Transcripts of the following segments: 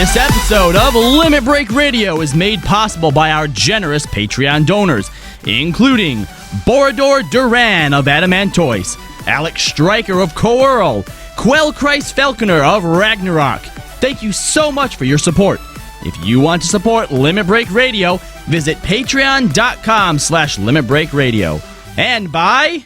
This episode of Limit Break Radio is made possible by our generous Patreon donors, including Borador Duran of Adamantoise, Alex Stryker of Coeurl, Quellchrist Falconer of Ragnarok. Thank you so much for your support. If you want to support Limit Break Radio, visit patreon.com/Limit Break Radio. And by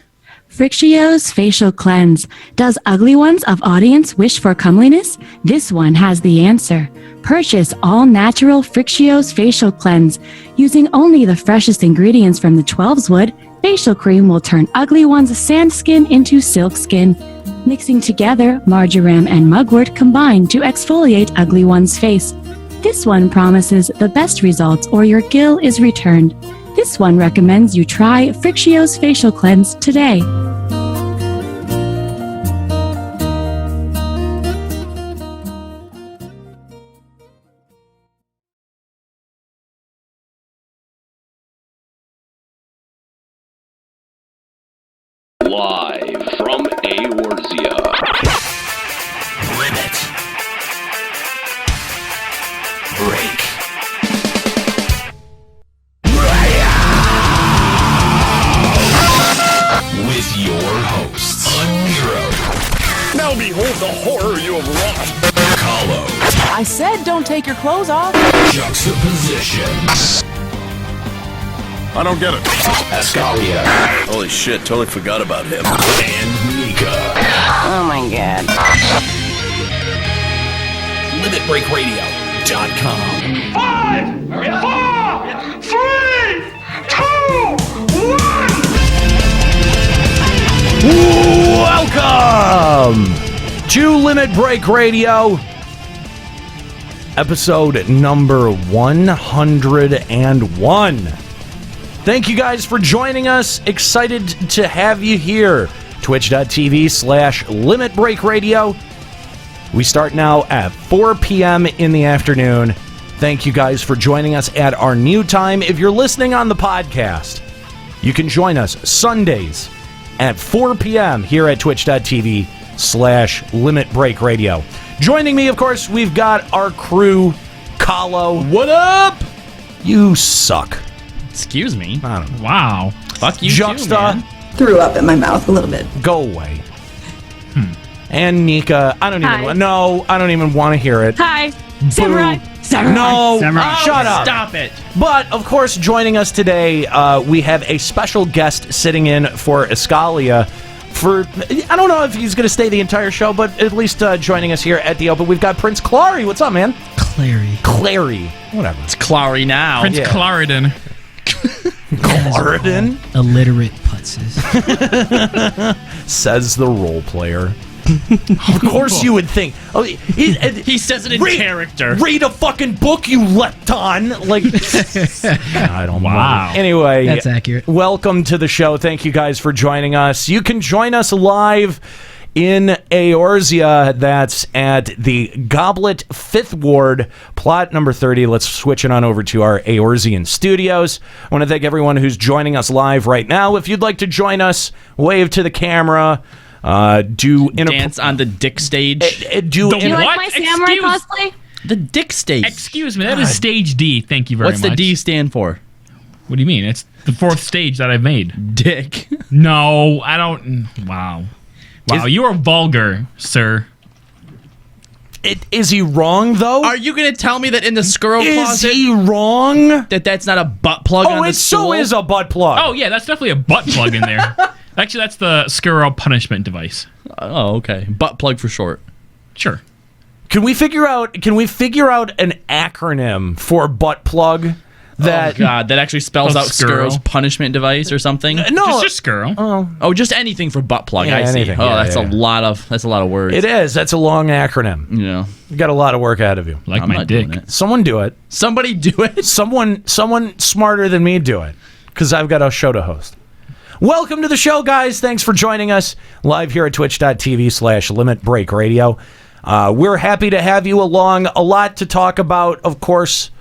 Frictio's Facial Cleanse. Does ugly ones of audience wish for comeliness? This one has the answer. Purchase all-natural Frictio's Facial Cleanse. Using only the freshest ingredients from the 12's Wood, facial cream will turn ugly one's sand skin into silk skin. Mixing together, marjoram and mugwort combine to exfoliate ugly one's face. This one promises the best results or your gill is returned. This one recommends you try Frictio's Facial Cleanse today. Live from Eorzea. Limit Break. With your hosts, Unhero. Now behold the horror you have wrought. Kahlo. I said don't take your clothes off. Juxtaposition. I don't get it. Ascalia. Holy shit, totally forgot about him. And Nika. Oh my god. LimitBreakRadio.com. 5, 4, 3, 2, 1. Welcome to Limit Break Radio, episode number 101. Thank you guys for joining us. Excited to have you here. Twitch.tv/Limit Break Radio. We start now at 4 p.m. in the afternoon. Thank you guys for joining us at our new time. If you're listening on the podcast, you can join us Sundays at 4 p.m. here at twitch.tv/Limit Break Radio. Joining me, of course, we've got our crew, Kahlo. What up? You suck. Excuse me. I don't know. Wow. Fuck you Juxta. too, man. Threw up in my mouth a little bit. Go away. And Nika, I don't even want to hear it. Hi, Samurai. No, shut up. Stop it. But, of course, joining us today, we have a special guest sitting in for Ascalia for, I don't know if he's going to stay the entire show, but at least joining us here at the open, we've got Prince Klari. What's up, man? Clary. Whatever. It's Klari now. Prince Klaridon. Klaridon? Illiterate putzes. Says the role player. Of course you would think. Oh, He says it in character. Read a fucking book, you lepton. Like, I don't know. Wow. Anyway, That's accurate. Welcome to the show. Thank you guys for joining us. You can join us live in Eorzea. That's at the Goblet 5th Ward, plot number 30. Let's switch it on over to our Eorzean studios. I want to thank everyone who's joining us live right now. If you'd like to join us, wave to the camera. Dance on the dick stage. Do you like my samurai cosplay? The dick stage. Excuse me, that is stage D. Thank you very much. What's the D stand for? What do you mean? It's the 4th stage that I've made. Dick. No, I don't. Wow. Wow, you are vulgar, sir. Is he wrong, though? Are you going to tell me that in the squirrel closet? Is he wrong? That's not a butt plug on the stool? Oh, it so is a butt plug. Oh, yeah, that's definitely a butt plug in there. Actually, that's the squirrel punishment device. Oh, okay. Butt plug for short. Sure. Can we figure out an acronym for butt plug? That, oh God, that actually spells out Skirl. Skirl's punishment device or something. No, just Skirl. Oh, just anything for butt plug. Yeah, I see. anything. Oh, Yeah, that's yeah. a lot of words. it is. That's a long acronym. Yeah. You got a lot of work ahead of you. Like I'm my not dick. doing it. Someone do it. Somebody do it. Someone smarter than me do it, because I've got a show to host. Welcome to the show, guys. Thanks for joining us live here at twitch.tv/Limit Break Radio. We're happy to have you along. A lot to talk about, of course.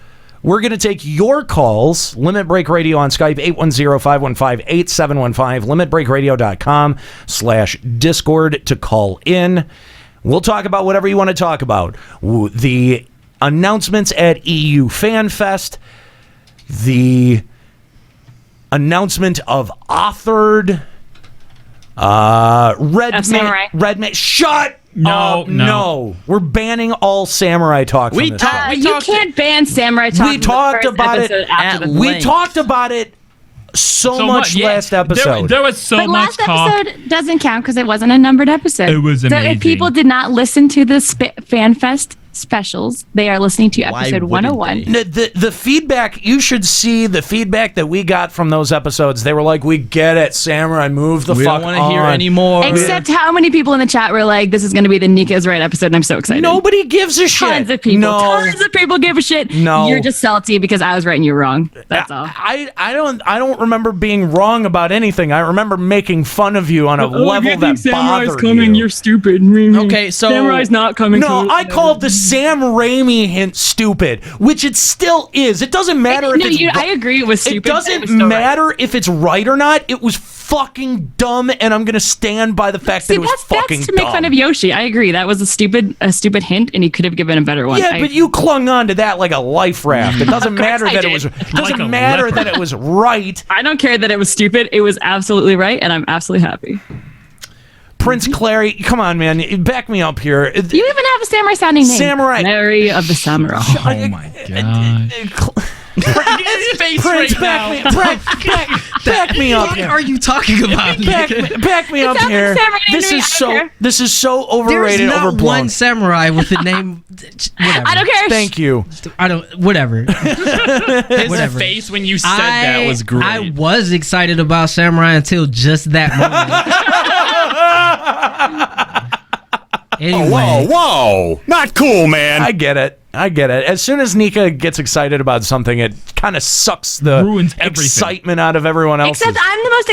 We're going to take your calls. Limit Break Radio on Skype, 810-515-8715, limitbreakradio.com/Discord to call in. We'll talk about whatever you want to talk about. The announcements at EU FanFest, the announcement of authored Red Shut up! No, we're banning all samurai talk. From this show. You can't ban samurai talk. We talked about it. We talked about it so much last episode. There was so but much last talk. episode doesn't count because it wasn't a numbered episode. It was amazing. So if people did not listen to the FanFest specials, they are listening to episode 101. The feedback, you should see the feedback that we got from those episodes. They were like, we get it, Samurai, move the fuck on. We don't want to hear anymore. Except how many people in the chat were like, this is going to be the Nika's Right episode, and I'm so excited. Nobody gives a shit. Tons of people. No. Tons of people give a shit. No. You're just salty because I was right and you were wrong. That's all. I don't remember being wrong about anything. I remember making fun of you on a level that bothered you. You're stupid. Okay, so Samurai's not coming. No, I called the Sam Raimi hint stupid, which it still is. It doesn't matter I agree it was stupid. It doesn't matter if it's right or not. It was fucking dumb, and I'm gonna stand by the fact that it was fucking that's to make fun of Yoshi. I agree. That was a stupid hint, and he could have given a better one. Yeah, but you clung on to that like a life raft. It doesn't matter that it was. It doesn't matter that it was right. I don't care that it was stupid. It was absolutely right, and I'm absolutely happy. Prince Klari, come on, man, back me up here. You even have a samurai sounding name. Samurai. Mary of the Samurai. Oh my god. His face Prince, right back me up here. What are you talking about? Back me up here. This is so overrated, There's not overblown. one samurai with the name. Whatever. I don't care. Thank you. I don't. Whatever. His face when you said that was great. I was excited about samurai until just that moment. Anyway. Whoa. Not cool, man. I get it. As soon as Nika gets excited about something, it kind of sucks the ruins everything. Excitement out of everyone else. Except I'm the most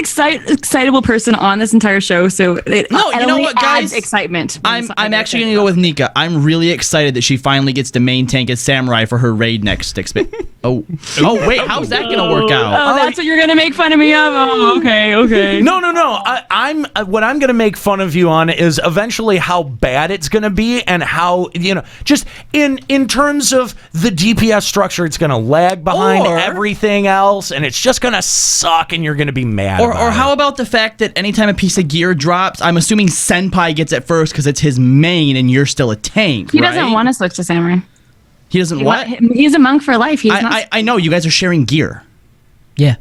excitable person on this entire show, so it you know only what, guys? adds excitement. I'm actually gonna go with Nika. I'm really excited that she finally gets the main tank as Samurai for her raid next Oh wait, how's that gonna work out? Oh, that's what you're gonna make fun of me of? Oh, okay. No. I'm what I'm gonna make fun of you on is eventually how bad it's gonna be and how just in terms of the DPS structure, it's gonna lag behind everything else, and it's just gonna suck, and you're gonna be mad. Or how about the fact that anytime a piece of gear drops, I'm assuming Senpai gets it first because it's his main, and you're still a tank. He doesn't want to switch to samurai. He doesn't what? He's a monk for life. I know you guys are sharing gear. Yeah.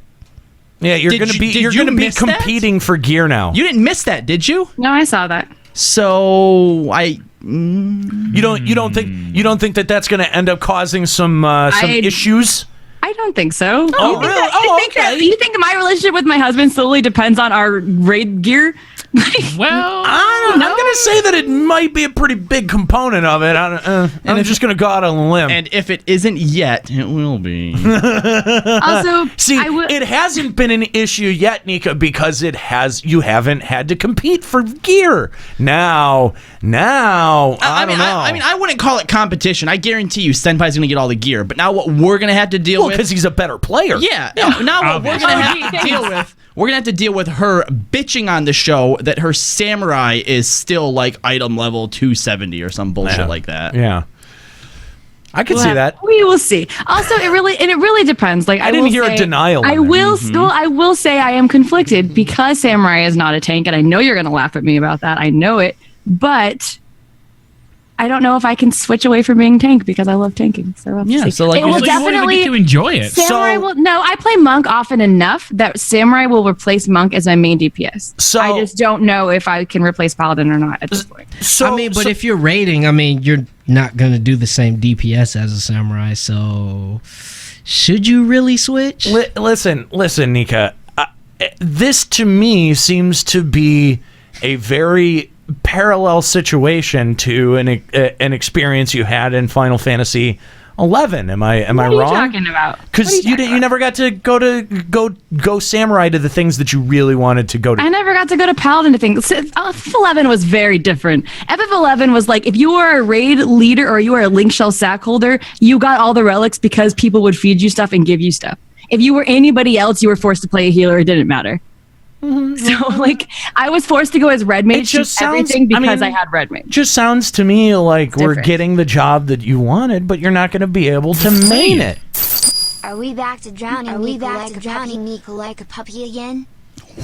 Yeah, you're gonna be competing for gear now. You didn't miss that, did you? No, I saw that. So you don't think that that's going to end up causing some issues? I don't think so. Oh, really? You think my relationship with my husband solely depends on our raid gear? Well, I'm going to say that it might be a pretty big component of it. I'm just going to go out on a limb. And if it isn't yet, it will be. Also, see, it hasn't been an issue yet, Nika, because you haven't had to compete for gear. Now, I don't know. I mean, I wouldn't call it competition. I guarantee you, Senpai's going to get all the gear. But now what we're going to have to deal with, because he's a better player. Yeah. Now what we're going to have to deal with. We're going to have to deal with her bitching on the show that her samurai is still like item level 270 or some bullshit like that. Yeah. I could see that. We will see. Also, it really depends. Like I didn't hear a denial. I will say I am conflicted because samurai is not a tank, and I know you're going to laugh at me about that. I know it, but I don't know if I can switch away from being tank because I love tanking. So we'll see. So like, it will definitely to enjoy it. Samurai will. No, I play monk often enough that samurai will replace monk as my main DPS. So I just don't know if I can replace paladin or not at this point. So if you're raiding, you're not gonna do the same DPS as a samurai. So should you really switch? Listen, Nika. This to me seems to be a very parallel situation to an experience you had in Final Fantasy 11. Am I wrong? What are you talking about? Because you never got to go samurai to the things that you really wanted to go to. I never got to go to paladin to things. FF11 was very different. FF11 was like if you were a raid leader or you were a link shell sack holder, you got all the relics because people would feed you stuff and give you stuff. If you were anybody else, you were forced to play a healer. It didn't matter. So, like, I was forced to go as red mage to everything because I had red mage. Just sounds to me like we're different. getting the job that you wanted, but you're not going to be able to main it. Are we back to drowning? Are we back to drowning Nika like a puppy again?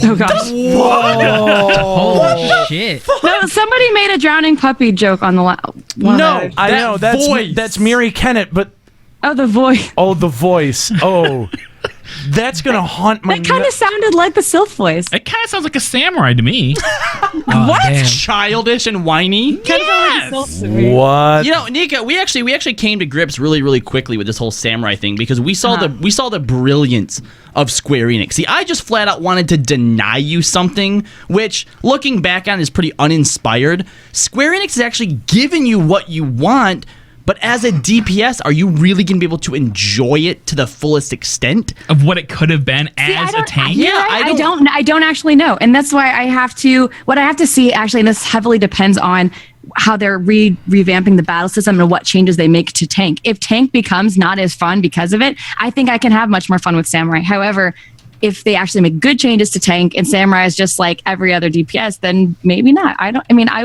Oh gosh! Holy shit! No, somebody made a drowning puppy joke on the No, I know that's Miri Kennett, but the voice. Oh, the voice. Oh, that's gonna haunt my. That kind of sounded like the Sylph voice. It kind of sounds like a samurai to me. What? Damn. Childish and whiny. Yes. What? You know, Nika, we actually came to grips really quickly with this whole samurai thing because we saw the brilliance of Square-Enix. See, I just flat out wanted to deny you something, which looking back on is pretty uninspired. Square-Enix is actually giving you what you want, but as a DPS, are you really going to be able to enjoy it to the fullest extent Of what it could have been as a tank? I don't actually know, and that's why I have to. What I have to see actually, and this heavily depends on how they're revamping the battle system and what changes they make to tank. If tank becomes not as fun because of it, I think I can have much more fun with samurai. However, if they actually make good changes to tank and samurai is just like every other DPS, then maybe not. I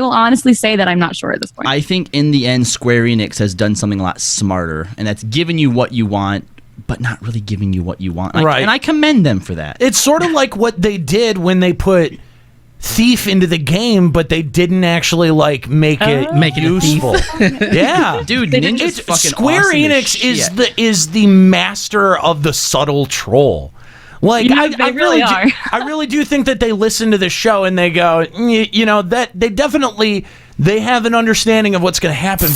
will honestly say that I'm not sure at this point. I think in the end, Square Enix has done something a lot smarter, and that's giving you what you want, but not really giving you what you want. Right. And I commend them for that. It's sort of like what they did when they put Thief into the game, but they didn't actually like make it useful. Yeah, Dude, Ninja's fucking Square awesome as Enix shit. is the master of the subtle troll. Like they really are. I really do think that they listen to the show and they go, you know, that they have an understanding of what's going to happen.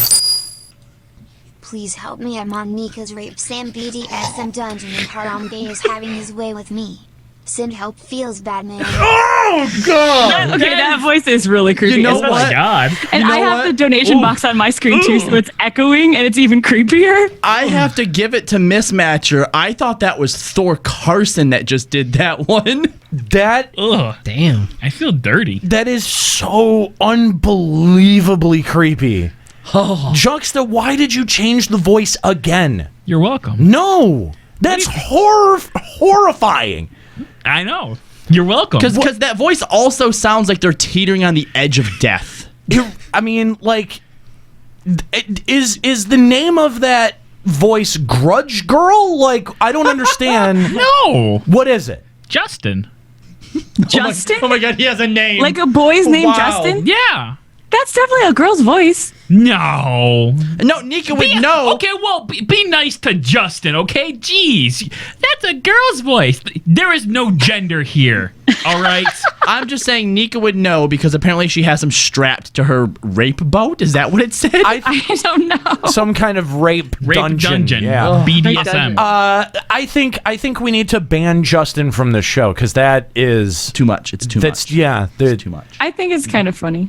Please help me. I'm on Nika's rape Sam BDSM dungeon and Harambe is having his way with me. Send help feels bad, man. Oh God! Okay, that voice is really creepy. You know Oh my god. And You know I have what? the donation box on my screen too, so it's echoing and it's even creepier. I have to give it to Mismatcher. I thought that was Thor Carson that just did that one. Ugh. Damn. I feel dirty. That is so unbelievably creepy. Juxta, why did you change the voice again? You're welcome. No, that's horrifying. I know. You're welcome. Because that voice also sounds like they're teetering on the edge of death. I mean, like, is the name of that voice Grudge Girl? Like, I don't understand. No. What is it? Justin. Justin? Oh my god, he has a name. Like a boy's name, Wow. Justin? Yeah. That's definitely a girl's voice. No. No, Nika would know. Okay, well, be nice to Justin, okay? Jeez. That's a girl's voice. There is no gender here, all right? I'm just saying Nika would know because apparently she has him strapped to her rape boat. Is that what it said? I don't know. Some kind of rape Dungeon. Yeah. BDSM. I think we need to ban Justin from the show because that is too much. It's too much. Yeah, It's too much. I think it's kind of funny.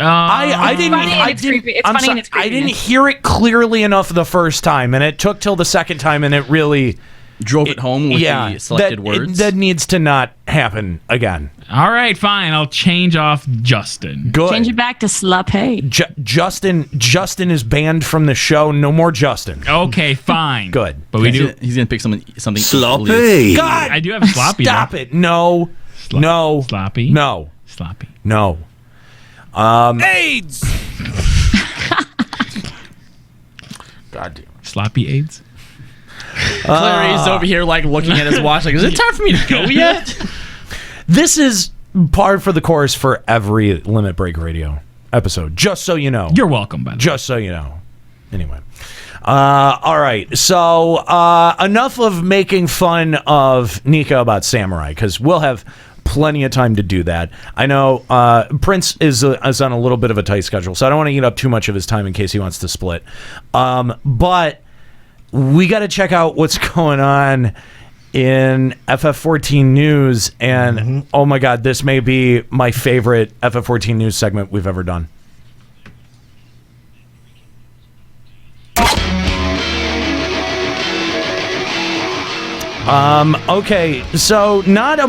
I didn't. funny and I it's didn't. creepy. It's I'm funny sorry, and it's I creepy. didn't hear it clearly enough the first time, and it took till the second time, and it really drove it home with the selected words. That needs to not happen again. All right, fine. I'll change off Justin. Good. Change it back to Slup. Justin is banned from the show. No more Justin. Okay, fine. Good. But we do. He's gonna pick something Sloppy. God, I do have a sloppy. stop it. No. No. Sloppy. No. Sloppy. No. AIDS. God damn. Sloppy AIDS. Clary's over here like looking at his watch like, is it time for me to go yet? This is par for the course for every Limit Break Radio episode. Just so you know. You're welcome, by the way. Just so you know. Anyway. All right. So enough of making fun of Nika about samurai, because we'll have plenty of time to do that. I know Prince is on a little bit of a tight schedule, so I don't want to eat up too much of his time in case he wants to split. But we got to check out what's going on in FF14 news, and oh my god, this may be my favorite FF14 news segment we've ever done. Okay, so not a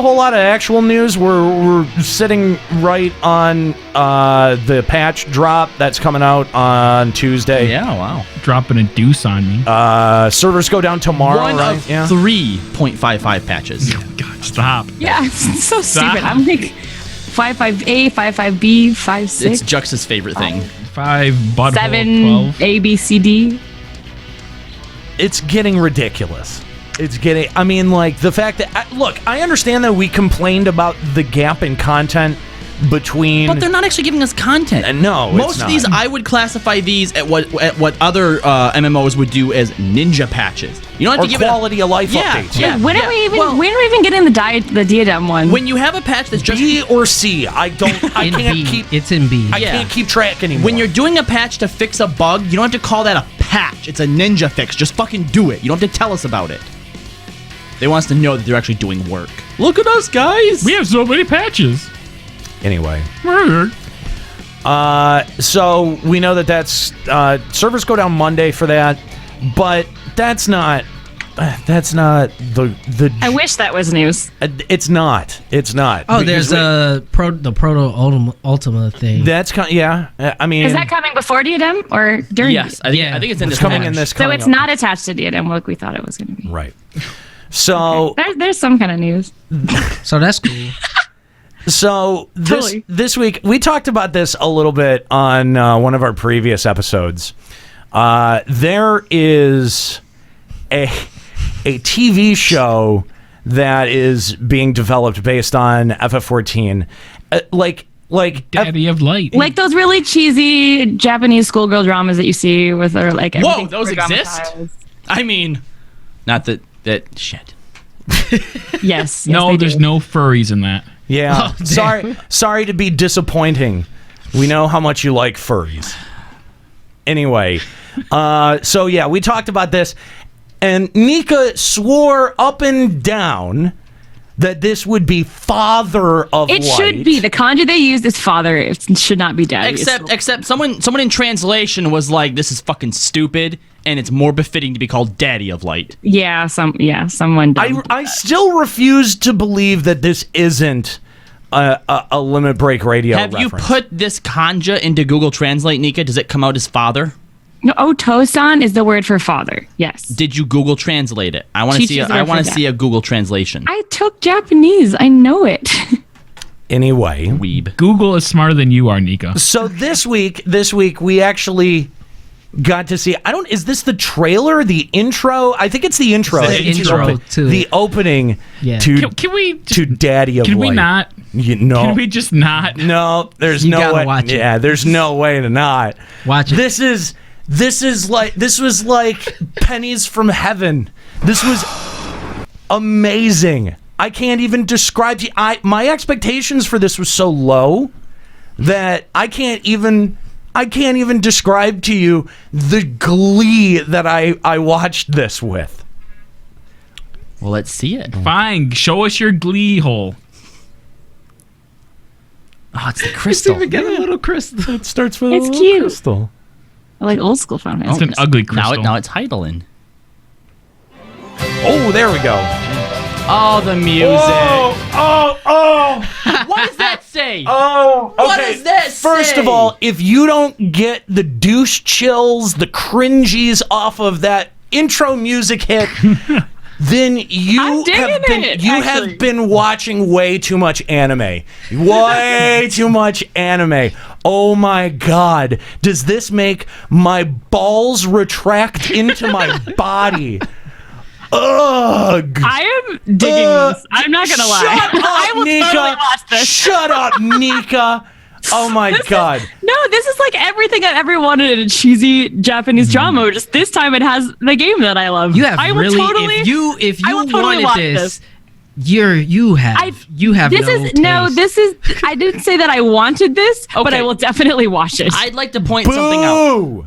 whole lot of actual news. We're sitting right on the patch drop that's coming out on Tuesday. Yeah, wow. Dropping a deuce on me. Servers go down tomorrow, One right? of 3.55 patches. God, stop. Yeah, it's so Stop. stupid. I'm like 55A, 55B, 56, It's Jux's favorite thing. 5 butthole 7, 12. A, B, C, D. It's getting ridiculous. It's getting, I mean, like, the fact that, look, I understand that we complained about the gap in content between... But they're not actually giving us content. No, Most it's of not. these, I would classify these at what other MMOs would do as ninja patches. You don't have or to give quality of life updates. Yeah. When are we even getting the diadem one? When you have a patch that's just B or C, I In can't B. keep... It's in B. I can't keep track anymore. when you're doing a patch to fix a bug, you don't have to call that a patch. It's a ninja fix. Just fucking do it. You don't have to tell us about it. They want us to know that they're actually doing work. Look at us, guys. We have so many patches. Anyway. So we know that's servers go down Monday for that, but that's not the I wish that was news. It's not. Oh, there's the Proto Ultima thing. That's I mean, Is that coming before diadem or during? Yes, I think it's in it's this coming patch. in this. So coming it's up. not attached to diadem like we thought it was going to be. Right. So There's some kind of news. So that's cool. So Totally. this week we talked about this a little bit on one of our previous episodes. There is a TV show that is being developed based on FF14, like Daddy of Light. Like those really cheesy Japanese schoolgirl dramas that you see with their like. Whoa, everything those super exist? dramatized. I mean, not that shit. Yes. No, they there's do. no furries in that. Yeah. Sorry to be disappointing. We know how much you like furries. Anyway, so yeah, we talked about this, and Nika swore up and down that this would be father of It light. should be. The kanji they used is father. It should not be daddy. Except someone in translation was like, "This is fucking stupid," and it's more befitting to be called Daddy of Light. Someone. I still refuse to believe that this isn't a Limit Break Radio Have reference. you put this kanja into Google Translate, Nika? Does it come out as father? No, Oto-san is the word for father. Yes. Did you Google Translate it? I want to see. Teaches I her want for to see a Google translation. I took Japanese. I know it. Anyway, Weeb. Google is smarter than you are, Nika. So this week we actually got to see. Is this the trailer? The intro? I think it's the intro. It's the It's intro to the opening Yeah. to Can we? to Daddy of Can Light. we not? No. Can we just not? No, there's You no gotta way. watch it. Yeah, there's no way to not Watch it. This was like pennies from heaven. This was amazing. I can't even describe to you. My expectations for this was so low that I can't even describe to you the glee that I watched this with. Well, let's see it. Fine, show us your glee hole. Oh, it's the crystal. Get a little crystal. It starts with It's a little cute. crystal. I like old school Final It's Fantasy. an ugly crystal. Now it's Heidelin. Oh, there we go. Oh, the music. Oh. What does that say? Oh, okay. What does that First say? of all, if you don't get the douche chills, the cringies off of that intro music hit, then you I'm digging it, have been watching way too much anime. Way too much anime. Oh my god. Does this make my balls retract into my body? Ugh. I am digging this. I'm not gonna lie. Shut up, I will Nika. totally watch this. Shut up, Nika. Oh my god. This is like everything I've ever wanted in a cheesy Japanese drama. Just this time it has the game that I love. You have I will really. totally, if you I will totally wanted watch this, you have This no is taste. no. This is. I didn't say that I wanted this, but Okay. I will definitely watch it. I'd like to point something out. Boo!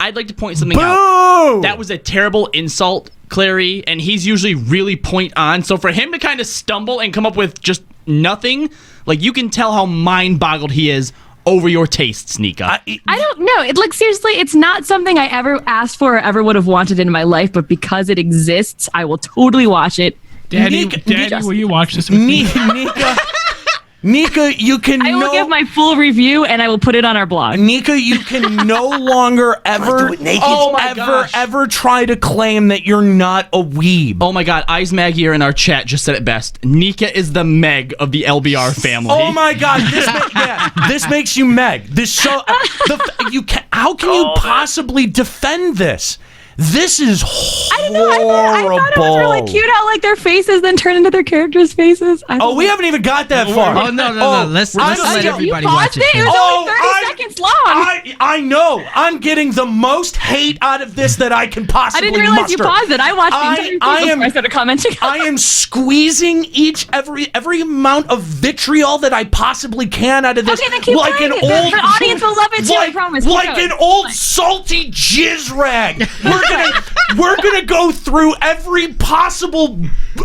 That was a terrible insult, Klari, and he's usually really point on. So for him to kind of stumble and come up with just nothing, like you can tell how mind boggled he is over your tastes, Nika? I don't know. Seriously, it's not something I ever asked for or ever would have wanted in my life, but because it exists, I will totally watch it. Daddy, will you watch this with me? Nika, you can. I will give my full review and I will put it on our blog. Nika, you can no longer ever, ever try to claim that you're not a weeb. Oh my God, Eyes Maggie in our chat just said it best. Nika is the Meg of the LBR family. Oh my God, this makes you Meg. How can you possibly defend this? This is horrible. I thought it was really cute how their faces then turn into their characters' faces. We haven't even got that far. Oh no. Let's let everybody watch it. It was only 30 seconds long. I know. I'm getting the most hate out of this that I can possibly muster. I didn't realize you paused it. I watched the entire thing before I started commenting. I am squeezing every amount of vitriol that I possibly can out of this. Okay, then keep playing it. The audience will love it too, I promise. Like an old salty jizz rag. We're gonna go through every possible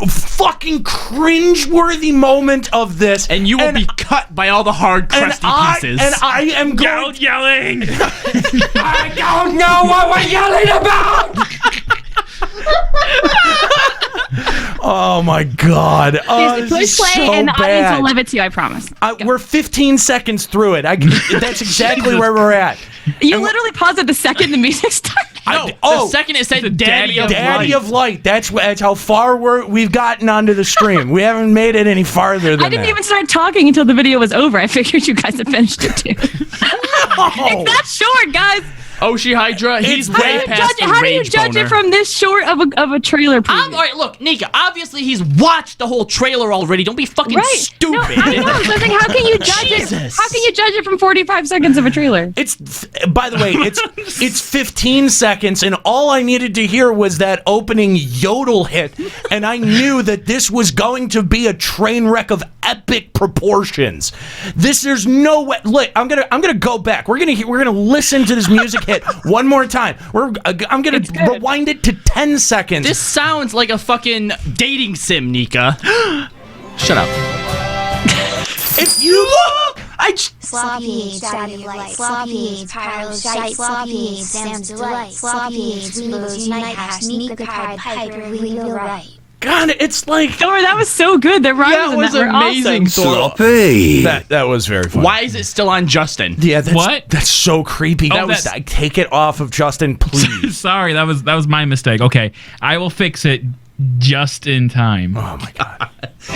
fucking cringeworthy moment of this, and you will be cut by all the hard, crusty pieces. And I am going yelling. I don't know what we're yelling about. Oh my God! Push play, so and the audience bad. will love it too. I promise. We're 15 seconds through it. That's exactly where we're at. You literally paused it the second the music started. The second it said Daddy of Light. That's how far we've gotten onto the stream. We haven't made it any farther than that. I didn't even start talking until the video was over. I figured you guys had finished it too. It's that short, guys. Oshi Hydra, he's way past the How do you judge it from this short of a trailer preview? All right, look, Nika, obviously he's watched the whole trailer already. Don't be fucking stupid. No, I know. So how can you judge it? How can you judge it from 45 seconds of a trailer? By the way, it's 15 seconds, and all I needed to hear was that opening yodel hit, and I knew that this was going to be a train wreck of epic proportions. There's no way. Look, I'm gonna go back. We're gonna listen to this music hit one more time. I'm gonna rewind it to 10 seconds. This sounds like a fucking dating sim, Nika. Shut up. If you look, Sloppy H, Daddy of Light, Sloppy H, Pyro's Shite, Sloppy H, Sam's Delight, Sloppy H, Weeaboo's Unite, Hash, Nika Pied Piper, Weevil Right. God, it's like Thor, that was so good. The rhymes was amazing. Awesome. Sloppy. That was very funny. Why is it still on Justin? Yeah, that's so creepy. Take it off of Justin, please. Sorry, that was my mistake. Okay, I will fix it just in time. Oh my God.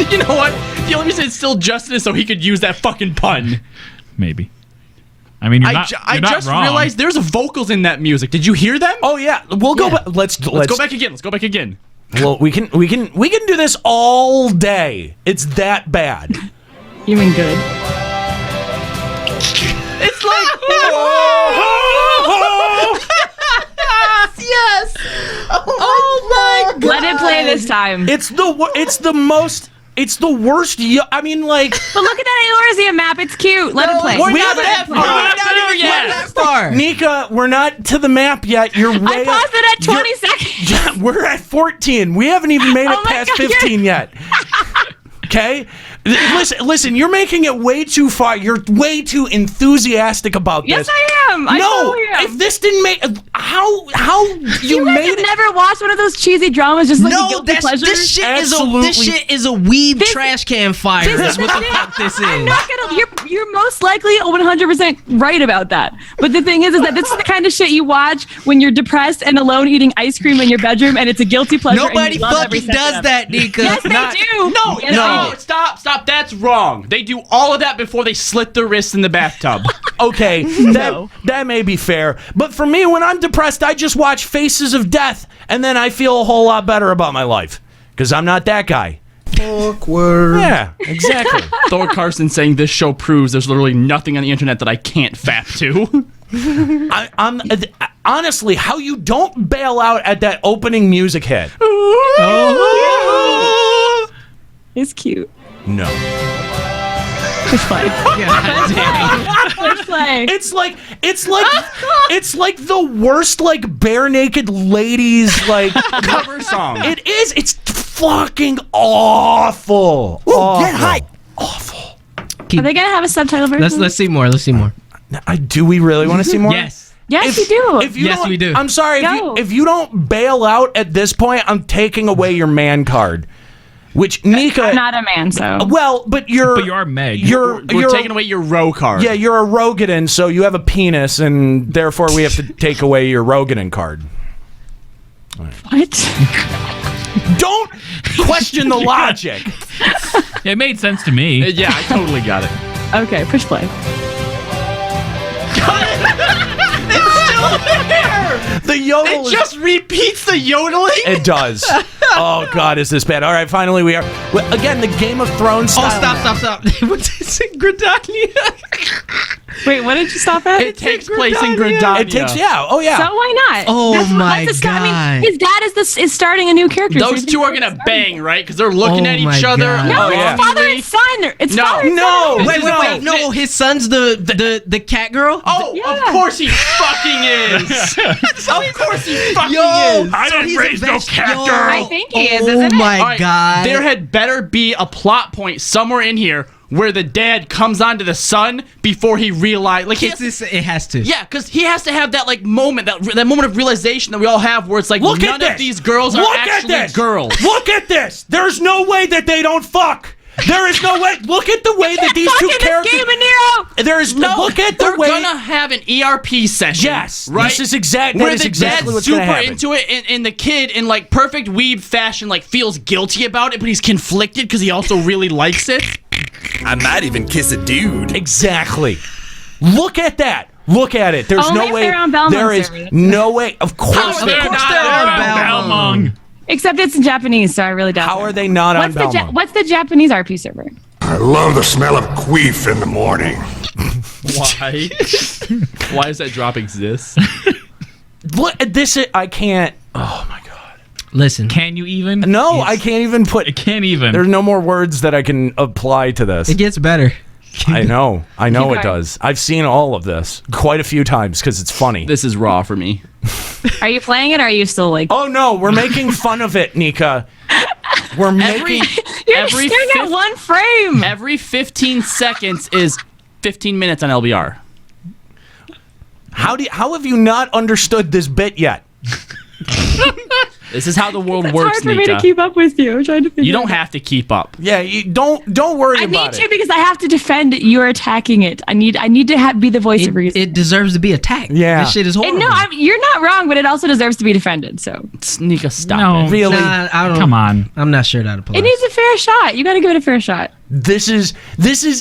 You know what? The only reason it's still Justin is so he could use that fucking pun. Maybe. I mean, you're not just wrong. realized there's vocals in that music. Did you hear them? Oh yeah, we'll go back. Let's go back again. Let's go back again. Well, we can do this all day. It's that bad. You mean good? It's like yes. Oh my God. Let it play this time. It's the worst. I mean, like. But look at that Eorzea map. It's cute. Let it play. We're not that far. Nika, we're not to the map yet. You're way. I paused it at 20 seconds. Yeah, we're at 14. We haven't even made it past 15 yet. Okay? Listen, you're making it way too far. You're way too enthusiastic about this. Yes, I am. I totally am. If this didn't make how you guys made have it. never watched one of those cheesy dramas just like a guilty pleasure? This shit is a weeb trash can fire. That's what the fuck this is. I'm not gonna. You're most likely 100% right about that. But the thing is that this is the kind of shit you watch when you're depressed and alone eating ice cream in your bedroom, and it's a guilty pleasure. Nobody fucking does that, Nika. Yes, they do. No, stop. That's wrong. They do all of that before they slit their wrists in the bathtub. Okay, that may be fair. But for me, when I'm depressed, I just watch Faces of Death, and then I feel a whole lot better about my life. Because I'm not that guy. Awkward. Yeah, exactly. Thor Carson saying this show proves there's literally nothing on the internet that I can't fap to. I'm honestly, how you don't bail out at that opening music hit. It's cute. No. Push play. Push play. It's like the worst like bare naked ladies like cover song. It is. It's fucking awful. Ooh, get hype. Awful. Are they gonna have a subtitle version? Let's see more. Let's see more. Do we really want to see more? Yes. Yes, we do. If you Yes, don't- we do. I'm sorry. Go. If you don't bail out at this point, I'm taking away your man card. Which Nika. I'm not a man, so. Well, but you are Meg. We're taking away your row card. Yeah, you're a Rogadan, so you have a penis, and therefore we have to take away your Rogadan card. What? Don't question the logic. It made sense to me. Yeah, I totally got it. Okay, push play. The yodel It just repeats the yodeling? It does. Oh, God, is this bad? All right, finally we are. Well, again, the Game of Thrones Oh, style. stop. What's this in Gridania? Wait, what did you stop at? It takes place in Gridania. It takes, yeah. Oh, yeah. So why not? Oh my the start. I God. mean, his dad is starting a new character. so Those he's two are gonna gonna start. bang, right? Because they're looking Oh at my each other. God. No, Oh, yeah. it's father and son. It's No, father and no. son. Wait. No, his son's the cat girl? Oh, Yeah. of course he fucking is. Of course he fucking Yo, is. I didn't raise no cat girl. I think he is, Oh isn't it? my All right, God. There had better be a plot point somewhere in here where the dad comes onto the son before he realized, like, It has to. yeah, because he has to have that like moment, that moment of realization that we all have, where it's like Look at none this. of these girls are Look at actually this. girls. Look at this. There's no way that they don't fuck. There is no way. Look at the way that these two characters. Game of Nero. There is no. Look at the They're way. gonna have an ERP session. Yes, right. this is exact- Where that is the exactly dad's what's gonna super happen. into it, and the kid, in like perfect weeb fashion, like feels guilty about it, but he's conflicted because he also really likes it. I might even kiss a dude. Exactly. Look at that. Look at it. There's Only no if way. they're on Belmont There is server. no way. Of course How are they they are. not on Belmont? Except it's in Japanese, so I really doubt. How it. are they not on What's the Belmont? what's the Japanese RP server? I love the smell of queef in the morning. Why? Why does that drop exist? Look, this is, I can't. Oh my God. Listen. Can you even? No, I can't even put. It can't even. There's no more words that I can apply to this. It gets better. I know it going. does. I've seen all of this quite a few times because it's funny. This is raw for me. Are you playing it or are you still like Oh no, we're making fun of it, Nika. We're making. you're every staring at fifth- one frame? Every 15 seconds is 15 minutes on LBR. How have you not understood this bit yet? This is how the world It's works, hard for me Nika. to keep up with you. I'm trying to figure You don't it out. have to keep up. Yeah, you don't worry I about need it. to because I have to defend you're attacking it. I need to be the voice of reason. It deserves to be attacked. Yeah. This shit is horrible. No, you're not wrong, but it also deserves to be defended. So Nika, stop No. it. Really? Nah, I don't, Come on. I'm not sure that applies. it needs a fair shot. You got to give it a fair shot. This is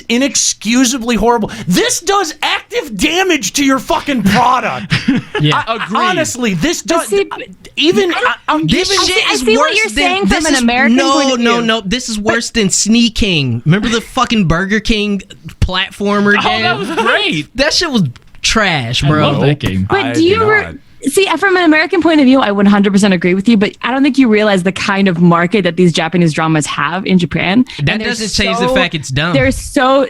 inexcusably horrible. This does active damage to your fucking product. Yeah. Agreed. Honestly, this does. see, Even I'm This giving. shit I is see what worse you're than- saying from this an is- American point of view. No. This is worse than Sneaking. Remember the fucking Burger King platformer Oh, game? that was great. That shit was trash, I bro. love that game. But I do you do not. see from an American point of view? I 100% agree with you, but I don't think you realize the kind of market that these Japanese dramas have in Japan. That And they're doesn't change the fact it's dumb. They're so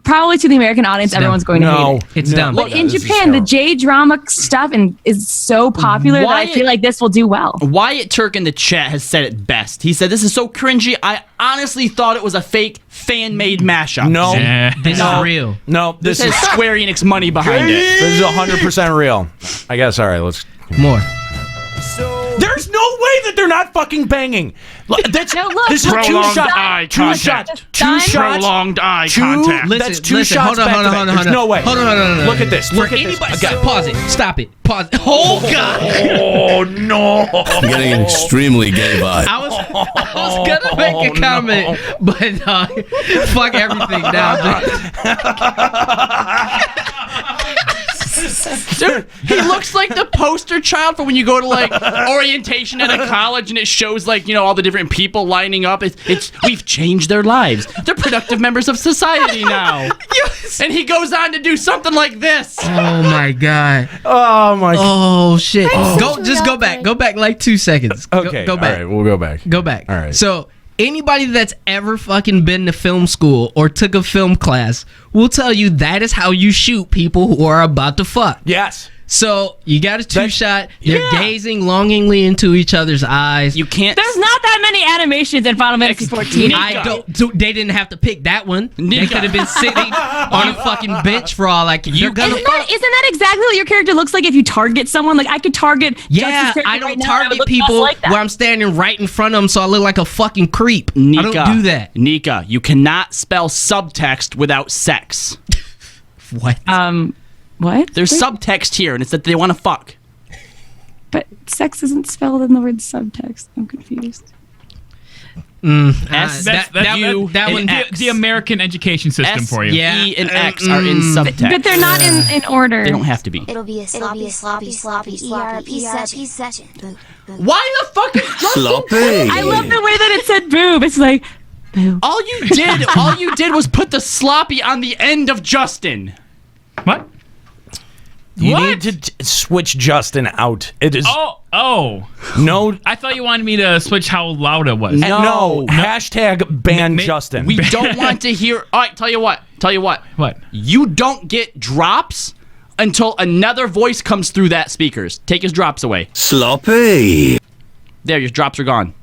probably to the American audience, dumb. everyone's going to hate No, it. It's dumb. But in This is Japan, the terrible. J drama stuff is so popular that I Wyatt- feel like this will do well. Wyatt Turk in the chat has said it best. He said, "This is so cringy. I honestly thought it was a fake fan-made mashup." No, Yeah. This is real. no. This This has is Square Enix money behind it. this is 100% real. I guess. All right, let's. More. There's no way that they're not fucking banging. That's, No, look, this is two Prolonged shots. eye Two contact. shots. Two shots. Prolonged eye Two. contact. That's two Listen, shots hold on, back hold to on, back. hold on, There's hold on. no way. Hold on. Look at this. For Look at this. anybody, Okay. pause it. Stop it. Pause. Oh God. Oh no. I'm getting an extremely gay vibe. I was gonna make a comment, but fuck everything now. Dude, he looks like the poster child for when you go to like orientation at a college and it shows like, you know, all the different people lining up. It's we've changed their lives. They're productive members of society now. Yes. And he goes on to do something like this. Oh my God. Oh my. Oh shit. Just go back. Go back like 2 seconds. Okay. Go back. All right, we'll go back. Go back. All right. So anybody that's ever fucking been to film school or took a film class will tell you that is how you shoot people who are about to fuck. Yes. So you got a two-shot. They're gazing longingly into each other's eyes. You can't. There's not that many animations in Final Fantasy 14. They didn't have to pick that one. Nika. They could have been sitting on a fucking bench for all I can. Isn't that exactly what your character looks like if you target someone? Like I could target. Yeah, Justice's I character don't right now, and I would target look people just like that. where I'm standing right in front of them, so I look like a fucking creep. Nika, I don't do that. Nika, you cannot spell subtext without sex. What? What? There's subtext here, and it's that they want to fuck. But sex isn't spelled in the word subtext. I'm confused. S, That one, the American education system for you. E and X are in subtext. But they're not in order. They don't have to be. It'll be a sloppy ERP session. Why the fuck is Sloppy. I love the way that it said boob. It's like boob. All you did was put the sloppy on the end of Justin. What? You need to switch Justin out. It is. Oh. No. I thought you wanted me to switch how loud it was. No. Hashtag ban Justin. We don't want to hear. All right, tell you what. What? You don't get drops until another voice comes through that speakers. Take his drops away. Sloppy. There, your drops are gone.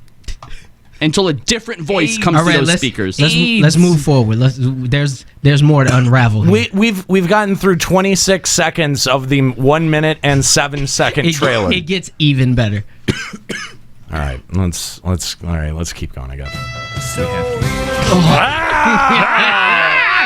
Until a different voice comes through those speakers. Let's move forward. There's more to unravel here. We've gotten through 26 seconds of the 1 minute and 7 second trailer. It gets even better. All right, let's keep going. I guess.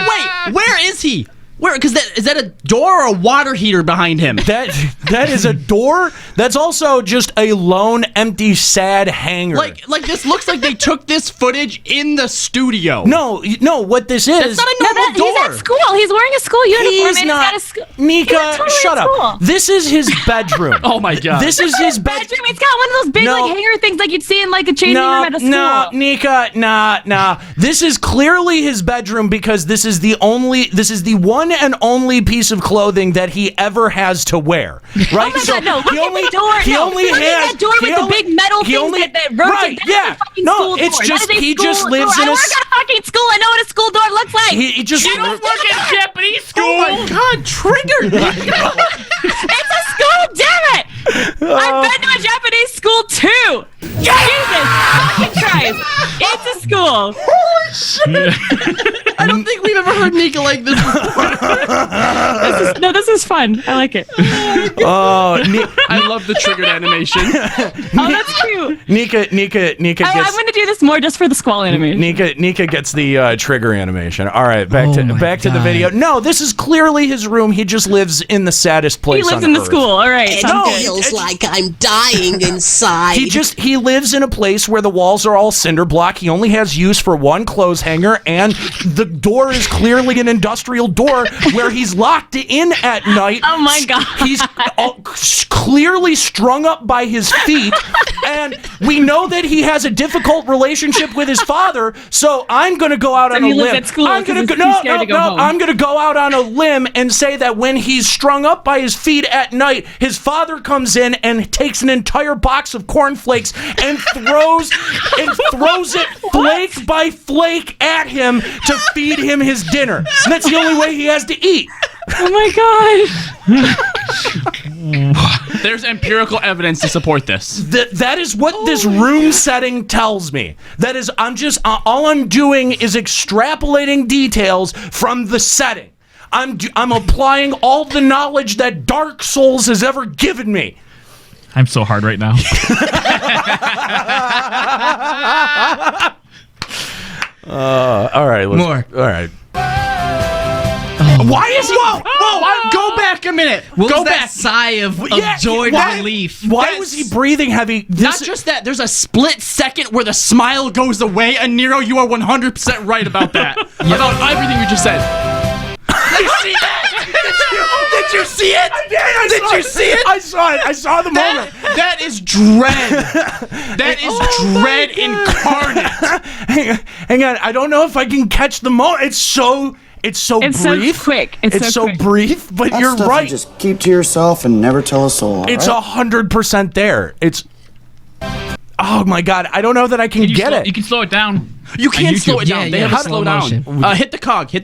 Wait, where is he? Where? Because is that a door or a water heater behind him? That is a door. That's also just a lone, empty, sad hangar. Like this looks like they took this footage in the studio. No. What this is? That's not a normal door. He's at school. He's wearing a school uniform. He's not. Nika, shut up. This is his bedroom. Oh my god. This is his bedroom. It's got one of those big like hanger things like you'd see in like a changing room at a school. No, Nika, nah. This is clearly his bedroom because this is the one and only piece of clothing that he ever has to wear. Right? Oh my god, no! Look at the door. He only look has. at that door with the big metal things that rotate. Right? Yeah. No, it's just he just lives in a. I work at a fucking school. I know what a school door looks like. He just. You don't work in Japanese school. Oh my god! Triggered. It's a school. Damn it! I've been to a Japanese school too. Jesus fucking Christ! It's a school. Holy shit! I don't think we've ever heard Nika like this before. This is fun. I like it. I love the triggered animation. Oh, that's cute. Nika gets. I'm going to do this more just for the squall animation. Nika gets the trigger animation. All right, back to the video. No, this is clearly his room. He just lives in the saddest place. He lives in the school. All right. It feels like I'm dying inside. He lives in a place where the walls are all cinder block. He only has use for one clothes hanger, and the door is clearly an industrial door where he's locked in at night. Oh my god. He's clearly strung up by his feet, and we know that he has a difficult relationship with his father. So I'm going to go out on a limb. I'm going to I'm going to go out on a limb and say that when he's strung up by his feet at night, his father comes in and takes an entire box of cornflakes and throws it flake by flake at him to feed him his dinner. And that's the only way he has to eat. Oh my god. There's empirical evidence to support this. That is what this room setting tells me. That is, all I'm doing is extrapolating details from the setting. I'm applying all the knowledge that Dark Souls has ever given me. I'm so hard right now. All right. More. All right. Why is he? Whoa! Go back a minute. Go back. That sigh of joy and relief. Why was he breathing heavy? Not just that. There's a split second where the smile goes away, and Nero, you are 100% right about that. About everything you just said. You see that? Did you see it? Did you see it? I saw it. I saw the moment. That is dread. That is dread incarnate. Hang on. I don't know if I can catch the moment. It's so brief. So quick. It's so brief, but that you're stuff right. You just keep to yourself and never tell a soul. It's 100% there. It's. Oh my god! I don't know that I can get it. You can slow it down. You can't slow it down. They have a to slow down. Hit the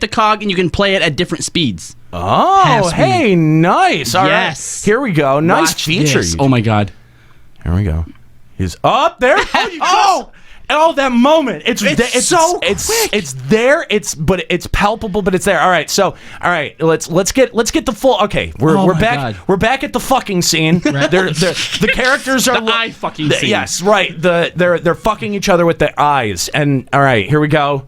cog, and you can play it at different speeds. Oh, hey, nice. All right. Here we go. Nice Watch feature. this. Oh my God. Here we go. He's up there. Oh, that moment. It's so quick. It's there. It's palpable, but it's there. All right. So, let's get the full. Okay, we're back. God. We're back at the fucking scene. The characters are the eye fucking scene. Yes, right. They're fucking each other with their eyes. And all right, here we go.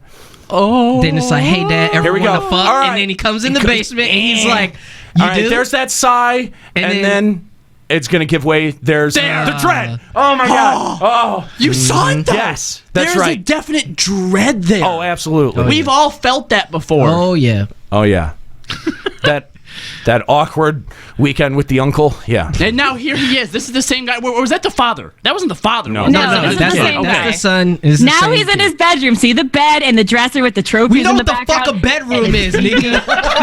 Oh. Then it's like, hey, Dad, Here we everyone go. to fuck. All right. And then he comes in the basement and he's like, you all right, do? there's that sigh. And then it's going to give way. There's the dread. Oh, my God. Oh. You saw it, though. Yes, that's There's right. a definite dread there. Oh, absolutely. We've all felt that before. Oh, yeah. Oh, yeah. that awkward weekend with the uncle. Yeah. And now here he is. This is the same guy. Or was that the father? That wasn't the father. No, was it? No, this is that's the same that's guy. the son. Is the Now same he's in kid. his bedroom. See the bed and the dresser with the trophies We know in the what the fuck background. a bedroom is, nigga.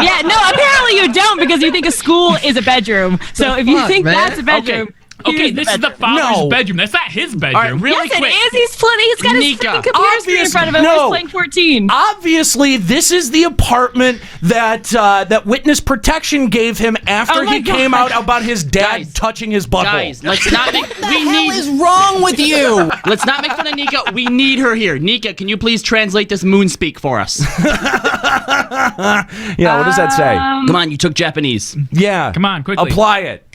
Yeah, no, apparently you don't because you think a school is a bedroom. So if you fuck, think man? that's a bedroom. Okay, here's this is the bedroom. father's bedroom. That's not his bedroom. right, Really Yes, quick. it is. He's flipping. He's got his Nika, freaking computer screen in front of him. no. He's playing 14. Obviously, this is the apartment that witness protection gave him after Oh my he came God. out about his dad Guys. touching his butthole. Guys, let's not make. What the hell is wrong with you? Let's not make fun of Nika. We need her here. Nika, can you please translate this moon speak for us? Yeah, what does that say? Come on, you took Japanese. Yeah. Come on, quickly. Apply it.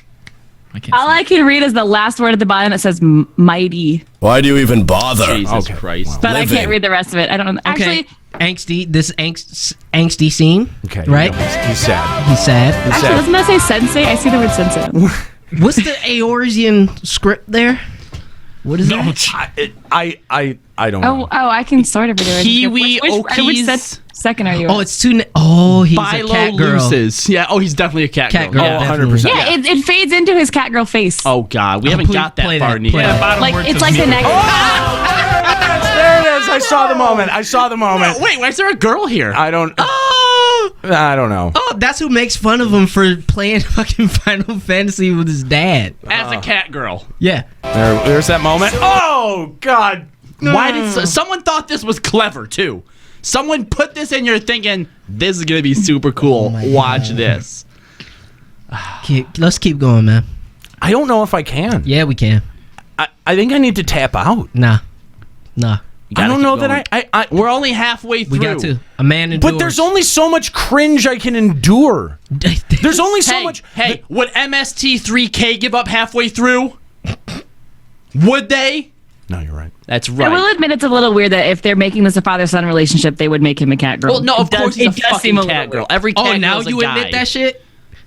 I can't All see. I can read is the last word at the bottom that says mighty. Why do you even bother? Jesus Christ. But I Living. can't read the rest of it. I don't know. Okay. Actually, Angsty scene. Okay. Right? He's sad. He's sad. doesn't that say sensei? I see the word sensei. What's the Eorzean script there? What is it? I don't know. Oh, I can sort of read it. Kiwi Which Okies. second are you? Oh, on? it's he's a cat girl. Philo-luces. Yeah, oh, he's definitely a cat girl. Cat girl. Yeah. Yeah, 100%. Yeah, it fades into his cat girl face. Oh, God. We haven't got that play far, that, Nika. play that. Bottom like word it's to like the me. next. There it is. I saw the moment. Oh, wait, why is there a girl here? I don't know. Oh, that's who makes fun of him for playing fucking Final Fantasy with his dad. As a cat girl. Yeah. There's that moment. Oh, God. Why did someone thought this was clever too? Someone put this in your thinking this is gonna be super cool. Watch this. Let's keep going, man. I don't know if I can. Yeah, we can. I think I need to tap out. Nah. I don't know that I We're only halfway through. We got to. A man endures. But there's only so much cringe I can endure. There's only so much. Hey, would MST3K give up halfway through? Would they? No, you're right. That's I right. will admit it's a little weird that if they're making this a father-son relationship, they would make him a cat girl. Well, no, of course he's a fucking seem a little cat girl. weird. Every cat Oh, now girl's a you guy. admit that shit?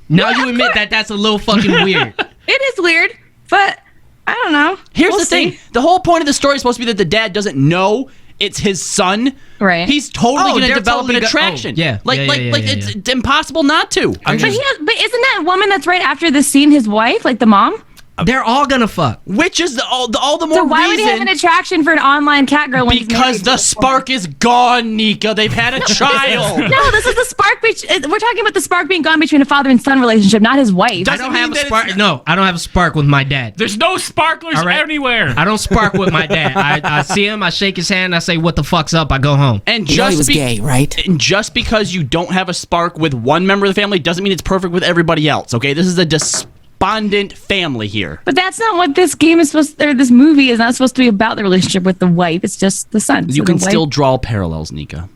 Now you admit that that's a little fucking weird. It is weird, but I don't know. Here's We'll the thing. see. The whole point of the story is supposed to be that the dad doesn't know it's his son. Right. He's totally going to they're develop totally an attraction. yeah. Like, it's impossable not to. But isn't that woman that's right after the scene his wife, like the mom? They're all gonna fuck. Which is all the more So why would he have reason- an attraction for an online cat girl when he's Because married the to a woman? spark is gone, Nika. They've had a child. No, this is the spark. We're talking about the spark being gone between a father and son relationship, not his wife. I don't have a spark. No, I don't have a spark with my dad. There's no sparklers All right. anywhere. I don't spark with my dad. I see him, I shake his hand, I say, "What the fuck's up?" I go home. And You know he just was gay, right? And just because you don't have a spark with one member of the family doesn't mean it's perfect with everybody else. Okay, this is a despondent family here. But that's not what this game is supposed to, or this movie is not supposed to be about the relationship with the wife. It's just the son. You So can the wife- still draw parallels, Nika.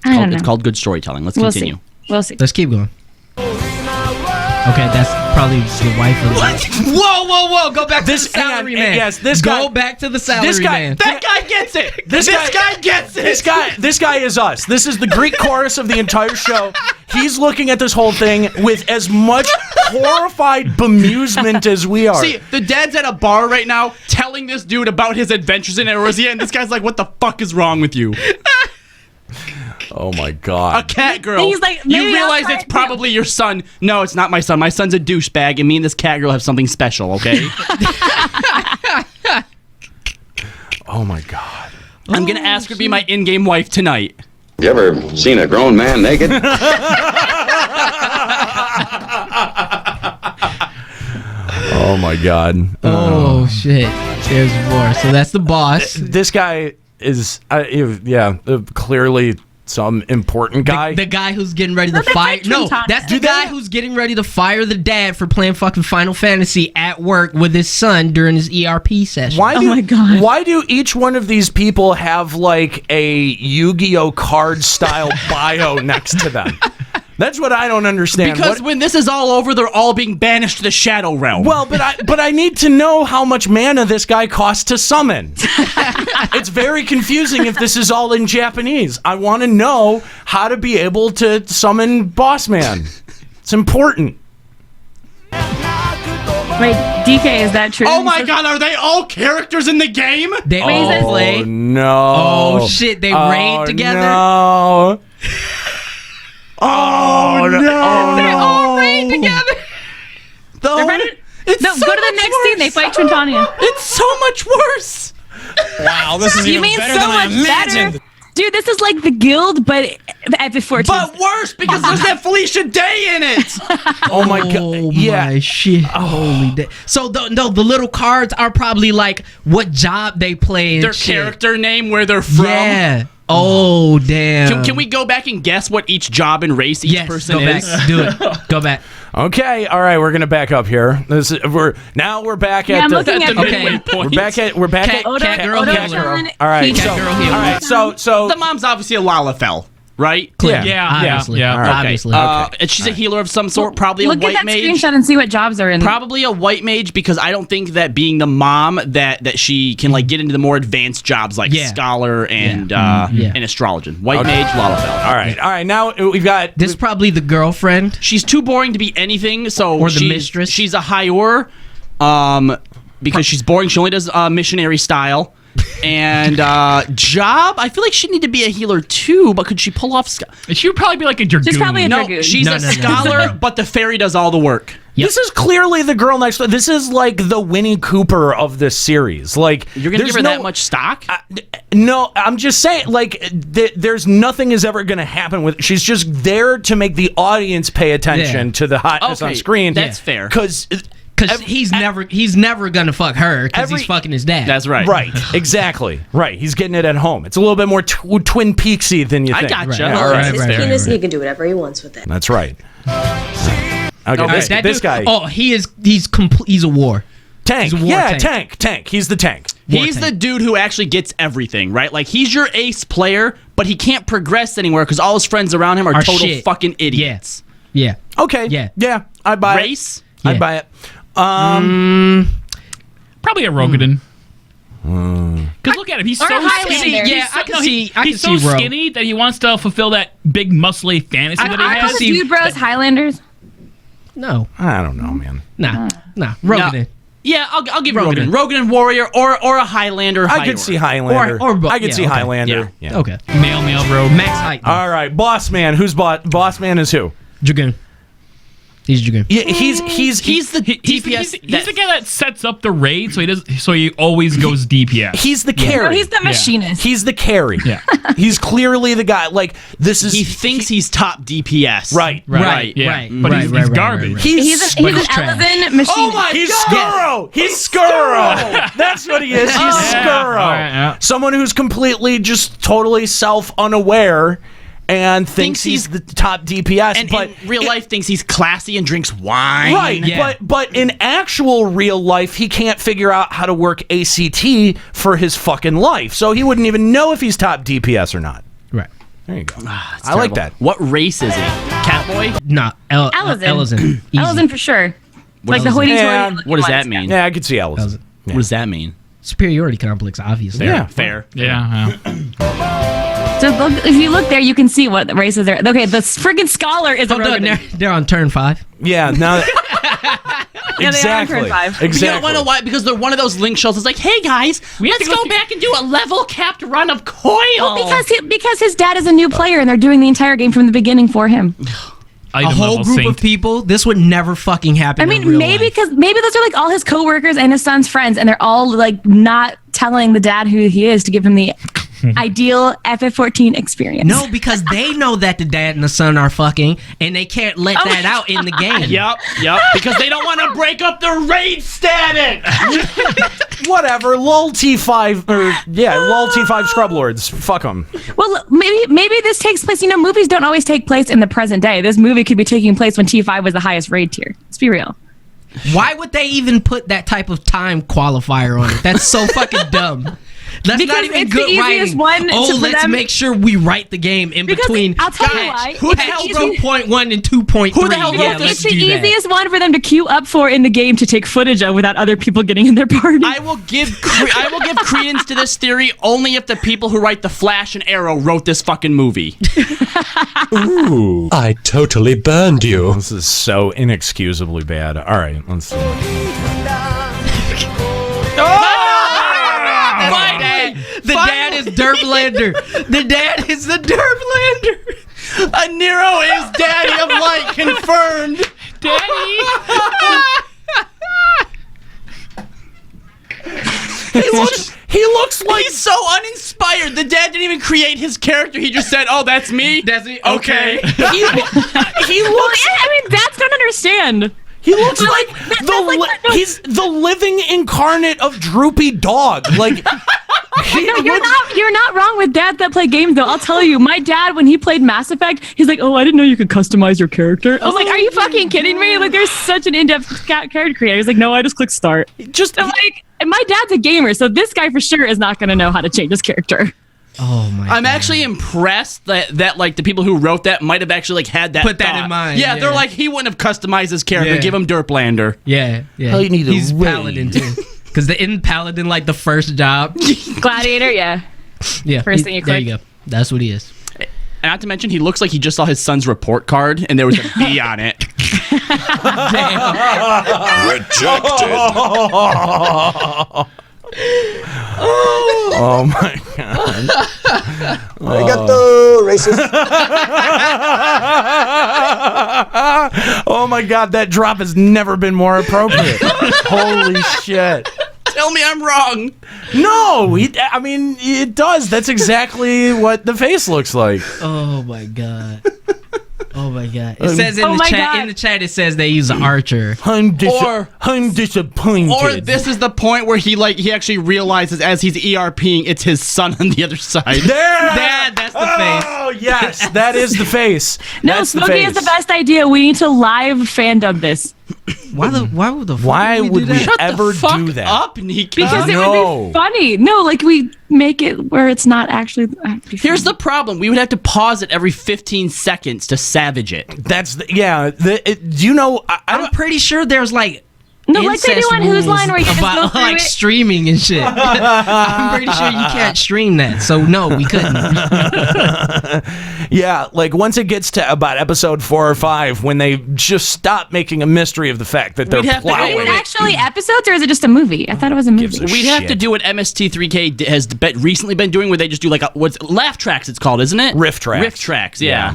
I don't know. It's called good storytelling. Let's We'll continue. see. We'll see. Let's keep going. Okay, that's probably the wife of the Whoa! Go back to the salary man. Yes, this Go guy. back to the salary This guy. man. That guy gets it. This guy gets it. This guy is us. This is the Greek chorus of the entire show. He's looking at this whole thing with as much horrified bemusement as we are. See, the dad's at a bar right now telling this dude about his adventures in Eorzea, and this guy's like, what the fuck is wrong with you? Oh my God. A cat girl. He's like, you maybe I'll realize try it's it probably your son. No, it's not my son. My son's a douchebag, and me and this cat girl have something special, okay? Oh my God. I'm going to ask her to be my in-game wife tonight. You ever seen a grown man naked? Oh my God. Oh shit. There's more. So that's the boss. This guy is, clearly Some important guy. The guy who's getting ready to they fire. fight No, Trentani. that's the guy who's getting ready to fire the dad for playing fucking Final Fantasy at work with his son during his ERP session. my God. Why do each one of these people have like a Yu-Gi-Oh card style bio next to them? That's what I don't understand. Because when this is all over, they're all being banished to the Shadow Realm. Well, but I need to know how much mana this guy costs to summon. It's very confusing if this is all in Japanese. I want to know how to be able to summon Boss Man. It's important. Wait, DK, is that true? Oh my God, are they all characters in the game? They play. No. Oh shit, they raid together. No. Oh no. They all raid together. Go to the next scene. They fight Trentania. It's so much worse. Wow, this is You even mean better so than I much imagined. better? Dude, this is like the guild, but FF14. But worse because there's that Felicia Day in it. Oh my God. Yeah. My shit. Holy day. So the little cards are probably like what job they play. And Their shit. character name, where they're from. Yeah. Oh damn. Can we go back and guess what each job and race each person go is? back. Do it. Go back. Okay, all right, we're gonna back up here. We're back at I'm the looking at midway the point. we're back at Cat girl healer. all right, Cat girl healer. all right, so The mom's obviously a Lalafell, right? Obviously. Yeah. All right. Obviously. And she's a healer of some sort, probably a Look at white that mage. screenshot and see what jobs are in. Probably a white mage because I don't think that being the mom that she can like get into the more advanced jobs like scholar and and astrologer. White mage, Lalafell. all right. Now we've got This is probably the girlfriend. She's too boring to be anything. So Or the mistress. She's a higher, because she's boring. She only does missionary style. And job, I feel like she'd need to be a healer too, but could she pull off? She would probably be like a dragoon. She's probably a No, dragoon. she's a scholar, but the fairy does all the work. This is clearly the girl next door. This is like the Winnie Cooper of this series. Like You're gonna give her that much stock? No, I'm just saying. Like there's nothing is ever gonna happen with. She's just there to make the audience pay attention to the hotness on screen. That's fair. Because he's never gonna fuck her because he's fucking his dad. That's right. Right, exactly. Right, he's getting it at home. It's a little bit more Twin Peaksy than you think. I gotcha. Right. All All right. right. His penis, he can do whatever he wants with it. That's right. Okay, this guy. Oh, he's a war. Tank. He's a war Yeah, tank. tank. He's the tank. He's the dude who actually gets everything, right? Like, he's your ace player, but he can't progress anywhere because all his friends around him are total shit. fucking idiots. Yeah. Okay. Yeah. I'd buy Race? it. I'd buy it. Probably a Rogadin. Because look at him, he's Or so a Highlander. skinny. Yeah, I can see. I He's can so see Ro. skinny that he wants to fulfill that big muscly fantasy that he Are has. those dude bros Highlanders? No. I don't know, man. Nah. Rogadin. Yeah, I'll give Rogadin. Rogadin warrior or a Highlander. I could see Highlander. I could see Highlander. Yeah. Okay. Male rogue. Max height. All right, Boss Man. Who's Boss Man is who? Dragoon. He's Dragoon. Yeah, he's the He's DPS. the guy that sets up the raid, so he always goes DPS. He's the carry. No, he's the machinist. He's the carry. Yeah. He's clearly the guy. Like this is. He thinks he's top DPS. Right. Yeah. But he's garbage. He's an Eleven machinist. Oh my He's Skuro! He's Skuro! That's what he is. He's Skuro. All right, yeah. Someone who's completely just totally self-unaware and thinks he's the top DPS. And but in real life thinks he's classy and drinks wine. Right, Yeah. but in actual real life, he can't figure out how to work ACT for his fucking life. So he wouldn't even know if he's top DPS or not. Right. There you go. It's I like terrible. that. What race is he? Catboy? Nah. Ellison. Easy. Ellison for sure. Like the hoity-toity. Yeah, looking What does ones. that mean? Yeah, I could see Ellison. What does that mean? Superiority complex, obviously. Yeah. Fair. Yeah. So if you look there, you can see what races there. Okay, the friggin' scholar is a Hold on, Rogadin. they're on turn 5. Yeah, now Yeah, they are on exactly. turn 5. Exactly. You don't know why? Because they're one of those link shows. It's like, hey guys, let's go back and do a level capped run of Coil. Well, because his dad is a new player and they're doing the entire game from the beginning for him. A whole group of people. This would never fucking happen. I in mean, real maybe life. because maybe those are like all his coworkers and his son's friends, and they're all like not telling the dad who he is to give him the ideal FF14 experience. No, because they know that the dad and the son are fucking, and they can't let that out in the game. Yep. Because they don't want to break up the raid static. Whatever. LOL T5 LOL T5 Scrub Lords. Fuck them. Well, maybe this takes place. Movies don't always take place in the present day. This movie could be taking place when T5 was the highest raid tier. Let's be real. Why would they even put that type of time qualifier on it? That's so fucking dumb. That's because not even it's good the easiest writing. one Let's make sure we write the game in between. I'll tell you why. Who the hell wrote 0.1 and 2.3? Who the hell wrote yeah, this? let's It's the do that. easiest one for them to queue up for in the game to take footage of without other people getting in their party. I will give credence to this theory only if the people who write the Flash and Arrow wrote this fucking movie. Ooh, I totally burned you. This is so inexcusably bad. All right, let's see. The dad is Derplander. The dad is the Derplander. A Nero is daddy of light confirmed. Daddy. He looks like he's so uninspired. The dad didn't even create his character. He just said, "Oh, that's me." That's me. Okay. Okay. He looks. I mean, dads don't understand. He looks he's the living incarnate of Droopy Dog. Like, You're not wrong with dads that play games though. I'll tell you, my dad when he played Mass Effect, he's like, "Oh, I didn't know you could customize your character." I was like, "Are you fucking kidding me?" Like, there's such an in-depth character creator. He's like, "No, I just click start." And my dad's a gamer, so this guy for sure is not going to know how to change his character. Oh my! I'm actually impressed that like the people who wrote that might have actually like had that Put that thought. in mind, Yeah, yeah. they're like he wouldn't have customized his character. Yeah. Give him Derplander. Yeah. Oh, you need a He's raid. Paladin too. Because isn't Paladin like the first job? Gladiator, yeah. Yeah. First thing you There click. you go. That's what he is. And not to mention, he looks like he just saw his son's report card and there was a B on it. Oh my god. Arigato, racist. Oh my god, that drop has never been more appropriate. Holy shit. Tell me I'm wrong. No, I mean, it does. That's exactly what the face looks like. Oh my god. Oh my god. It says Oh in the my chat. God. In the chat, it says they use an archer. I'm disappointed. Or this is the point where he actually realizes as he's ERPing, it's his son on the other side. That's the face. Oh yes, that is the face. No, That's the Smokey face. is the best idea. We need to live fandom this. Why would the fuck Why would would do we that? ever Fuck do that? up, Nika. Because it No. would be funny. No, like we make it where it's not actually. Here's the problem. We would have to pause it every 15 seconds to savage it. That's do you know? I'm pretty sure there's like No, like they do incest on Whose rules Line where you just go about through like it. streaming and shit. I'm pretty sure you can't stream that. So no, we couldn't. Yeah, like once it gets to about episode 4 or 5, when they just stop making a mystery of the fact that they're We'd have to- Is plowing. it actually episodes or is it just a movie? I thought it was a movie. We'd have to do what MST3K has recently been doing, where they just do like what's laugh tracks. It's called, isn't it? Riff tracks. Riff tracks. Yeah.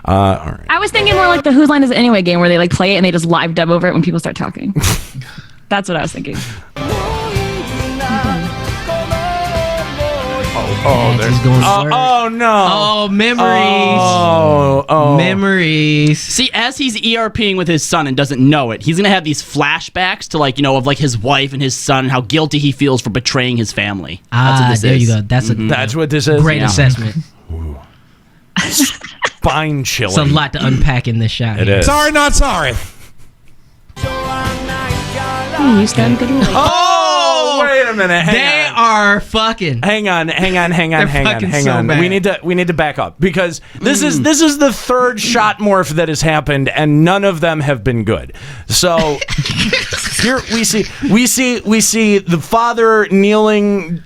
All right. I was thinking more like the Whose Line Is It Anyway game where they like play it and they just live dub over it when people start talking. That's what I was thinking. He's going to work. Oh no. Oh, memories. Oh. Memories. See, as he's ERPing with his son and doesn't know it, he's gonna have these flashbacks to of like his wife and his son and how guilty he feels for betraying his family. That's what this there is. you go. That's what this is. great assessment. Spine chilling. It's a lot to unpack in this shot. It is. Sorry, not sorry. You stand good. Oh, wait a minute. They are fucking. Hang on. fucking so bad. We need to back up because this is the third shot morph that has happened and none of them have been good. So here we see the father kneeling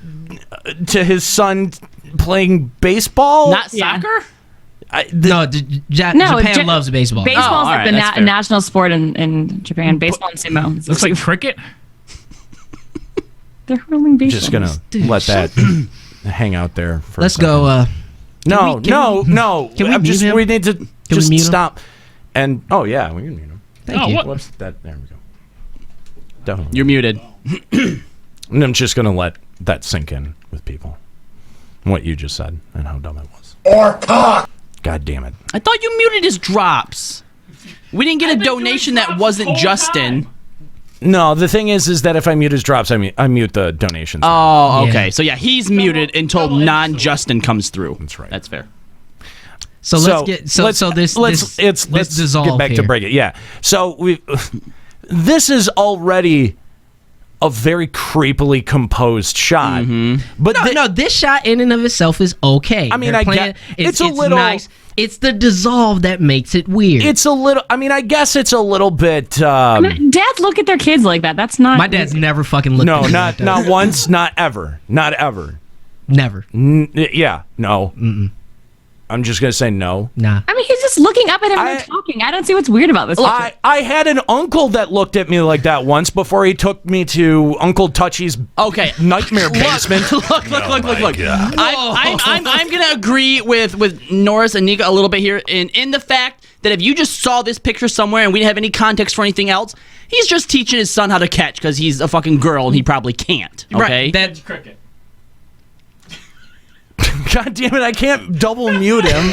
to his son playing baseball. Not soccer. Japan loves baseball. Baseball's all like right, the that's fair. national sport in Japan. Baseball and sumo. Looks like cricket. They're hurling baseballs. Just gonna let that hang out there. For Let's a second. go. No. Can we mute him? We need to we just mute him? stop. And we can mute him. Thank you. what? Whoops, that there we go. Definitely. You're muted. And I'm just gonna let that sink in with people. what you just said and how dumb it was. Or cock! God damn it. I thought you muted his drops. We didn't get a donation that wasn't Justin. No, the thing is that if I mute his drops, I mute the donations. Oh, okay. So yeah, he's muted until non-Justin comes through. That's right. That's fair. So let's dissolve get back here. to break it. Yeah. So this is already a very creepily composed shot. But no, this shot in and of itself is okay. I mean, it's a little nice. It's the dissolve that makes it weird. It's a little. I mean, I guess it's a little bit. Dads look at their kids like that. That's not. My dad's never fucking looked. No, at me not like that. not once, not ever, not ever. Never. Yeah, no. I'm just gonna say no. Nah. I mean, he's just looking up at him and talking. I don't see what's weird about this. I had an uncle that looked at me like that once before he took me to Uncle Touchy's nightmare basement. Look. I'm gonna agree with Norris and Nika a little bit here in the fact that if you just saw this picture somewhere and we didn't have any context for anything else, he's just teaching his son how to catch because he's a fucking girl and he probably can't. Okay. Right. That's cricket. God damn it! I can't double mute him.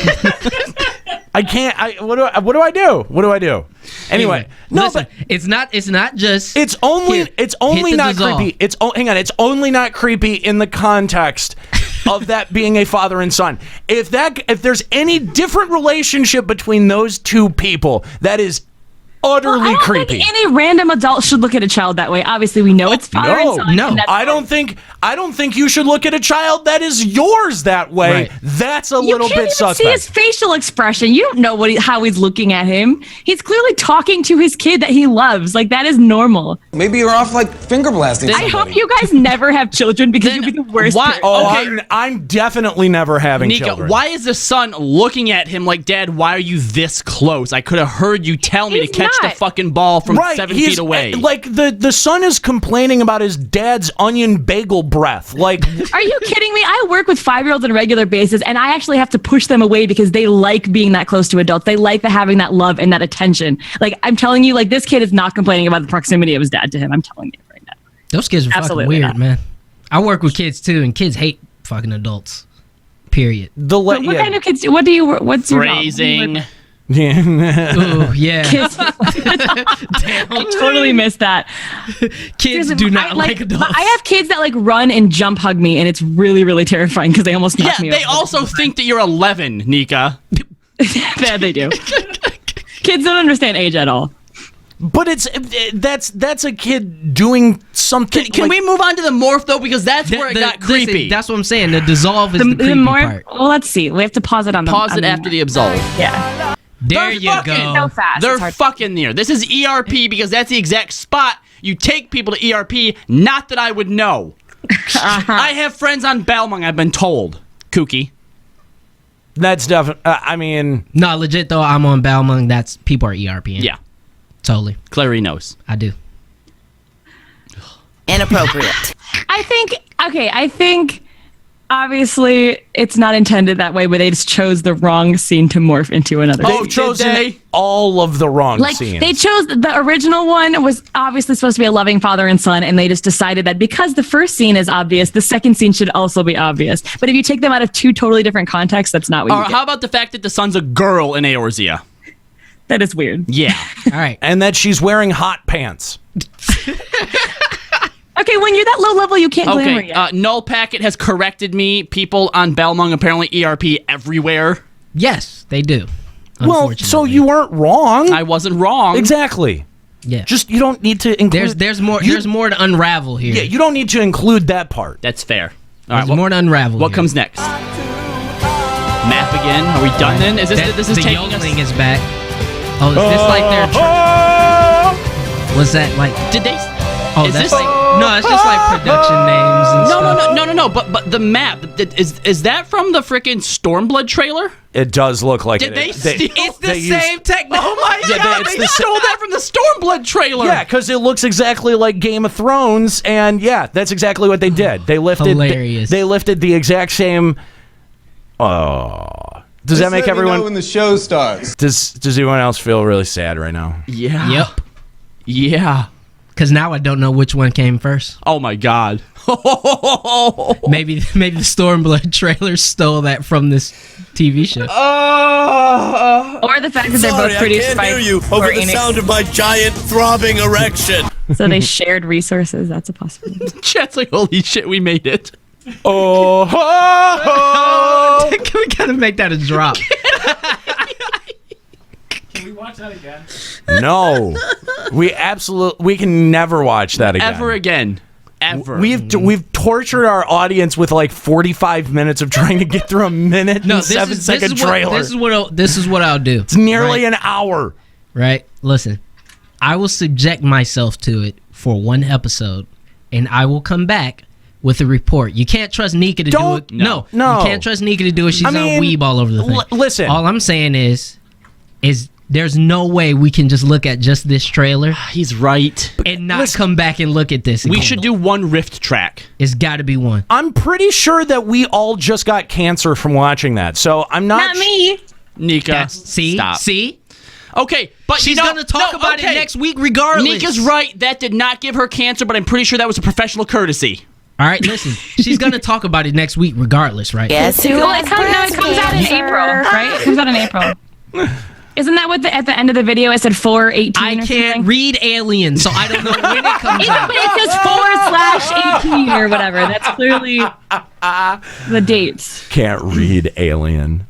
I can't. What do I do? What do I do? Anyway, no, listen, but it's not just. It's only not dissolve. creepy. Hang on. It's only not creepy in the context of that being a father and son. If there's any different relationship between those two people, that is utterly creepy. Think any random adult should look at a child that way. Obviously, we know it's father and son. No, I don't think you should look at a child that is yours that way. Right. That's a little bit You can't even suspect. see his facial expression. You don't know how he's looking at him. He's clearly talking to his kid that he loves. Like, that is normal. Maybe you're off like finger blasting I hope you guys never have children because you'd be the worst. Why? Oh, I'm definitely never having Nika, children. why is the son looking at him like, Dad, why are you this close? I could have heard you tell me to catch the fucking ball from 7 feet away. Like, the son is complaining about his dad's onion bagel breath. Like, Are you kidding me? I work with 5-year-olds on a regular basis, and I actually have to push them away because they like being that close to adults. They like having that love and that attention. Like, I'm telling you, like, this kid is not complaining about the proximity of his dad to him. I'm telling you right now. Those kids are Absolutely fucking weird, not. man. I work with kids too, and kids hate fucking adults. Period. What kind of kids? What's your job? Phrasing. Ooh, yeah. Kids. I totally missed that. Kids Seriously, do not like adults. I have kids that like run and jump hug me, and it's really, really terrifying because they almost knock me Yeah, they over. also think that you're 11, Nika. Yeah, they do. Kids don't understand age at all. but that's a kid doing something. Can we move on to the morph though, because that's where it got creepy. Listen, that's what I'm saying. The dissolve is the creepy part. Well, let's see. We have to pause it on the. Pause on it after the absolve. Yeah. There you go. So fast. They're It's hard. fucking near. This is ERP because that's the exact spot you take people to ERP. Not that I would know. I have friends on Balmung, I've been told. Kooky. That's definitely. I mean, no, legit though. I'm on Balmung. That's people are ERPing. Yeah, totally. Klari knows. I do. Inappropriate. I think obviously it's not intended that way, but they just chose the wrong scene to morph into another. they've chosen all of the wrong scenes. They chose the original one was obviously supposed to be a loving father and son, and they just decided that because the first scene is obvious, the second scene should also be obvious. But if you take them out of two totally different contexts, that's not what you Or get. how about the fact that the son's a girl in Eorzea? That is weird. Yeah. All right. And that she's wearing hot pants. Okay, when you're that low level, you can't glamour Okay, yet. Null Packet has corrected me. People on Balmung apparently ERP everywhere. Yes, they do. Well, so you weren't wrong. I wasn't wrong. Exactly. Yeah. Just you don't need to include. There's more. There's more to unravel here. Yeah, you don't need to include that part. That's fair. All There's right, more to unravel. What here. comes next? Map again? Are we done then? Is this this is the taking us? yodeling is back. Oh, is this like their? Was that like? Did they? Oh, is that's this? like no, it's just like production names and stuff. No. But the map is that from the freaking Stormblood trailer? It does look like Did it. they steal? It's the same technology. Oh my god! it's They the stole that from the Stormblood trailer. Yeah, because it looks exactly like Game of Thrones, and yeah, that's exactly what they did. They lifted. Hilarious. They lifted the exact same. Oh, does that make everyone? when the show starts? Does anyone else feel really sad right now? Yeah. Yep. Yeah. Because now I don't know which one came first. Oh my god. Maybe the Stormblood trailer stole that from this TV show. Or the fact that they're both produced by Square-Enix. of my giant throbbing erection. So they shared resources. That's a possibility. Chat's like, holy shit, we made it. We gotta make that a drop. Can we watch that again? No. We can never watch that again. Ever again. Ever. We've tortured our audience with like 45 minutes of trying to get through a minute and 7-second trailer. This is what I'll do. It's nearly an hour. Right? Listen, I will subject myself to it for one episode, and I will come back with a report. You can't trust Nika to do it. No. You can't trust Nika to do it. She's on Weeb all over the thing. Listen. All I'm saying is there's no way we can just look at just this trailer. He's right. And not come back and look at this again. We should do one Rift track. It's got to be one. I'm pretty sure that we all just got cancer from watching that. So I'm not... Not me. Nika, stop. See? Okay, but she's going to talk about it next week regardless. Nika's right. That did not give her cancer, but I'm pretty sure that was a professional courtesy. All right, listen. She's going to talk about it next week regardless, right? Yes. Well, it comes out in April, right? It comes out in April. Isn't that what at the end of the video it said 4/18? I can't read Alien, so I don't know when it comes Even out. when it says 4/18 or whatever, that's clearly the dates. Can't read Alien.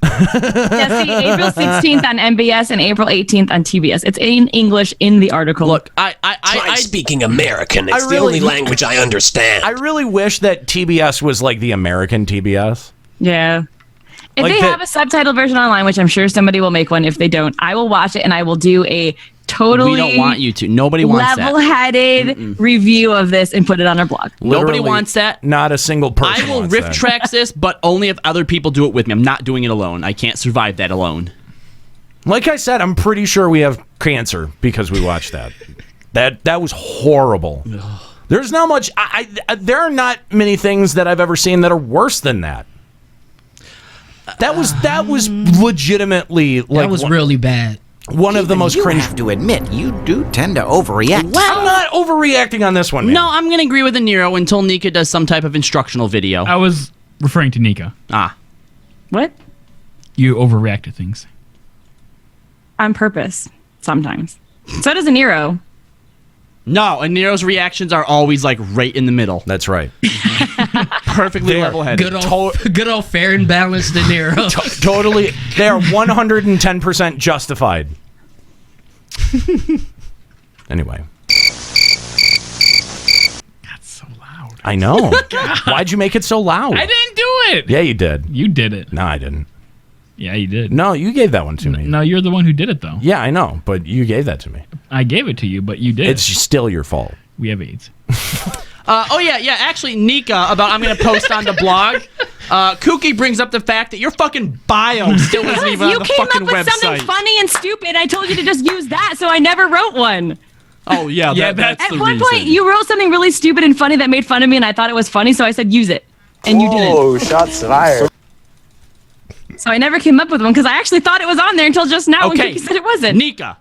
Yeah, see, April 16th on MBS and April 18th on TBS. It's in English in the article. Look, Try speaking American. It's the only language I understand. I really wish that TBS was like the American TBS. Yeah. If Like they have a subtitle version online, which I'm sure somebody will make one. If they don't, I will watch it and I will do a totally We don't want you to. Nobody wants that. level-headed review of this and put it on our blog. Nobody wants that. Not a single person I will wants rift that. tracks this, but only if other people do it with me. I'm not doing it alone. I can't survive that alone. Like I said, I'm pretty sure we have cancer because we watched that. That was horrible. There's not much. There are not many things that I've ever seen that are worse than that. That was legitimately like That was really bad. One of the most cringe. You have to admit, you do tend to overreact. Well, I'm not overreacting on this one, man. No, I'm going to agree with the Nero until Nika does some type of instructional video. I was referring to Nika. What? You overreact to things. On purpose, sometimes. So does a Nero. No, and Nero's reactions are always like right in the middle. That's right. Perfectly level-headed. Good old fair and balanced De Niro. Totally. They are 110% justified. Anyway. That's so loud. I know. Why'd you make it so loud? I didn't do it. Yeah, you did. You did it. No, I didn't. Yeah, you did. No, you gave that one to me. No, you're the one who did it, though. Yeah, I know, but you gave that to me. I gave it to you, but you did. It's still your fault. We have AIDS. Actually, Nika, I'm going to post on the blog. Kooky brings up the fact that your fucking bio still isn't even on the fucking You came up with website. something funny and stupid. I told you to just use that, so I never wrote one. Oh, yeah, that's At the one reason. point, you wrote something really stupid and funny that made fun of me, and I thought it was funny, so I said use it. And you didn't. Oh, shots fired. So I never came up with one because I actually thought it was on there until just now when Okay, Kooky said it wasn't. Nika,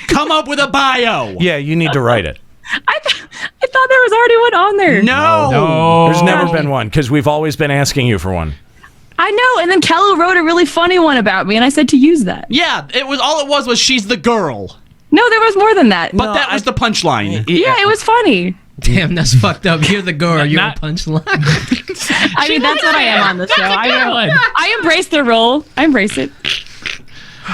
come up with a bio. Yeah, you need to write it. I thought there was already one on there. No. There's never been one because we've always been asking you for one. I know, and then Kello wrote a really funny one about me, and I said to use that. Yeah, it was she's the girl. No, there was more than that. But that was the punchline. Yeah, it was funny. Damn, that's fucked up. You're the girl. You're a punchline. I mean, that's what I am on the show. I embrace the role. I embrace it.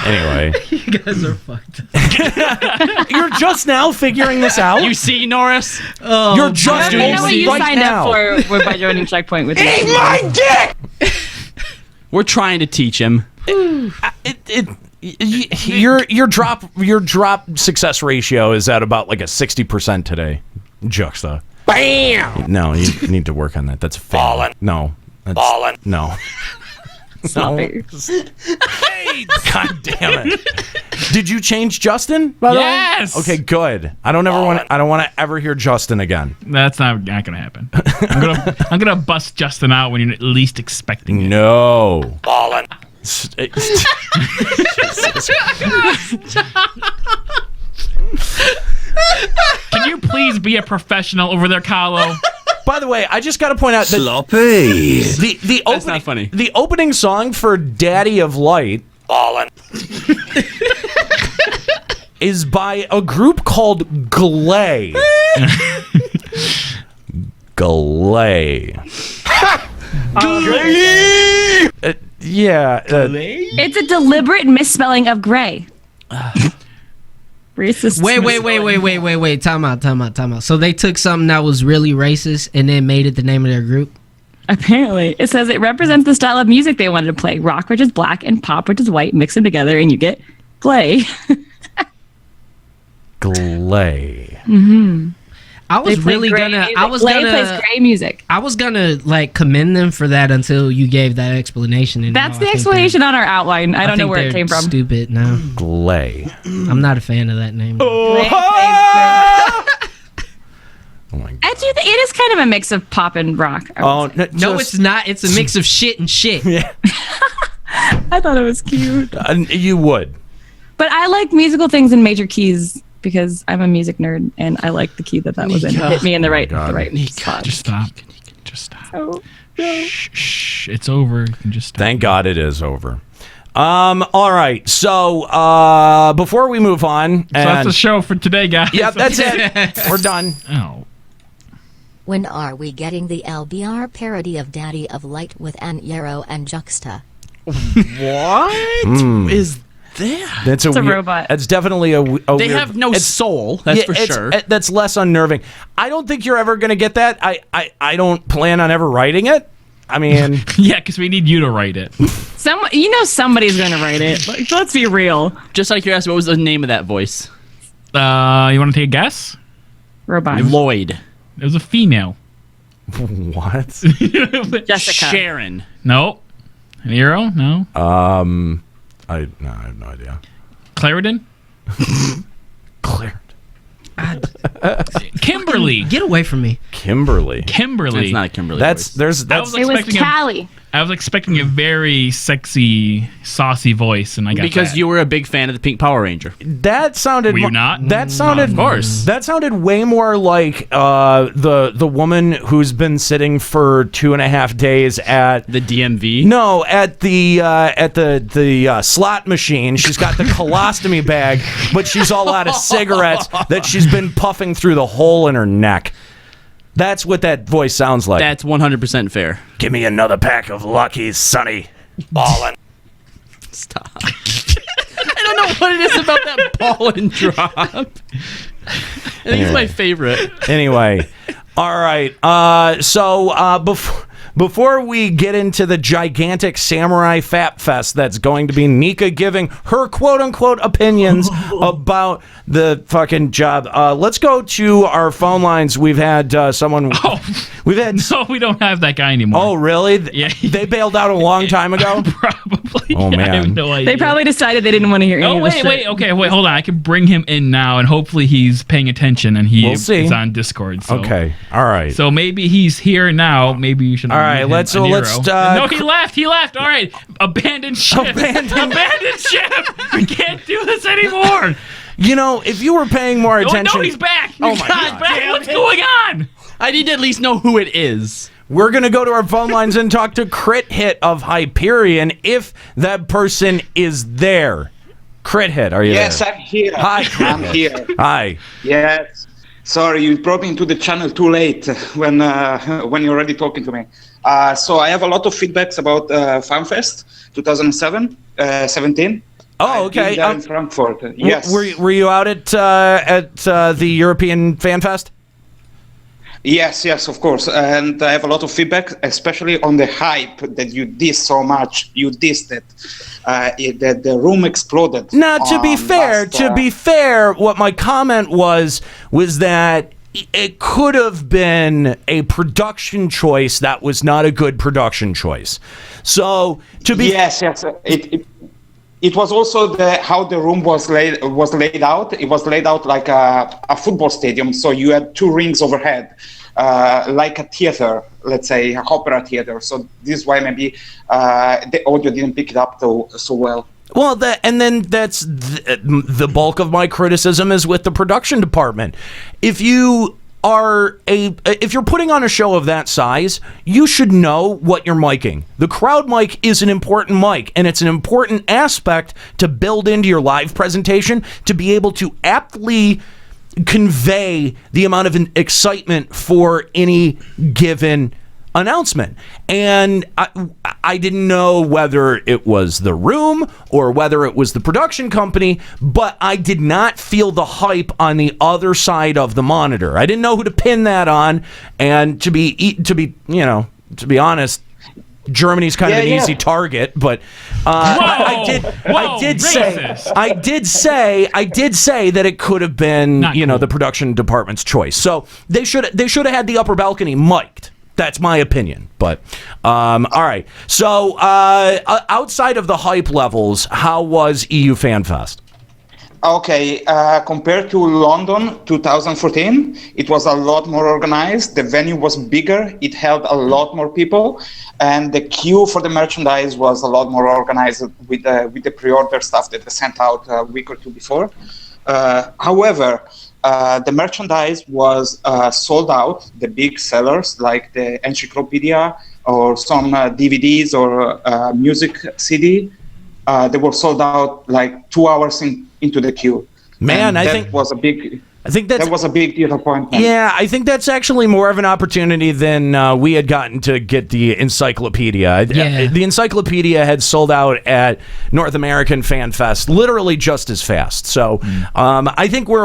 Anyway. You guys are fucked up. You're just now figuring this out? You see, Norris? Oh, You're just I know what you right signed now. up for by joining Checkpoint with me. Eat my dick! We're trying to teach him. Your drop success ratio is at about like a 60% today. Juxta. Bam! No, you need to work on that. That's fallen. No. Fallen. No. Stop it. Hey, God damn it! Did you change Justin? By the way? Yes. Okay, good. I don't want to ever hear Justin again. That's not gonna happen. I'm gonna bust Justin out when you're least expecting it. No. Fallen. Can you be a professional over there, Carlo. By the way, I just got to point out that Sloppy. the That's not funny. The opening song for Daddy of Light is by a group called Glay. Glay. It's a deliberate misspelling of gray. Racist. Wait. Time out. So they took something that was really racist and then made it the name of their group? Apparently. It says it represents the style of music they wanted to play. Rock, which is black, and pop, which is white. Mix them together and you get Glay. Glay. Mm-hmm. I was really gonna. Glay plays gray music. I was gonna commend them for that until you gave that explanation. And that's the explanation on our outline. I don't know where it came from. Stupid. No. Glay. I'm not a fan of that name. It is kind of a mix of pop and rock. No, it's not. It's a mix of shit and shit. Yeah. I thought it was cute. You would. But I like musical things in major keys because I'm a music nerd and I like the key that was in. It hit me in the right spot. Just stop. Just stop. Oh, no. Shh. It's over. You can just stop. Thank God it is over. All right. So before we move on, so that's the show for today, guys. Yep, that's it. We're done. Oh. When are we getting the LBR parody of Daddy of Light with Anyero and Juxta? What is that? That's a robot. That's definitely a they weird, have no soul. That's for sure. That's less unnerving. I don't think you're ever going to get that. I don't plan on ever writing it. I mean, yeah, because we need you to write it. Somebody's going to write it. Let's be real. Just like you asked, what was the name of that voice? You want to take a guess? Robot. Lloyd. It was a female. What? Jessica. Sharon. No. Anyero? No. I have no idea. Clarendon? Clarendon. Kimberly. Get away from me. Kimberly. It's not a Kimberly. That's voice. It was Callie. I was expecting a very sexy, saucy voice, and I got because that. you were a big fan of the Pink Power Ranger. That sounded. Were you not? That sounded. Of course. That sounded way more like the woman who's been sitting for 2.5 days at the DMV. No, at the slot machine. She's got the colostomy bag, but she's all out of cigarettes that she's been puffing through the hole in her neck. That's what that voice sounds like. That's 100% fair. Give me another pack of Lucky's, Sonny. Ballin'. Stop. I don't know what it is about that ball and drop. I think it's my favorite. Anyway. All right. So before we get into the gigantic Samurai Fap Fest that's going to be Nika giving her quote-unquote opinions about the fucking job, let's go to our phone lines. We've had someone... We've had... No, we don't have that guy anymore. Oh, really? Yeah. They bailed out a long time ago? Probably. Oh, man. I have no idea. They probably decided they didn't want to hear any of this shit. Okay, hold on. I can bring him in now, and hopefully he's paying attention, and he We'll see. is on Discord. So. Okay. All right. So maybe he's here now. Maybe you should... All right, let's... No, he left. All right. Abandoned ship. Abandoned ship. We can't do this anymore. You know, if you were paying more attention... No, he's back. Oh, my God. What's going on? I need to at least know who it is. We're going to go to our phone lines and talk to Crit Hit of Hyperion if that person is there. Crit Hit, are you there? Yes, I'm here. Hi, I'm here. Hi. Yes. Sorry, you brought me into the channel too late when you're already talking to me. So I have a lot of feedbacks about FanFest 2017. Oh, okay. In Frankfurt. Yes. Were you out at the European Fan Fest? Yes, of course. And I have a lot of feedback, especially on the hype that you dissed so much. You dissed it. That the room exploded. Now, to be fair, what my comment was that it could have been a production choice that was not a good production choice. So, to be... Yes. It was also how the room was laid out. It was laid out like a football stadium. So you had two rings overhead, like a theater, let's say, an opera theater. So this is why maybe the audio didn't pick it up so well. Well, that's the bulk of my criticism is with the production department. If you if you're putting on a show of that size, you should know what you're miking. The crowd mic is an important mic, and it's an important aspect to build into your live presentation to be able to aptly convey the amount of excitement for any given announcement. And I didn't know whether it was the room or whether it was the production company, but I did not feel the hype on the other side of the monitor. I didn't know who to pin that on, and to be honest, Germany's kind of an easy target, but I did say that it could have been the production department's choice. So they should have had the upper balcony mic'd. That's my opinion. But all right. So outside of the hype levels, how was EU FanFest? Okay, compared to London 2014, it was a lot more organized. The venue was bigger. It held a lot more people, and the queue for the merchandise was a lot more organized with the pre-order stuff that they sent out a week or two before. However, the merchandise was sold out. The big sellers like the encyclopedia or some DVDs or music CD, they were sold out like 2 hours into the queue. Man, I think that was a big disappointment. Yeah, I think that's actually more of an opportunity than we had gotten to get the encyclopedia. Yeah. The encyclopedia had sold out at North American Fan Fest literally just as fast. So I think we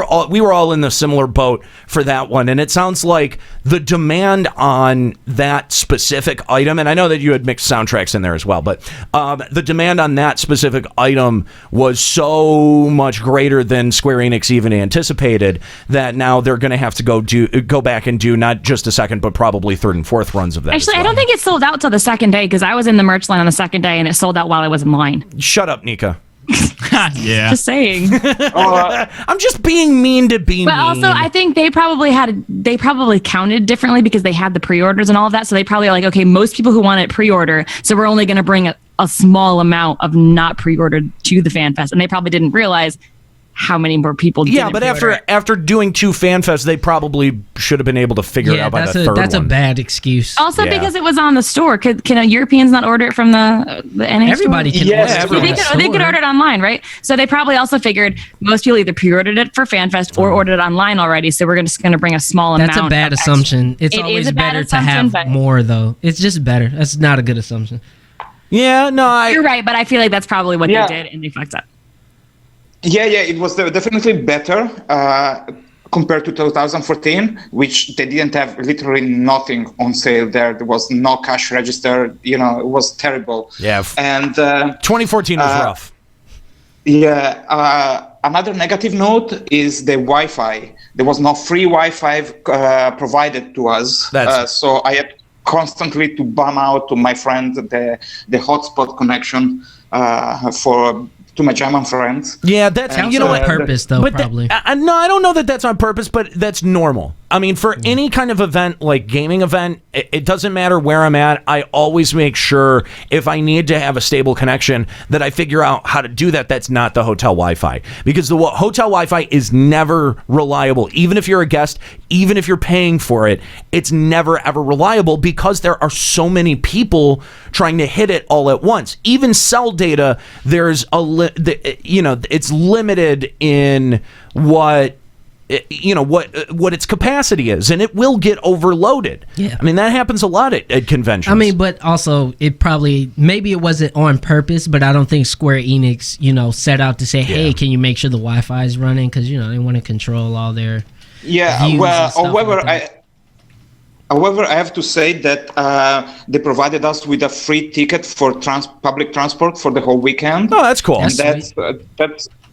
were all in the similar boat for that one. And it sounds like the demand on that specific item, and I know that you had mixed soundtracks in there as well, but the demand on that specific item was so much greater than Square-Enix even anticipated, that now they're going to have to go back and do not just a second, but probably third and fourth runs of that. Actually, I don't think it sold out till the second day, because I was in the merch line on the second day and it sold out while I was in line. Shut up, Nika. Yeah. Just saying. I'm just being mean to be mean. But also, I think they probably counted differently because they had the pre-orders and all of that. So they probably are like, okay, most people who want it pre-order, so we're only going to bring a small amount of not pre-ordered to the Fan Fest. And they probably didn't realize how many more people did. Yeah, but after doing 2 Fan Fests, they probably should have been able to figure it out by the third one. That's a bad excuse. Also, because it was on the store. Can Europeans not order it from the NA Everybody store? can order it. They could order it online, right? So they probably also figured most people either pre-ordered it for FanFest or ordered it online already. So we're just going to bring a small amount. That's a bad assumption. It's always better to have more, though. It's just better. That's not a good assumption. Yeah, no, you're right, but I feel like that's probably what they did, and they fucked up. Yeah, it was definitely better compared to 2014, which they didn't have literally nothing on sale there. There was no cash register. It was terrible. Yeah. And 2014 was rough. Yeah. Another negative note is the Wi-Fi. There was no free Wi-Fi provided to us. So I had constantly to bum out to my friend the hotspot connection to my German friends. Yeah, that's on purpose, though, probably. No, I don't know that that's on purpose, but that's normal. I mean, for any kind of event, like gaming event, it doesn't matter where I'm at. I always make sure if I need to have a stable connection that I figure out how to do that. That's not the hotel Wi-Fi, because the hotel Wi-Fi is never reliable. Even if you're a guest, even if you're paying for it, it's never ever reliable because there are so many people trying to hit it all at once. Even cell data, there's it's limited in what its capacity is, and it will get overloaded. Yeah. I mean, that happens a lot at conventions. I mean, but also maybe it wasn't on purpose, but I don't think Square Enix, set out to say, hey, can you make sure the Wi-Fi is running? Because, they want to control all their views well, and stuff however, I have to say that they provided us with a free ticket for public transport for the whole weekend. Oh, that's cool. And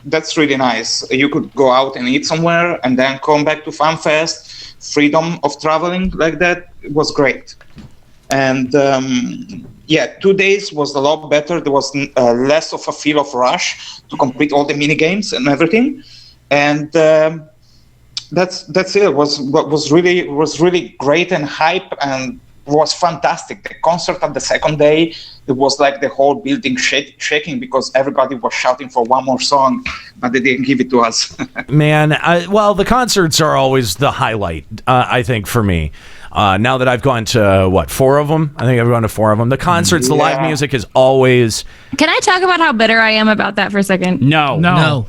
that's really nice. You could go out and eat somewhere and then come back to FanFest. Freedom of traveling like that was great. And 2 days was a lot better. There was less of a feel of rush to complete all the mini games and everything. And that's it. It was really great and hype, and was fantastic. The concert on the second day, it was like the whole building shaking because everybody was shouting for one more song, but they didn't give it to us. Man, well, the concerts are always the highlight, I think, for me. Now that I've gone to, 4 of them? I think I've gone to 4 of them. The concerts, the live music is always... Can I talk about how bitter I am about that for a second? No.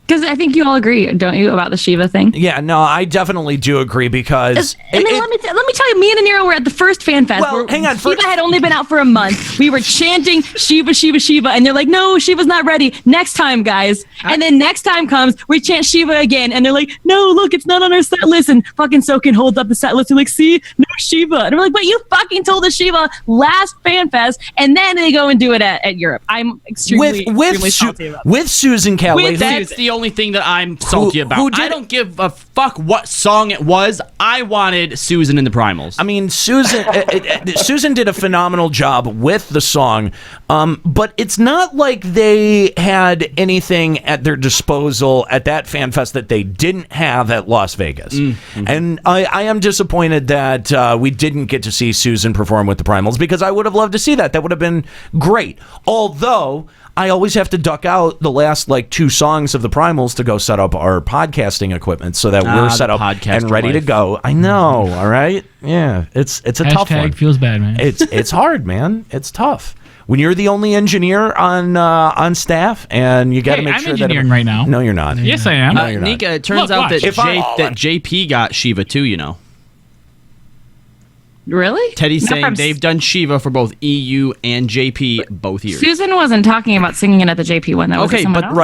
Because I think you all agree, don't you, about the Shiva thing? Yeah, no, I definitely do agree because... let me tell you, me and Aniro were at the first fan fest. Well, hang on. Shiva had only been out for a month. We were chanting Shiva, Shiva, Shiva, and they're like, no, Shiva's not ready. Next time, guys. And then next time comes, we chant Shiva again, and they're like, no, look, it's not on our set list. And fucking Soken holds up the set list. They're like, see, no Shiva. And we're like, but you fucking told us Shiva last fan fest, and then they go and do it at Europe. I'm extremely salty about with Susan Kelly. That's the only thing that I'm salty about. I don't give a fuck what song it was. I wanted Susan in the Primals. I mean, Susan did a phenomenal job with the song, but it's not like they had anything at their disposal at that fan fest that they didn't have at Las Vegas. Mm-hmm. And I am disappointed that we didn't get to see Susan perform with the Primals because I would have loved to see that. That would have been great. Although... I always have to duck out the last 2 songs of the Primals to go set up our podcasting equipment so that we're set up and ready to go. I know, all right? Yeah, it's a tough one. Feels bad, man. It's hard, man. It's tough. When you're the only engineer on staff and you got to make sure that... I'm engineering right now. No, you're not. Yes, I am. No, you're not. Nika, it turns out that JP got Shiva too, you know. Really? Teddy's saying they've done Shiva for both EU and JP both years. Susan wasn't talking about singing it at the JP one. That was someone else?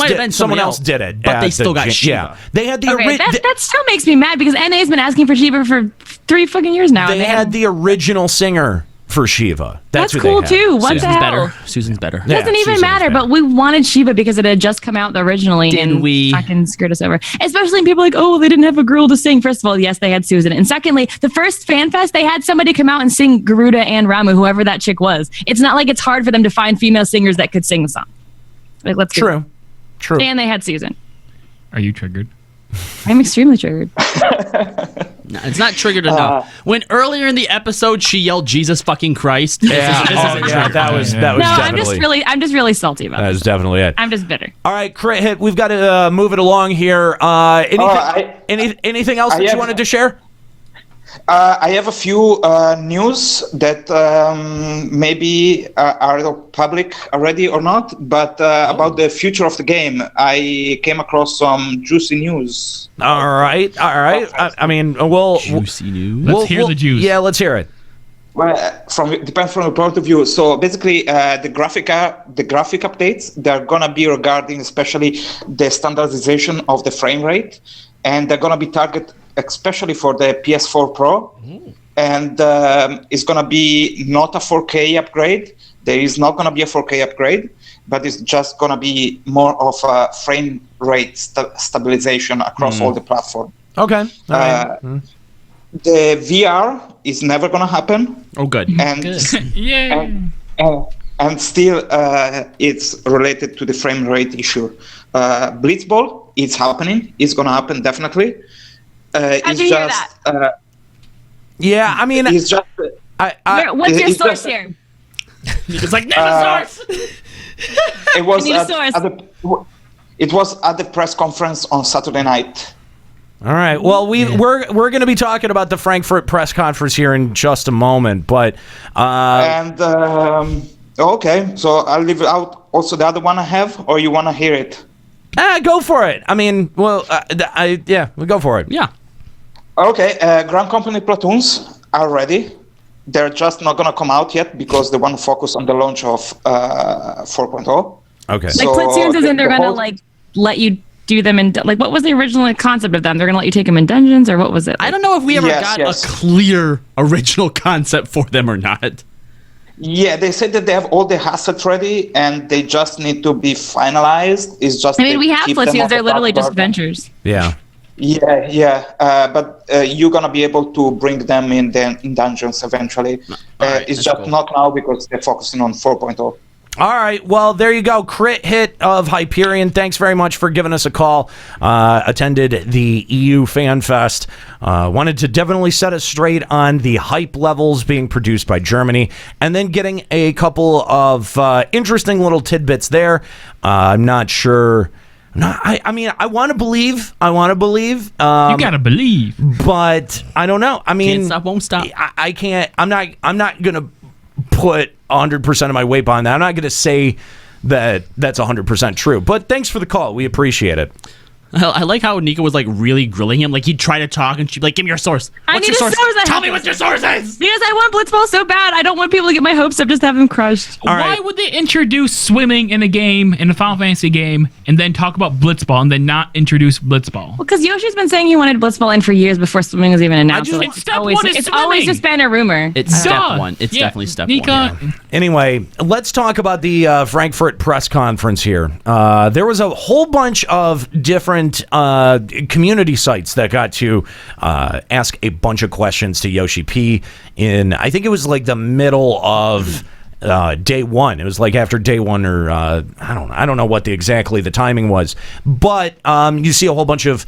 Right. Someone else did it. But they still got Shiva. Yeah. They had the that still makes me mad because NA's been asking for Shiva for 3 fucking years now. They had the original singer for Shiva. That's who cool they had. too. What the hell? Better. Susan's better. It doesn't even matter, but we wanted Shiva because it had just come out originally and fucking screwed us over. Especially people like, oh, they didn't have a girl to sing. First of all, yes, they had Susan. And secondly, the first fan fest, they had somebody come out and sing Garuda and Ramu, whoever that chick was. It's not like it's hard for them to find female singers that could sing the song. Like, let's True. And they had Susan. Are you triggered? I'm extremely triggered. No, it's not triggered enough. When earlier in the episode she yelled "Jesus fucking Christ," that was definitely. I'm just really salty about that. That is definitely it. I'm just bitter. All right, Crit Hit, we've got to move it along here. Anything else that you wanted to share? I have a few news that maybe are public already or not, but about the future of the game. I came across some juicy news. All right. I mean, juicy news. Let's hear the juice. Yeah, let's hear it. Well, depends from the point of view. So basically, the graphic updates, they're gonna be regarding especially the standardization of the frame rate, and they're gonna be targeted especially for the PS4 Pro. And it's going to be not a 4K upgrade. There is not going to be a 4K upgrade, but it's just going to be more of a frame rate stabilization across all the platform. Okay. The VR is never going to happen. Oh, good. And Yay. And still, it's related to the frame rate issue. Blitzball, it's happening. It's going to happen definitely. How'd you hear that? Yeah, I mean, it's just. What's your source here? It's like, there's a source. It was at the press conference on Saturday night. All right. Well, we're going to be talking about the Frankfurt press conference here in just a moment, but okay, so I'll leave it out. Also, the other one I have, or you want to hear it? Go for it. I mean, we'll go for it. Yeah. Okay, Grand Company Platoons are ready. They're just not going to come out yet because they want to focus on the launch of 4.0. Okay. So Platoons isn't they're going to let you do them in what was the original concept of them? They're going to let you take them in dungeons, or what was it? I don't know if we ever got a clear original concept for them or not. Yeah, they said that they have all the assets ready and they just need to be finalized. It's just we have Platoons. They're literally just adventures. Yeah. Yeah. But you're gonna be able to bring them in dungeons eventually. It's just not now because they're focusing on 4.0. All right. Well, there you go. Crit hit of Hyperion. Thanks very much for giving us a call. Attended the EU Fan Fest. Wanted to definitely set us straight on the hype levels being produced by Germany, and then getting a couple of interesting little tidbits there. I'm not sure. I mean, I want to believe. You gotta believe, but I don't know. I mean, can't stop, won't stop. I can't. I'm not gonna put 100% of my weight on that. I'm not gonna say that that's 100% true. But thanks for the call. We appreciate it. I like how Nika was like really grilling him. Like he'd try to talk and she'd be like, "Give me your source. What's your source? Tell me what your source is." Because I want Blitzball so bad. I don't want people to get my hopes up just to have them crushed. Why would they introduce swimming in a game, in a Final Fantasy game, and then talk about Blitzball and then not introduce Blitzball? Well, because Yoshi's been saying he wanted Blitzball in for years before swimming was even announced. It's always just been a rumor. It's step one. It's definitely step one. Yeah. Anyway, let's talk about the Frankfurt press conference here. There was a whole bunch of different community sites that got to ask a bunch of questions to Yoshi P in, I think it was like the middle of day one. It was like after day one, or I don't know what exactly the timing was, but you see a whole bunch of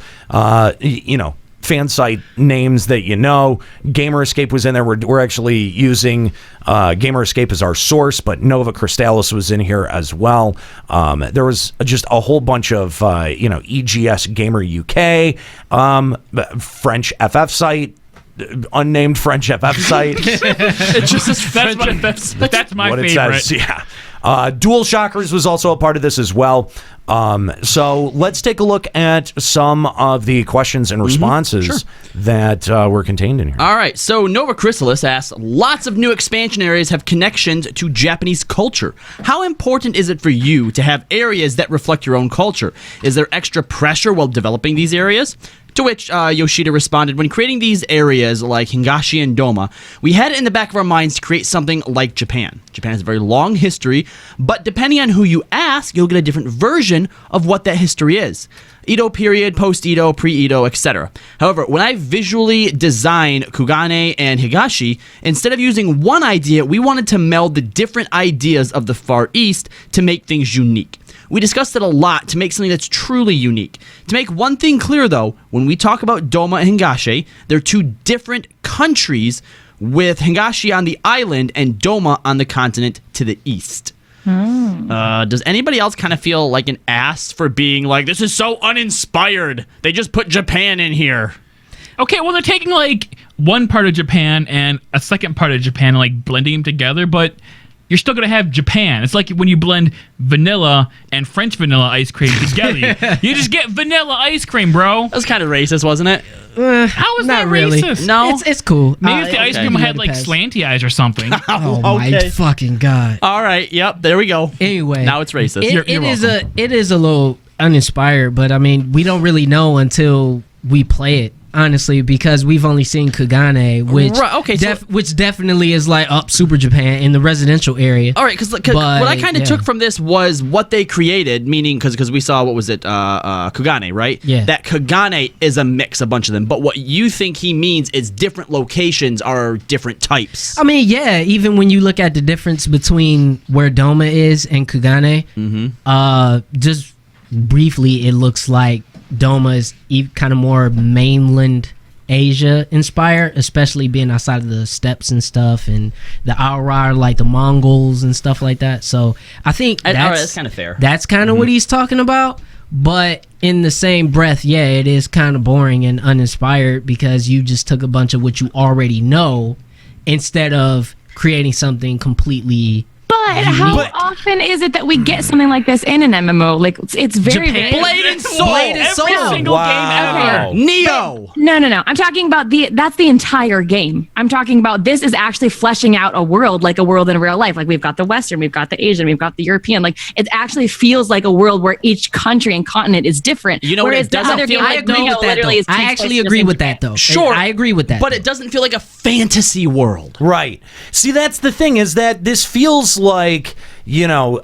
fan site names that Gamer Escape was in there. We're actually using Gamer Escape as our source, but Nova Crystallis was in here as well. There was just a whole bunch of EGS Gamer UK, French FF site, unnamed French FF site. It's just this French FF site. That's my what favorite. It says, yeah. Dual Shockers was also a part of this as well. So let's take a look at some of the questions and responses that were contained in here. All right, so Nova Chrysalis asks, lots of new expansion areas have connections to Japanese culture. How important is it for you to have areas that reflect your own culture? Is there extra pressure while developing these areas? To which Yoshida responded, when creating these areas like Hingashi and Doma, we had it in the back of our minds to create something like Japan. Japan has a very long history, but depending on who you ask, you'll get a different version of what that history is. Edo period, post-Edo, pre-Edo, etc. However, when I visually design Kugane and Higashi, instead of using one idea, we wanted to meld the different ideas of the Far East to make things unique. We discussed it a lot to make something that's truly unique. To make one thing clear, though, when we talk about Doma and Hingashi, they're two different countries, with Hingashi on the island and Doma on the continent to the east. Does anybody else kind of feel like an ass for being like, this is so uninspired? They just put Japan in here. Okay, well, they're taking like one part of Japan and a second part of Japan and like blending them together, but you're still going to have Japan. It's like when you blend vanilla and French vanilla ice cream together. You just get vanilla ice cream, bro. That was kind of racist, wasn't it? How was that really racist? No. It's cool. Maybe if the ice cream had like slanty eyes or something. Oh my fucking god. All right, yep, there we go. Anyway. Now it's racist. It is a little uninspired, but I mean, we don't really know until we play it. Honestly, because we've only seen Kugane, which definitely is like Super Japan in the residential area. All right, because what I kind of took from this was what they created, meaning because we saw, what was it, Kugane, right? Yeah. That Kugane is a mix, a bunch of them. But what you think he means is different locations are different types. I mean, yeah, even when you look at the difference between where Doma is and Kugane, just briefly, it looks like Doma is kind of more mainland Asia inspired, especially being outside of the steppes and stuff, and the Aura, like the Mongols and stuff like that. So I think that's kind of fair. That's kind of what he's talking about. But in the same breath, yeah, it is kind of boring and uninspired because you just took a bunch of what you already know instead of creating something completely. But how often is it that we get something like this in an MMO? Like, it's very rare. Blade and Soul. Every single game ever. Neo. No. I'm talking about that's the entire game. I'm talking about this is actually fleshing out a world, like a world in real life. Like, we've got the Western, we've got the Asian, we've got the European. Like, it actually feels like a world where each country and continent is different. You know what it doesn't feel like? I agree with that, though. I actually agree with that, though. Sure. I agree with that. But it doesn't feel like a fantasy world. Right. See, that's the thing, is that this feels like, feudal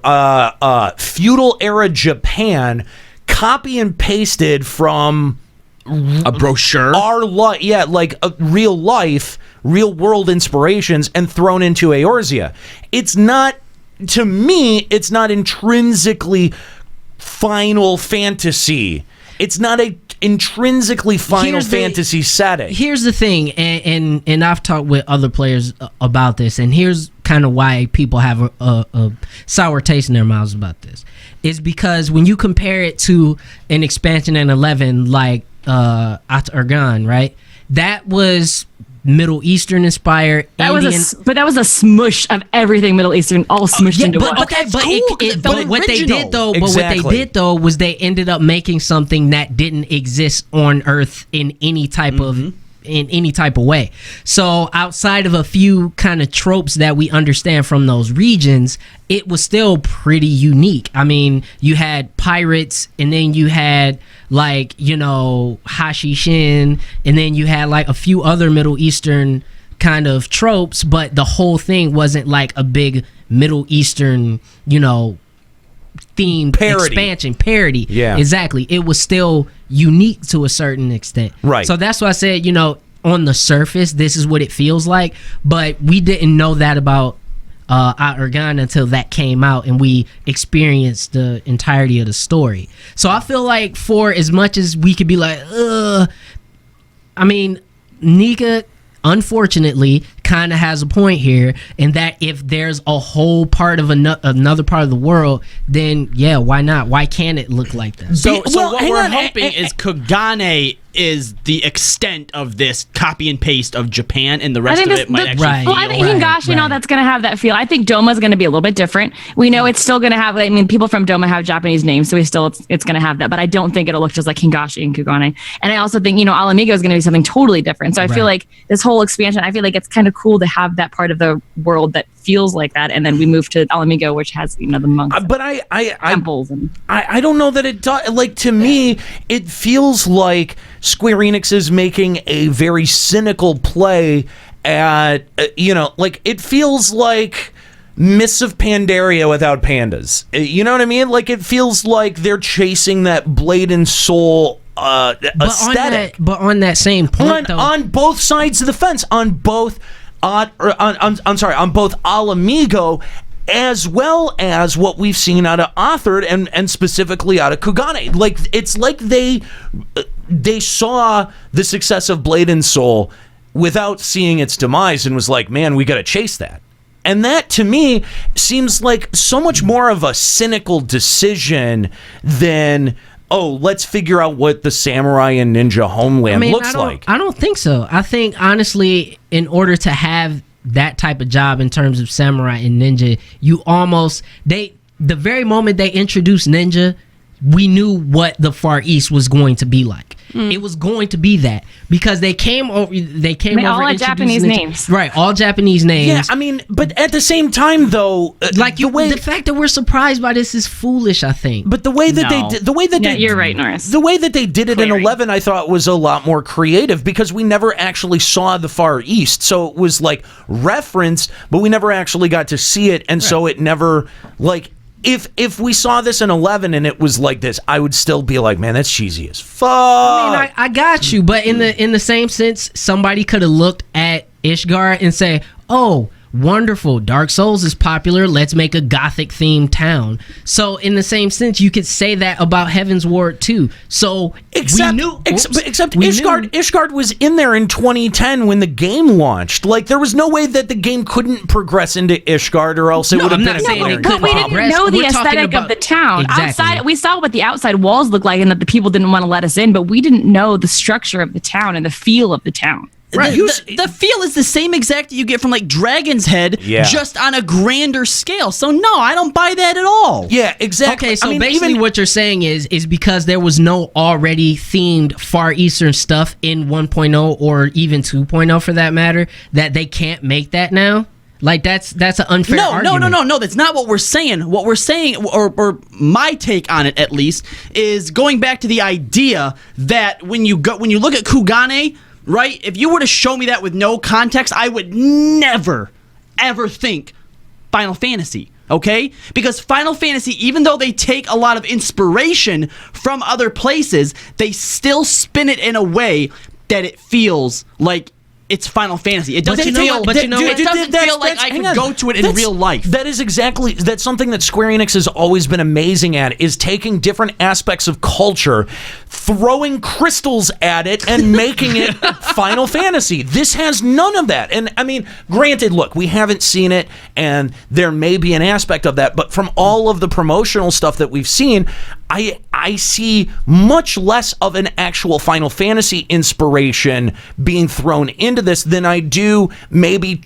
era Japan copy and pasted from a brochure. Like a real world inspirations and thrown into Eorzea. It's not to me, it's not intrinsically Final Fantasy. It's not a intrinsically Final Fantasy setting. Here's the thing, and I've talked with other players about this, and here's kind of why people have a sour taste in their mouths about this. Is because when you compare it to an expansion in 11 like At Ergan, right? That was Middle Eastern inspired. That was a smush of everything Middle Eastern, all smushed into one. But what they did though was they ended up making something that didn't exist on Earth in any type of way. So outside of a few kind of tropes that we understand from those regions, it was still pretty unique. I mean, you had pirates, and then you had Hashishin, and then you had like a few other Middle Eastern kind of tropes, but the whole thing wasn't like a big Middle Eastern, themed expansion parody. Yeah, exactly. It was still unique to a certain extent, right? So that's why I said, on the surface, this is what it feels like, but we didn't know that about At Ergan until that came out and we experienced the entirety of the story. So I feel like, for as much as we could be like, Nika, unfortunately, kind of has a point here, in that if there's a whole part of another part of the world, then yeah, why not? Why can't it look like that? So what we're hoping is Kugane is the extent of this copy and paste of Japan, and the rest of it might actually feel. Well, I think Hingashi and all that's going to have that feel. I think Doma's going to be a little bit different. We know it's still going to have, people from Doma have Japanese names, so it's going to have that, but I don't think it'll look just like Hingashi and Kugane. And I also think, Alamigo is going to be something totally different. So I feel like this whole expansion, I feel like it's kind of cool to have that part of the world that feels like that, and then we move to Alamigo, which has, the monks. But temples and I don't know that it does. Like, to me, it feels like Square Enix is making a very cynical play at, it feels like Mists of Pandaria without pandas. You know what I mean? Like, it feels like they're chasing that Blade and Soul aesthetic. But on that same point, on both sides of the fence, on both Alamigo, as well as what we've seen out of Authored and specifically out of Kugane. Like, it's like they saw the success of Blade and Soul without seeing its demise and was like, man, we got to chase that. And that, to me, seems like so much more of a cynical decision than, let's figure out what the samurai and ninja homeland looks like. I don't think so. I think, honestly, in order to have that type of job in terms of samurai and ninja, the very moment they introduced ninja, we knew what the Far East was going to be like. It was going to be that, because they came over all Japanese names, right? All Japanese names. Yeah, but at the same time, though, the fact that we're surprised by this is foolish, I think. But the way that you're right, Norris. The way that they did it in 11, I thought was a lot more creative, because we never actually saw the Far East, so it was like referenced, but we never actually got to see it, and so it never If we saw this in 11 and it was like this, I would still be like, man, that's cheesy as fuck. I got you, but in the same sense, somebody could have looked at Ishgard and say, oh, wonderful, Dark Souls is popular, let's make a gothic themed town. So in the same sense, you could say that about Heaven's Ward too. So except Ishgard was in there in 2010 when the game launched. Like, there was no way that the game couldn't progress into Ishgard, or else it would have been but we didn't know the aesthetic of the town. Exactly. Outside, we saw what the outside walls looked like and that the people didn't want to let us in, but we didn't know the structure of the town and the feel of the town. Right. The feel is the same exact that you get from like Dragon's Head, just on a grander scale. So no, I don't buy that at all. Yeah, exactly. Okay, so basically what you're saying is because there was no already themed Far Eastern stuff in 1.0 or even 2.0 for that matter, that they can't make that now? Like, that's an unfair argument. No, that's not what we're saying. What we're saying, or my take on it at least, is going back to the idea that when you look at Kugane, right? If you were to show me that with no context, I would never, ever think Final Fantasy, okay? Because Final Fantasy, even though they take a lot of inspiration from other places, they still spin it in a way that it feels like it's Final Fantasy. It doesn't you know feel. what? But you know it what? doesn't feel like I could go to it in real life. That's something that Square Enix has always been amazing at, is taking different aspects of culture, throwing crystals at it, and making it Final Fantasy. This has none of that. And I mean, granted, look, we haven't seen it, and there may be an aspect of that, but from all of the promotional stuff that we've seen, I see much less of an actual Final Fantasy inspiration being thrown into this than I do maybe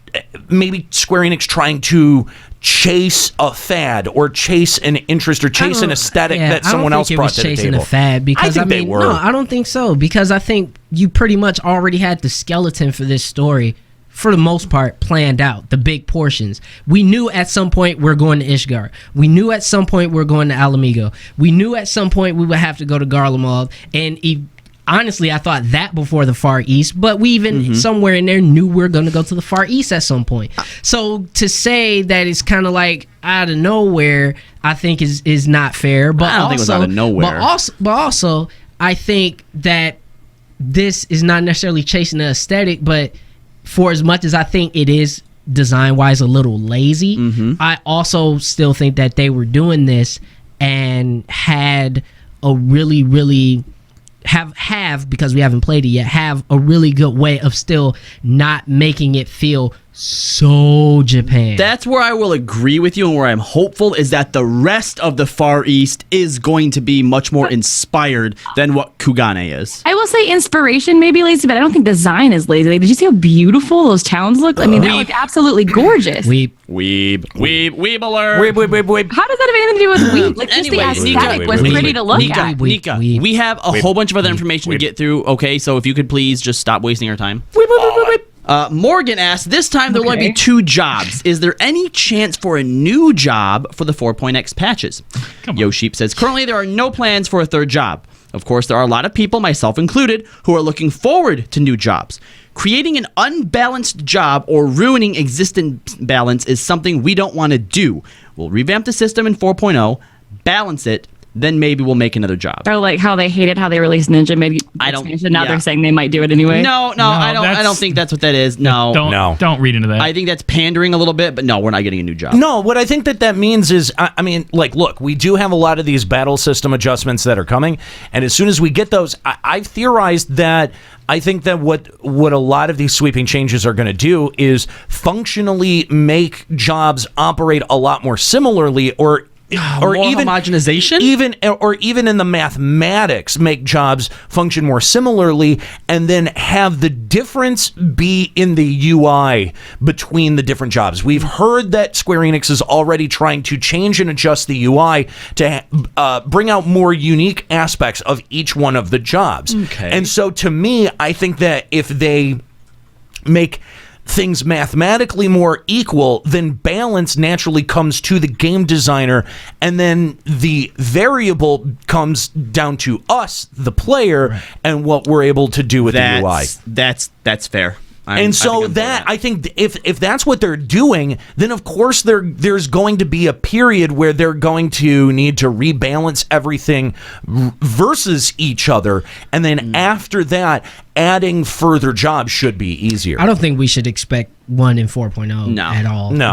Square Enix trying to chase a fad or chase an interest or chase an aesthetic that someone else brought to the table. I don't think it was chasing a fad because I think they were. No, I don't think so, because I think you pretty much already had the skeleton for this story, for the most part, planned out, the big portions. We knew at some point we're going to Ishgard. We knew at some point we're going to Alamigo. We knew at some point we would have to go to Garlemald. And honestly, I thought that before the Far East, but we even somewhere in there knew we were going to go to the Far East at some point. So to say that it's kind of like out of nowhere, I think is not fair. But I don't think it was out of nowhere. But also, I think that this is not necessarily chasing the aesthetic, but for as much as I think it is design-wise a little lazy, I also still think that they were doing this and had a really, really have because we haven't played it yet, have a really good way of still not making it feel so Japan. That's where I will agree with you, and where I'm hopeful is that the rest of the Far East is going to be much more inspired than what Kugane is. I will say inspiration may be lazy, but I don't think design is lazy. Like, did you see how beautiful those towns look? I mean, that looked absolutely gorgeous. Weeb alert. Weeb. How does that have anything to do with weeb? Like, just the aesthetic was pretty to look at. Nika, we have a whole bunch of other information to get through, okay? So if you could please just stop wasting our time. Morgan asked, this time there will only be 2 jobs. Is there any chance for a new job for the 4.x patches? Yoship says, currently there are no plans for a 3rd job. Of course, there are a lot of people, myself included, who are looking forward to new jobs. Creating an unbalanced job or ruining existing balance is something we don't want to do. We'll revamp the system in 4.0, balance it, then maybe we'll make another job. Or like how they hated how they released Ninja mid expansion. Now they're saying they might do it anyway. No, I don't think that's what that is. No. Don't read into that. I think that's pandering a little bit, but no, we're not getting a new job. No, what I think that means is, I mean, like, look, we do have a lot of these battle system adjustments that are coming, and as soon as we get those, I've theorized that I think that what a lot of these sweeping changes are going to do is functionally make jobs operate a lot more similarly, or even homogenization, even in the mathematics, make jobs function more similarly, and then have the difference be in the UI between the different jobs. We've heard that Square Enix is already trying to change and adjust the UI to bring out more unique aspects of each one of the jobs. Okay. And so to me, I think that if they make things mathematically more equal, then balance naturally comes to the game designer, and then the variable comes down to us, the player, and what we're able to do with the UI. That's fair. I think if that's what they're doing, then of course there's going to be a period where they're going to need to rebalance everything versus each other, and then after that, adding further jobs should be easier. I don't think we should expect one in 4.0 at all. No.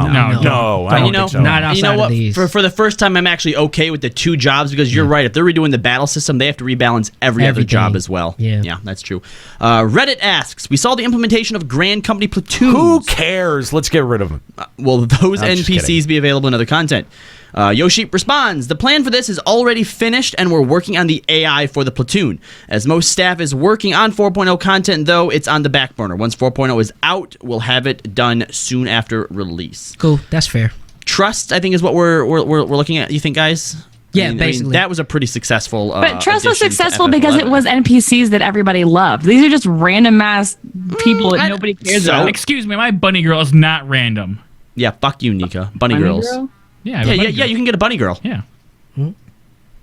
I don't think so. Not outside of these. For the first time, I'm actually okay with the 2 jobs, because you're right. If they're redoing the battle system, they have to rebalance every other job as well. Yeah, that's true. Reddit asks, we saw the implementation of Grand Company platoons. Who cares? Let's get rid of them. Will those NPCs be available in other content? Yoship responds, the plan for this is already finished, and we're working on the AI for the platoon. As most staff is working on 4.0 content, though, it's on the back burner. Once 4.0 is out, we'll have it done soon after release. Cool, that's fair. Trust, I think, is what we're looking at. You think, guys? Yeah, basically. That was a pretty successful But Trust was successful because it was NPCs that everybody loved. These are just random ass people that nobody cares about. Excuse me, my bunny girl is not random. Yeah, fuck you, Nika. Bunny girls. Girl? Yeah, you can get a bunny girl. Yeah.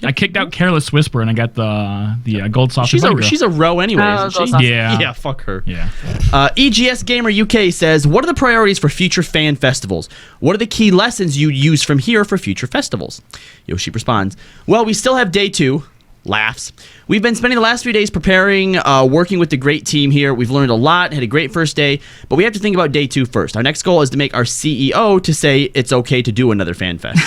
I kicked out Careless Whisper and I got the gold saucer. She's a row anyway, isn't she? Yeah. Yeah, fuck her. Yeah. EGS Gamer UK says, what are the priorities for future fan festivals? What are the key lessons you use from here for future festivals? Yoshi responds, well, we still have day 2. Laughs. We've been spending the last 3 days preparing, working with the great team here. We've learned a lot, had a great first day, but we have to think about day 2 first. Our next goal is to make our CEO to say it's okay to do another fan fest.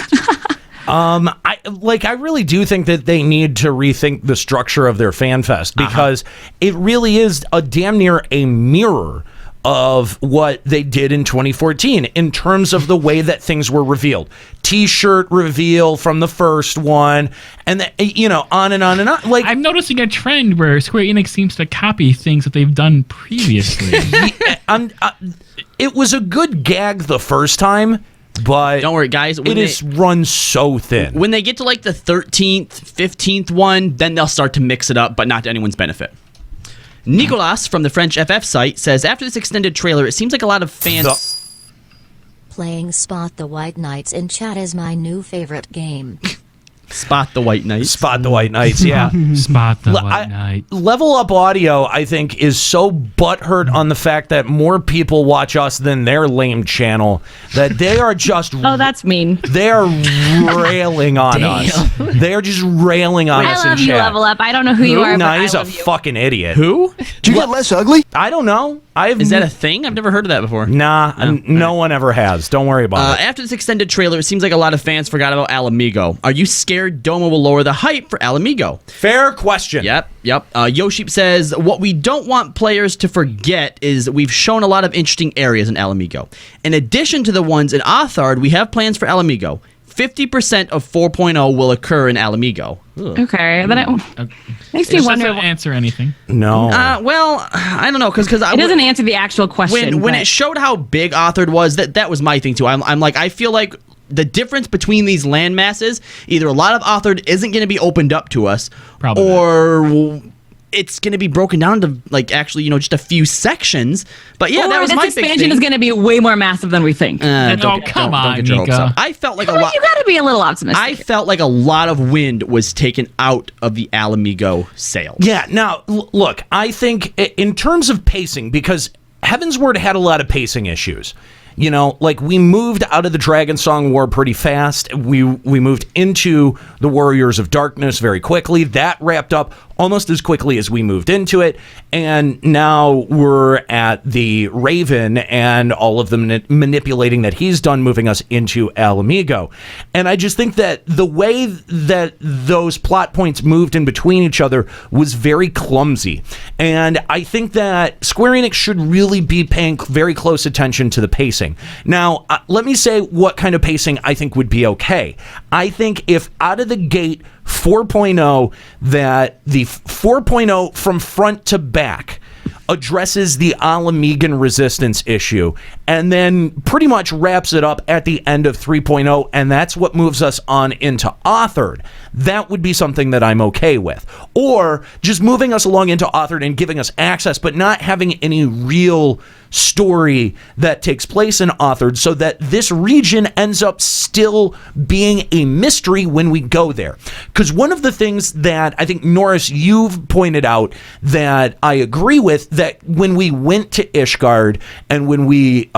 I really do think that they need to rethink the structure of their fan fest because it really is a damn near a mirror of what they did in 2014 in terms of the way that things were revealed. T-shirt reveal from the first one, and on and on and on. Like, I'm noticing a trend where Square Enix seems to copy things that they've done previously. It was a good gag the first time, but don't worry, guys. It is run so thin. When they get to like the 13th, 15th one, then they'll start to mix it up, but not to anyone's benefit. Nicolas from the French FF site says, after this extended trailer, it seems like a lot of fans... Playing Spot the White Knights in chat is my new favorite game. Spot the White Knights. Spot the White Knights, yeah. Spot the White Knights. Level Up Audio, I think, is so butthurt on the fact that more people watch us than their lame channel that they are just... Oh, that's mean. They are railing on us. They are just railing on us in chat. I love you, Level Up. I don't know who you are, Nah, but he's I a love you. fucking idiot. Who? Do you get less ugly? I don't know. Is that a thing? I've never heard of that before. Nah, no one ever has. Don't worry about it. After this extended trailer, it seems like a lot of fans forgot about Alamigo. Are you scared Doma will lower the hype for Alamigo? Fair question. Yep. Yoship says, what we don't want players to forget is we've shown a lot of interesting areas in Alamigo. In addition to the ones in Othard, we have plans for Alamigo. 50% of 4.0 will occur in Alamigo. Okay, then it makes me wonder. Doesn't answer anything. No. Well, I don't know because it doesn't answer the actual question. When it showed how big Othard was, that was my thing too. I'm like, I feel like the difference between these land masses, either a lot of Othard isn't going to be opened up to us, or it's going to be broken down to like actually, just a few sections. But yeah, that was my big thing. This expansion is going to be way more massive than we think. Don't get your hopes up. I felt like you got to be a little optimistic. I felt like a lot of wind was taken out of the Alamigo sale. Yeah. Now, look, I think in terms of pacing, because Heavensward had a lot of pacing issues. We moved out of the Dragon Song War pretty fast. We moved into the Warriors of Darkness very quickly. That wrapped up almost as quickly as we moved into it. And now we're at the Raven and all of the manipulating that he's done, moving us into Alamigo. And I just think that the way that those plot points moved in between each other was very clumsy. And I think that Square Enix should really be paying very close attention to the pacing. Now, let me say what kind of pacing I think would be okay. I think if out of the gate 4.0, that the 4.0 from front to back addresses the Alamigan resistance issue and then pretty much wraps it up at the end of 3.0, and that's what moves us on into Othard. That would be something that I'm okay with. Or just moving us along into Othard and giving us access, but not having any real story that takes place in Othard, so that this region ends up still being a mystery when we go there. Because one of the things that I think, Norris, you've pointed out that I agree with, that when we went to Ishgard and when we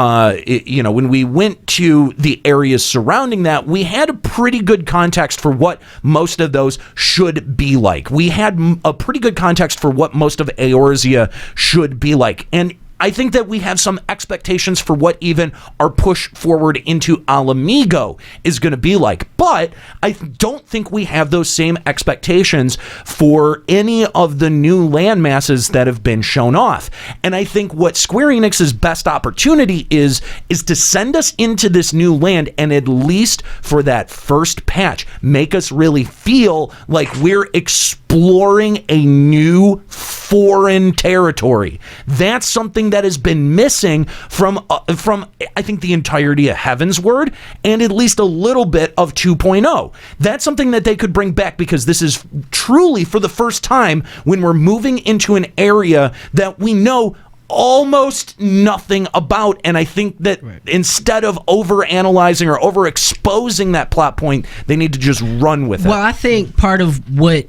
went to the areas surrounding that, we had a pretty good context for what most of those should be like. We had a pretty good context for what most of Eorzea should be like. And I think that we have some expectations for what even our push forward into Alamigo is going to be like. But I don't think we have those same expectations for any of the new land masses that have been shown off. And I think what Square Enix's best opportunity is to send us into this new land, and at least for that first patch, make us really feel like we're exploring a new foreign territory. That's something that has been missing from I think the entirety of Heavensward and at least a little bit of 2.0. That's something that they could bring back, because this is truly for the first time when we're moving into an area that we know almost nothing about. And I think that instead of over-analyzing or over-exposing that plot point, they need to just run with it. Well, I think part of what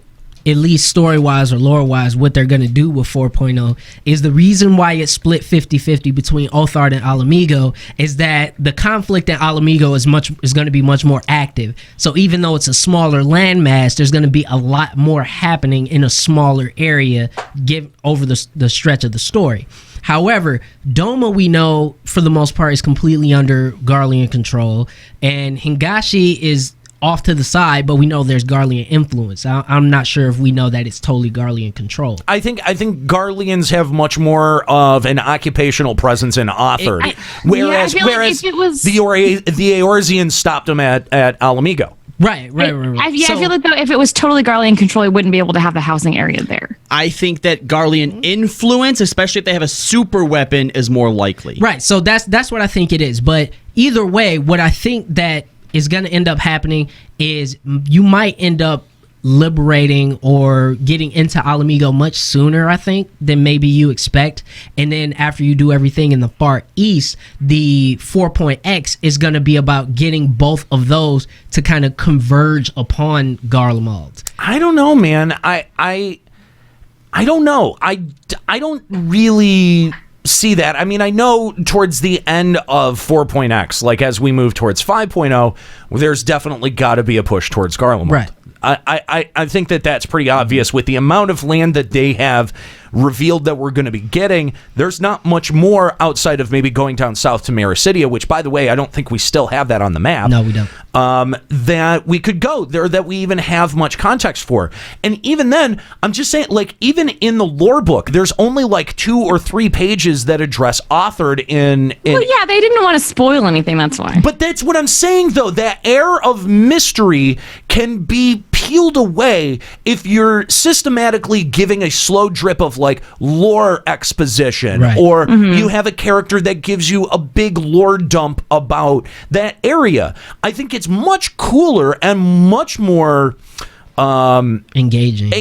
at least story-wise or lore-wise, what they're going to do with 4.0 is the reason why it's split 50-50 between Othard and Alamigo is that the conflict in Alamigo is going to be much more active. So even though it's a smaller landmass, there's going to be a lot more happening in a smaller area over the stretch of the story. However, Doma, we know, for the most part, is completely under Garlean control, and Hingashi is off to the side, but we know there's Garlean influence. I'm not sure if we know that it's totally Garlean control. I think Garleans have much more of an occupational presence in Othard, whereas the Eorzeans stopped them at Alamigo. Right. I feel like, though, if it was totally Garlean control, it wouldn't be able to have the housing area there. I think that Garlean influence, especially if they have a super weapon, is more likely. Right, so that's what I think it is. But either way, what I think that is going to end up happening is you might end up liberating or getting into Alamigo much sooner, I think, than maybe you expect. And then after you do everything in the Far East, the 4.x is going to be about getting both of those to kind of converge upon Garlemald. I don't know, man. I don't know. I don't really see that. I mean, I know towards the end of 4.x, like as we move towards 5.0, there's definitely got to be a push towards Garlemald. Right. I think that's pretty obvious with the amount of land that they have revealed that we're going to be getting. There's not much more outside of maybe going down south to Marasidia, which, by the way, I don't think we still have that on the map. No, we don't. That we could go there, that we even have much context for. And even then, I'm just saying, like, even in the lore book, there's only like 2 or 3 pages that address Othard in Well, yeah, they didn't want to spoil anything, that's why. But that's what I'm saying, though. That air of mystery can be peeled away if you're systematically giving a slow drip of like lore exposition, right, or you have a character that gives you a big lore dump about that area. I think it's much cooler and much more engaging.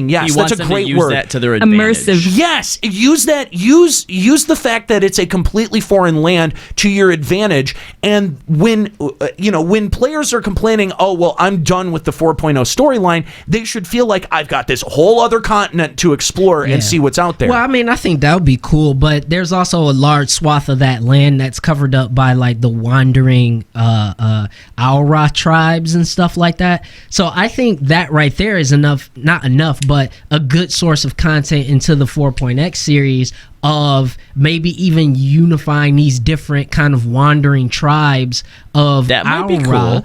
Yes, that's a great word. That to their advantage. Immersive. Yes, use that. Use the fact that it's a completely foreign land to your advantage. And when when players are complaining, oh well, I'm done with the 4.0 storyline, they should feel like I've got this whole other continent to explore and see what's out there. Well, I mean, I think that would be cool, but there's also a large swath of that land that's covered up by like the wandering Aura tribes and stuff like that. So I think that right there is not enough, but a good source of content into the 4.x series of maybe even unifying these different kind of wandering tribes of that might Aura. be cool.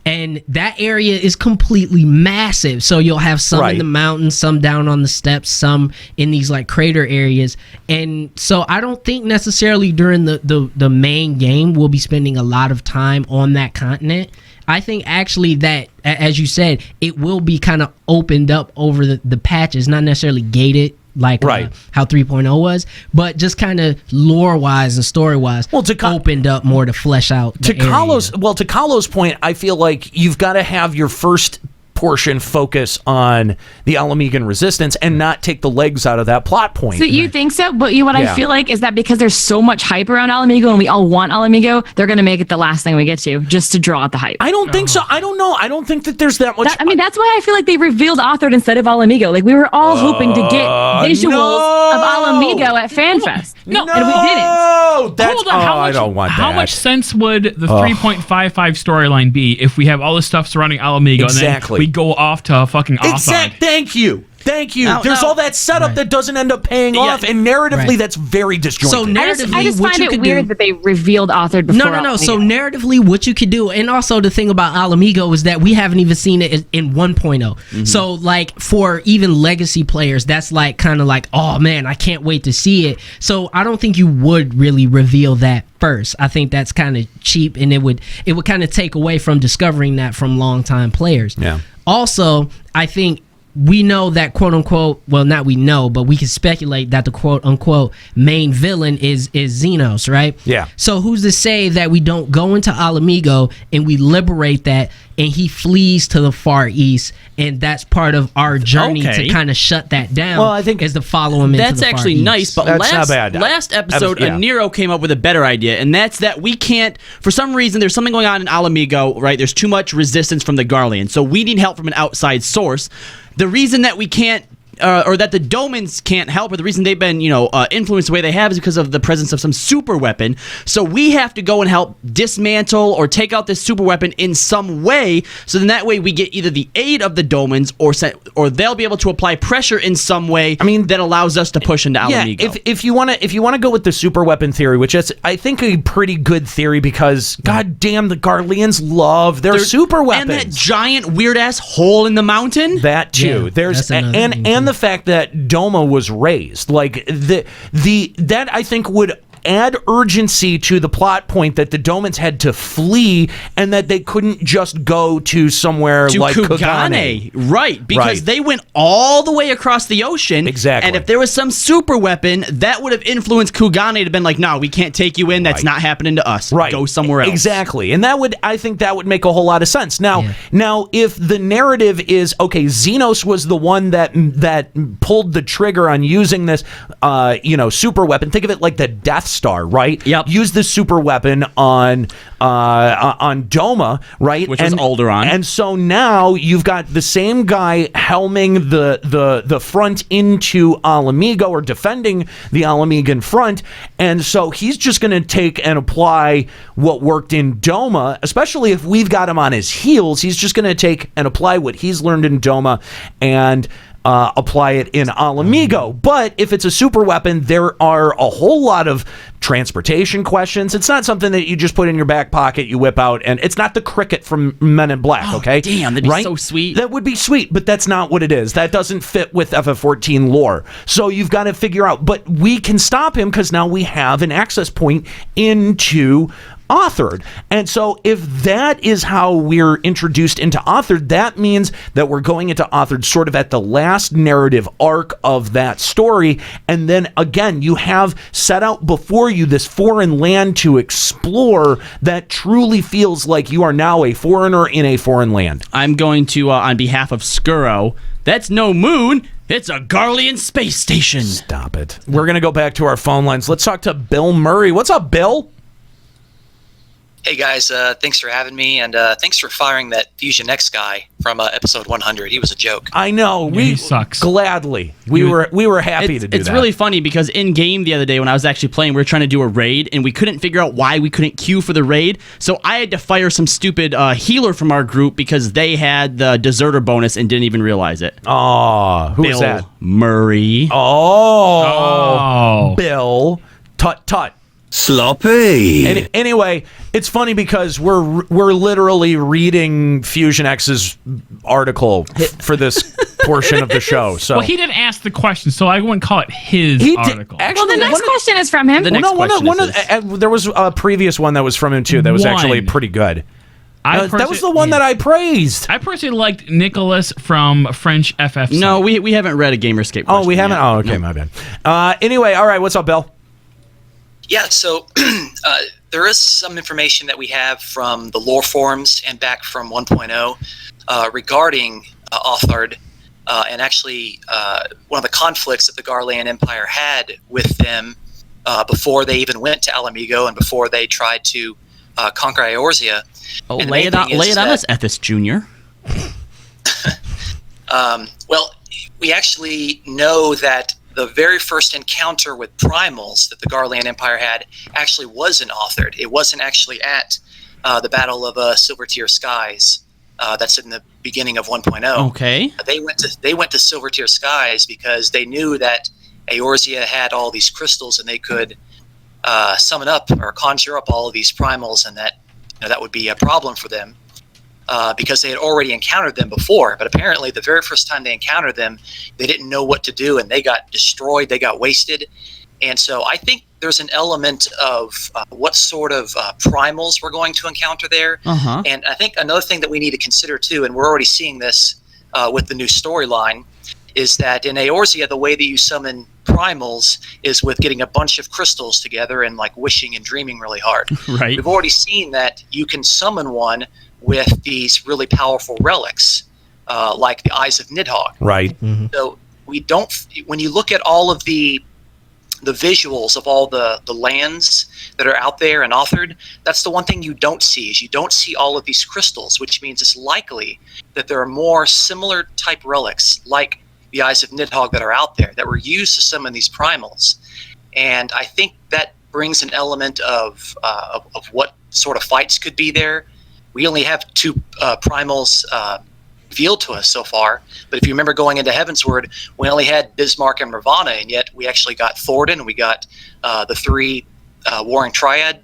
And that area is completely massive. So you'll have some in the mountains, some down on the steppes, some in these like crater areas. And so I don't think necessarily during the main game we'll be spending a lot of time on that continent. I think actually that, as you said, it will be kind of opened up over the patches, not necessarily gated like how 3.0 was, but just kind of lore-wise and story-wise, opened up more to flesh out the area. To Kahlo's point, I feel like you've got to have your first portion focus on the Alamigan resistance and not take the legs out of that plot point. So you think so? But I feel like is that because there's so much hype around Alamigo and we all want Alamigo, they're going to make it the last thing we get to just to draw out the hype. I don't think so. I don't know. I don't think that there's that much. That's why I feel like they revealed Othard instead of Alamigo. Like we were all hoping to get visuals of Alamigo at FanFest. No, and we didn't. Hold on. I don't want that. How much sense would the 3.55 storyline be if we have all this stuff surrounding Alamigo and then we go off to fucking Othard? Thank you. There's all that setup that doesn't end up paying off, and narratively, that's very disjointed. So narratively, I just find it weird that they revealed Othard before. No. So narratively, what you could do, and also the thing about Alamigo is that we haven't even seen it in 1.0. Mm-hmm. So like for even legacy players, that's like kind of like, oh man, I can't wait to see it. So I don't think you would really reveal that first. I think that's kind of cheap, and it would kind of take away from discovering that from longtime players. Yeah. Also, I think we know that quote unquote, well, not we know, but we can speculate that the quote unquote main villain is Xenos, right? Yeah. So who's to say that we don't go into Alamigo and we liberate that and he flees to the Far East, and that's part of our journey to kind of shut that down. Well, I think is to follow him into the Far East. That's actually nice, but that's not bad. Last episode, Nero came up with a better idea, and that's that we can't, for some reason, there's something going on in Alamigo, right? There's too much resistance from the Garlean, so we need help from an outside source. the reason that we can't or that the Domans can't help, or the reason they've been, influenced the way they have is because of the presence of some super weapon. So we have to go and help dismantle or take out this super weapon in some way. So then that way we get either the aid of the Domans or they'll be able to apply pressure in some way. that allows us to push into Alamigo. Yeah, if you want to go with the super weapon theory, which is I think a pretty good theory because goddamn the Garleans love their super weapons and that giant weird ass hole in the mountain. That too. There's and the fact that Doma was raised, like that I think would add urgency to the plot point that the Domans had to flee and that they couldn't just go to somewhere like Kugane. Right, because they went all the way across the ocean. Exactly. And if there was some super weapon, that would have influenced Kugane to have been like, no, we can't take you in. That's not happening to us. Right. Go somewhere else. Exactly. And I think that would make a whole lot of sense. Now, if the narrative is, okay, Xenos was the one that pulled the trigger on using this, super weapon. Think of it like the Death Star, right? Yep. Use the super weapon on Doma, right? Which was Alderaan. And so now you've got the same guy helming the front into Alamigo or defending the Alamigan front, and so he's just going to take and apply what worked in Doma, especially if we've got him on his heels. He's just going to take and apply what he's learned in Doma and apply it in Alamigo. But if it's a super weapon, there are a whole lot of transportation questions. It's not something that you just put in your back pocket, you whip out, and it's not the cricket from Men in Black, okay? Damn, that'd be so sweet. That would be sweet, but that's not what it is. That doesn't fit with FF14 lore. So you've got to figure out, but we can stop him because now we have an access point into Authored. And so if that is how we're introduced into Authored, that means that we're going into Authored sort of at the last narrative arc of that story. And then again, you have set out before you this foreign land to explore that truly feels like you are now a foreigner in a foreign land. I'm going to, on behalf of Skuro, that's no moon. It's a Garlean space station. Stop it. We're going to go back to our phone lines. Let's talk to Bill Murray. What's up, Bill? Hey guys, thanks for having me, and thanks for firing that Fusion X guy from episode 100. He was a joke. I know. He sucks. Gladly. We were happy to do that. It's really funny because in game the other day when I was actually playing, we were trying to do a raid, and we couldn't figure out why we couldn't queue for the raid. So I had to fire some stupid healer from our group because they had the deserter bonus and didn't even realize it. Oh, who was that? Bill Murray. Oh. Bill. Tut. Sloppy. Anyway, it's funny because we're literally reading Fusion X's article for this portion of the show. So well, he didn't ask the question, so I wouldn't call it his article. Well, the next question is from him. There was a previous one that was from him too. That was actually pretty good. That was the one that I praised. I personally liked Nicholas from French FF. No, we haven't read a Gamerscape. Oh, we haven't. Oh, okay, my bad. Anyway, all right. What's up, Bill? Yeah, so there is some information that we have from the lore forums and back from 1.0 regarding Authored, and actually one of the conflicts that the Garlean Empire had with them before they even went to Alamigo and before they tried to conquer Eorzea. Oh, lay it on us, Ethis Jr. Well, we actually know that the very first encounter with primals that the Garlean Empire had actually wasn't authored. It wasn't actually at the Battle of Silver Tier Skies. That's in the beginning of 1.0. Okay. They went to Silver Tier Skies because they knew that Eorzea had all these crystals and they could summon up or conjure up all of these primals, and that that would be a problem for them. Because they had already encountered them before, but apparently the very first time they encountered them, they didn't know what to do, and they got destroyed, they got wasted. And so I think there's an element of what sort of primals we're going to encounter there. Uh-huh. And I think another thing that we need to consider too, and we're already seeing this with the new storyline, is that in Eorzea, the way that you summon primals is with getting a bunch of crystals together and like wishing and dreaming really hard. Right. We've already seen that you can summon one with these really powerful relics, like the Eyes of Nidhogg. Right. So we don't. When you look at all of the visuals of all the lands that are out there and authored, that's the one thing you don't see, is you don't see all of these crystals, which means it's likely that there are more similar type relics like the Eyes of Nidhogg that are out there that were used to summon these primals. And I think that brings an element of what sort of fights could be there. We only have 2 primals revealed to us so far, but if you remember going into Heavensward, we only had Bismarck and Ravana, and yet we actually got Thordan, and we got the 3 Warring Triad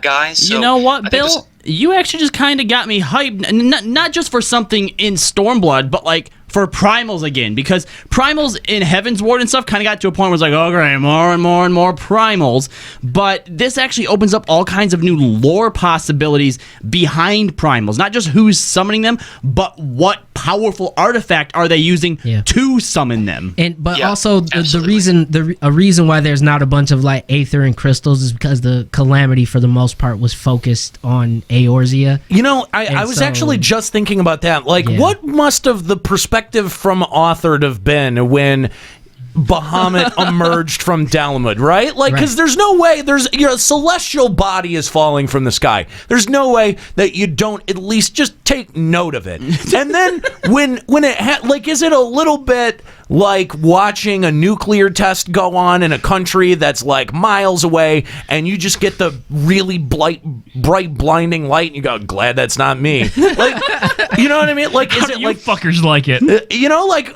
guys. So you know what, Bill? You actually just kind of got me hyped, not just for something in Stormblood, but like for primals again, because primals in Heavensward and stuff kind of got to a point where it's like, okay, more and more and more primals, but this actually opens up all kinds of new lore possibilities behind primals, not just who's summoning them, but what powerful artifact are they using to summon them. But also the reason why there's not a bunch of like Aether and crystals is because the Calamity for the most part was focused on Eorzea. You know, I was actually just thinking about that. Like, what must have the perspective from Authored have been when Bahamut emerged from Dalamud, right? Like, because there's no way your celestial body is falling from the sky. There's no way that you don't at least just take note of it. And then when it is it a little bit like watching a nuclear test go on in a country that's like miles away, and you just get the really bright, blinding light, and you go, "Glad that's not me." Like, you know what I mean? Like, is it like fuckers like it? You know, like,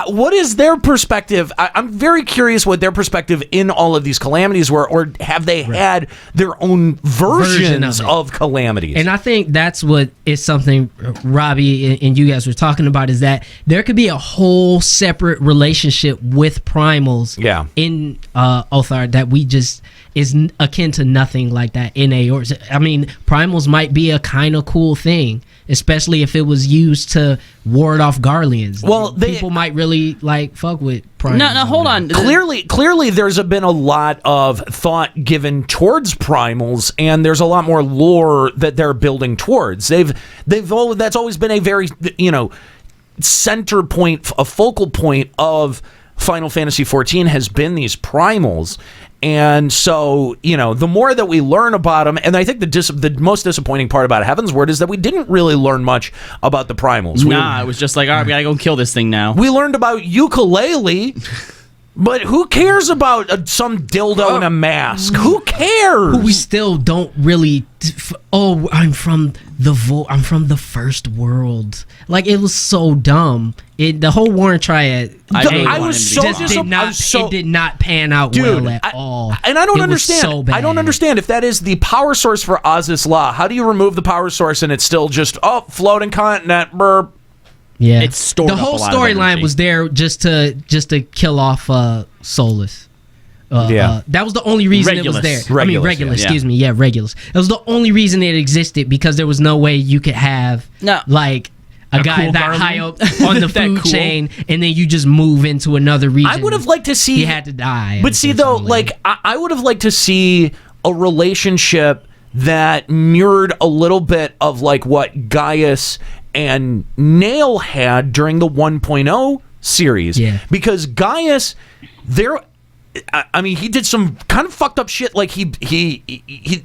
what is their perspective? I'm very curious what their perspective in all of these calamities were, or have they had their own versions of calamities? And I think that's what is something Robbie and you guys were talking about, is that there could be a whole separate relationship with primals in Othar that we just is akin to nothing like that in Eorzea. I mean, primals might be a kind of cool thing, especially if it was used to ward off Garleans. Well, people might really like fuck with primals. No, hold on. Clearly, there's been a lot of thought given towards primals, and there's a lot more lore that they're building towards. That's always been a very, center point, a focal point of Final Fantasy XIV has been these primals. And so, the more that we learn about them, and I think the most disappointing part about Heavensward is that we didn't really learn much about the primals. It was just like, all right, we gotta go kill this thing now. We learned about ukulele, but who cares about some dildo in a mask? Who cares? We still don't really. I'm from the first world. Like, it was so dumb. The whole Warring Triad. It did not pan out well at all. And I don't understand. So bad. I don't understand if that is the power source for Aziz La. How do you remove the power source and it's still just floating continent? Burp. Yeah, it's stored. The whole storyline was there just to kill off Solus. That was the only reason it was there. Regulus. Excuse me. Yeah, Regulus. That was the only reason it existed, because there was no way you could have like a guy cool that high up on the food chain, and then you just move into another region. I would have liked to see he had to die. But see, though, like I would have liked to see a relationship that mirrored a little bit of like what Gaius and Nail had during the 1.0 series. Yeah. Because Gaius, he did some kind of fucked up shit. Like he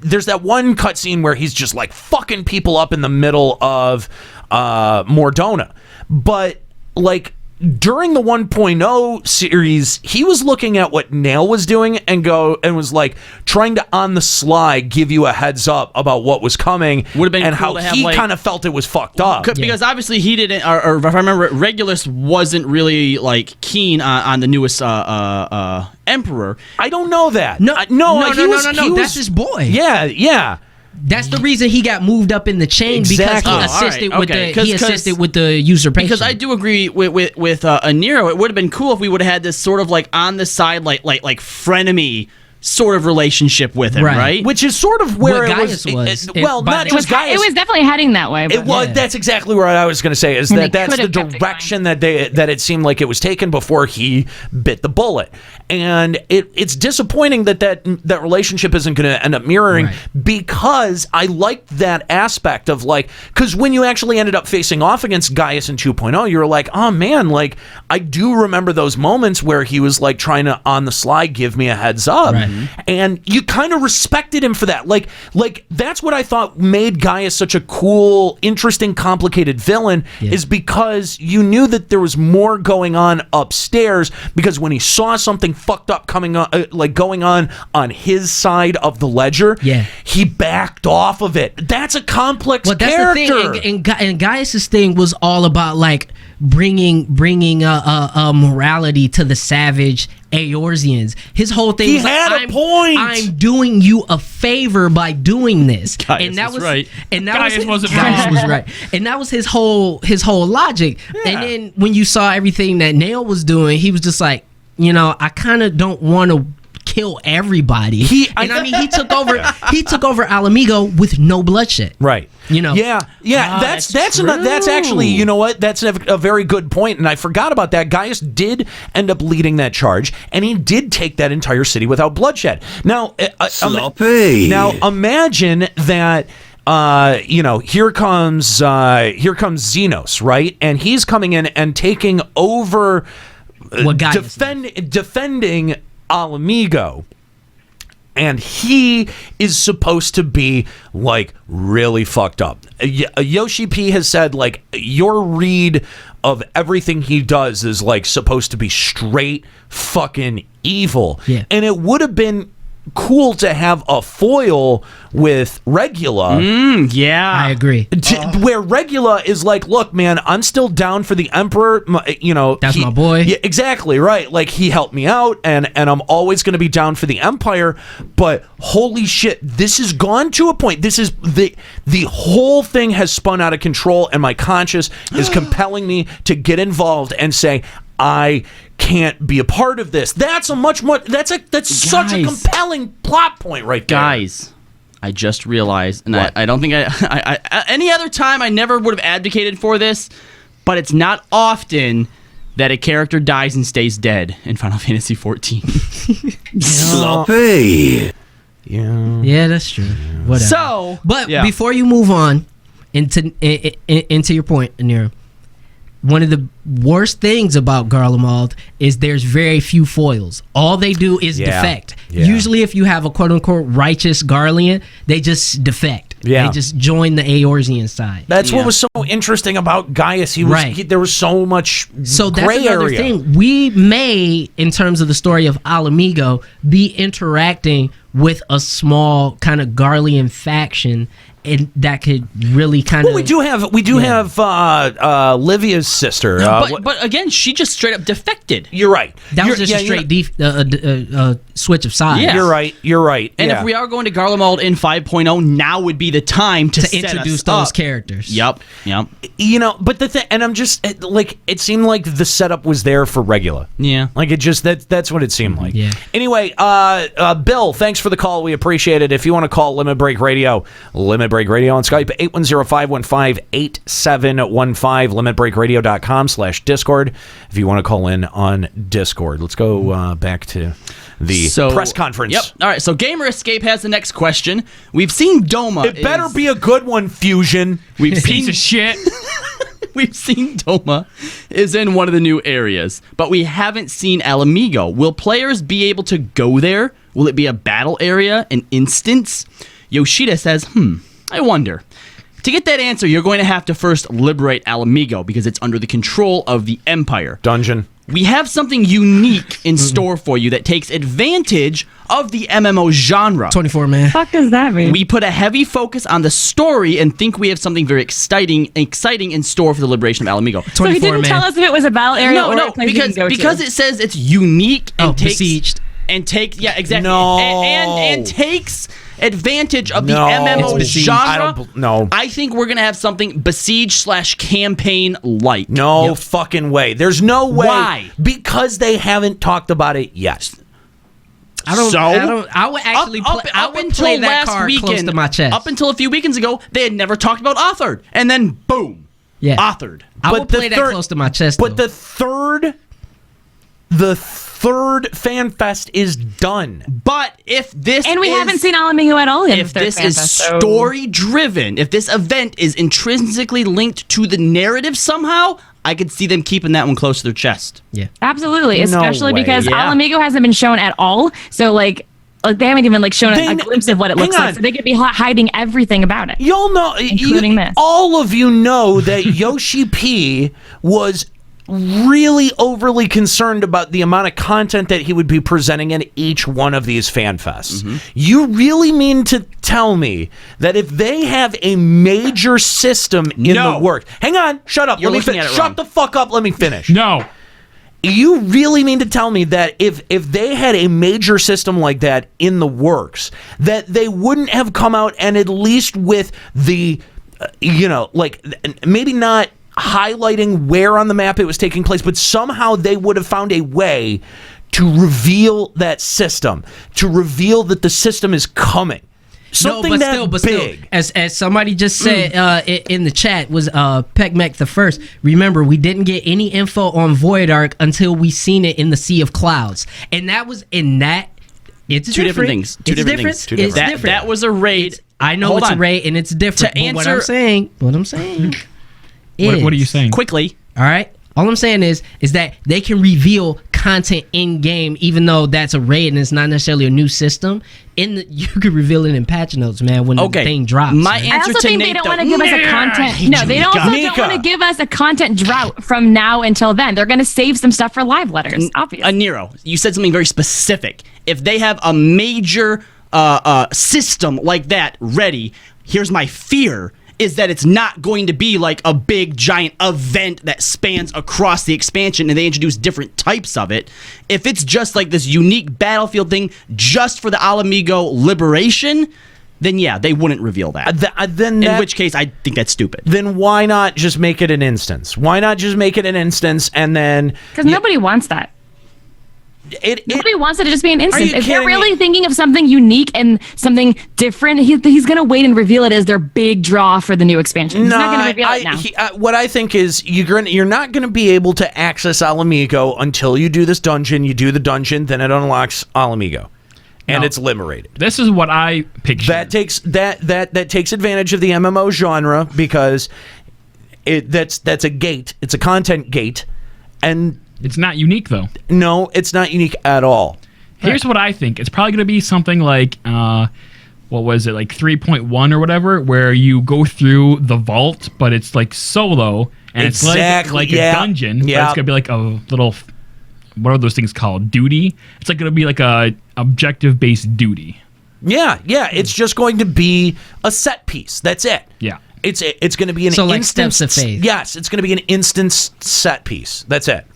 there's that one cutscene where he's just like fucking people up in the middle of Mordona. But like during the 1.0 series, he was looking at what Nail was doing and was like trying to on the sly give you a heads up about what was coming. Would have been and cool how he kind of felt it was fucked up. Because obviously he didn't, or if I remember, Regulus wasn't really like keen on the newest Emperor. I don't know that. No. That's his boy. Yeah. That's the reason he got moved up in the chain, because he assisted with the usurpation. Because I do agree with Nero. It would have been cool if we would have had this sort of like on the side, like frenemy sort of relationship with him, right? Which is sort of where What it Gaius was. was. Well, not just Gaius. It was definitely heading that way. But It was. That's exactly what I was going to say. Is And that they that's the could've kept it direction that it seemed like it was taken before he bit the bullet, and it's disappointing that relationship isn't going to end up mirroring, because I liked that aspect of because when you actually ended up facing off against Gaius in 2.0, you were like, oh man, I do remember those moments where he was trying to on the sly give me a heads up, and you kind of respected him for that. Like that's what I thought made Gaius such a cool, interesting, complicated villain, is because you knew that there was more going on upstairs, because when he saw something fucked up coming on, going on his side of the ledger, he backed off of it. That's a complex character. The thing, and Gaius's thing was all about bringing morality to the savage Eorzeans. His whole thing he was had a point. I'm doing you a favor by doing this. Gaius and that was right. And that Gaius was wasn't right. And that was his whole logic. And then when you saw everything that Nail was doing, he was just like, I kind of don't want to kill everybody. He took over Alamigo with no bloodshed. Right. Yeah. That's actually, you know what? That's a very good point, and I forgot about that. Gaius did end up leading that charge, and he did take that entire city without bloodshed. Now, Sloppy. Now imagine that. Here comes Xenos, right? And he's coming in and taking over, defending Alamigo. And he is supposed to be really fucked up. Yoshi P has said your read of everything he does is supposed to be straight fucking evil. Yeah. And it would have been cool to have a foil with Regula. I agree. Where Regula is look, man, I'm still down for the Emperor. That's my boy. Yeah, exactly right. He helped me out, and I'm always going to be down for the Empire. But holy shit, this has gone to a point. This is the whole thing has spun out of control, and my conscience is compelling me to get involved and say, I can't be a part of this. That's such a compelling plot point right there. Guys, I just realized, and I don't think I any other time I never would have advocated for this, but it's not often that a character dies and stays dead in Final Fantasy XIV. Sloppy. Yeah, that's true. Whatever. So, before you move on into your point, Anira, one of the worst things about Garlemald is there's very few foils. All they do is defect. Yeah. Usually if you have a quote-unquote righteous Garlean, they just defect. Yeah. They just join the Eorzean side. That's what was so interesting about Gaius. There was so much so that's gray another area. thing. We may, in terms of the story of Alamigo, be interacting with a small kind of Garlean faction, and that could really kind of. Well, we do have Livia's sister. But again, she just straight up defected. You're right. That was just a straight switch of sides. Yeah. You're right. And if we are going to Garlemald in 5.0, now would be the time to introduce those characters. Yep. But the thing, and I'm just it seemed like the setup was there for Regula. Yeah. That's what it seemed like. Yeah. Anyway, Bill, thanks for the call. We appreciate it. If you want to call Limit Break Radio on Skype, 810-515-8715, limitbreakradio.com/Discord if you want to call in on Discord. Let's go back to the press conference. Yep. All right, so Gamer Escape has the next question. We've seen Doma. It better be a good one, Fusion. We've Piece of shit. We've seen Doma is in one of the new areas, but we haven't seen Alamigo. Will players be able to go there? Will it be a battle area, an instance? Yoshida says, I wonder. To get that answer, you're going to have to first liberate Alamigo because it's under the control of the Empire. Dungeon. We have something unique in store for you that takes advantage of the MMO genre. 24 man. Fuck does that mean? We put a heavy focus on the story and think we have something very exciting in store for the liberation of Alamigo. So he didn't tell us if it was a battle area or a place because it says it's unique and takes besieged. And takes exactly No. and takes advantage of the MMO genre. I think we're gonna have something besiege/campaign like. No fucking way. There's no way. Why? Because they haven't talked about it yet. I would actually play that card close to my chest. Up until a few weekends ago, they had never talked about authored, and then boom, authored. I would play that close to my chest. But the third fan fest is done. But if this we haven't seen Alamigo at all yet. If this is story driven, if this event is intrinsically linked to the narrative somehow, I could see them keeping that one close to their chest. Yeah, absolutely, especially because Alamigo hasn't been shown at all. So like they haven't even shown a glimpse of what it looks like. So they could be hiding everything about it. You'll know, including this. All of you know that Yoshi P was really overly concerned about the amount of content that he would be presenting in each one of these fan fests. You really mean to tell me that if they have a major system in the works, hang on, shut up, You're let me looking at it shut wrong. the fuck up, let me finish. No. You really mean to tell me that if they had a major system like that in the works, that they wouldn't have come out and at least with the, maybe not highlighting where on the map it was taking place, but somehow they would have found a way to reveal that system, to reveal that the system is coming. Something big. Still, as somebody just said in the chat, was Peckmec the First. Remember, we didn't get any info on Void Ark until we seen it in the Sea of Clouds, and that was in that. It's two different things. Two different things. It's different. That was a raid. I know it's a raid, and it's different. But what I'm saying. What are you saying? Quickly. All right. All I'm saying is that they can reveal content in game, even though that's a raid and it's not necessarily a new system. You could reveal it in patch notes, man, when the thing drops. My I answer also to think Nate, they don't want to give us a content. No, they don't want to give us a content drought from now until then. They're going to save some stuff for live letters. Obviously. Nero, you said something very specific. If they have a major system like that ready, here's my fear. Is that it's not going to be like a big giant event that spans across the expansion and they introduce different types of it. If it's just like this unique battlefield thing just for the Alamigo liberation, then yeah, they wouldn't reveal that. In which case, I think that's stupid. Then why not just make it an instance? Why not just make it an instance and then... Because nobody wants that. Nobody wants it to just be an instance. If they're really thinking of something unique and something different, he's going to wait and reveal it as their big draw for the new expansion. He's not going to reveal it now. What I think is you're not going to be able to access Alamigo until you do this dungeon. You do the dungeon, then it unlocks Alamigo, and it's liberated. This is what I picture. That takes advantage of the MMO genre because that's a gate. It's a content gate, and it's not unique though. No, it's not unique at all. Here's what I think. It's probably going to be something like, what was it, like 3.1 or whatever, where you go through the vault, but it's like solo, and it's like a dungeon, but it's going to be like a little, what are those things called? Duty? It's like going to be like a objective-based duty. Yeah, it's just going to be a set piece. That's it. Yeah. It's going to be an instance. Steps of faith. Yes, it's going to be an instance set piece. That's it.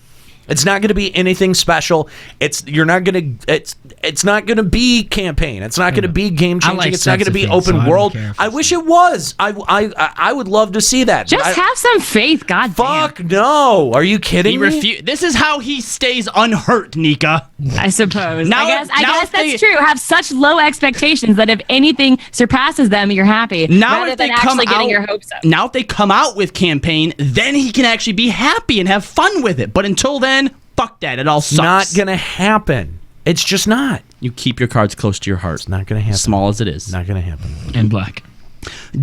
It's not going to be anything special. It's not going to be campaign. It's not going to be game changing. It's not going to be open world. I wish it was. I would love to see that. Just have some faith, God. Fuck no. Are you kidding me? This is how he stays unhurt, Nika. I suppose. I guess that's true. Have such low expectations that if anything surpasses them, you're happy. Now rather if they than come actually getting out, your hopes up. Now if they come out with campaign, then he can actually be happy and have fun with it. But until then, fuck that. It all sucks. Not gonna happen. It's just not. You keep your cards close to your heart. It's not gonna happen. Small as it is. Not gonna happen. And black.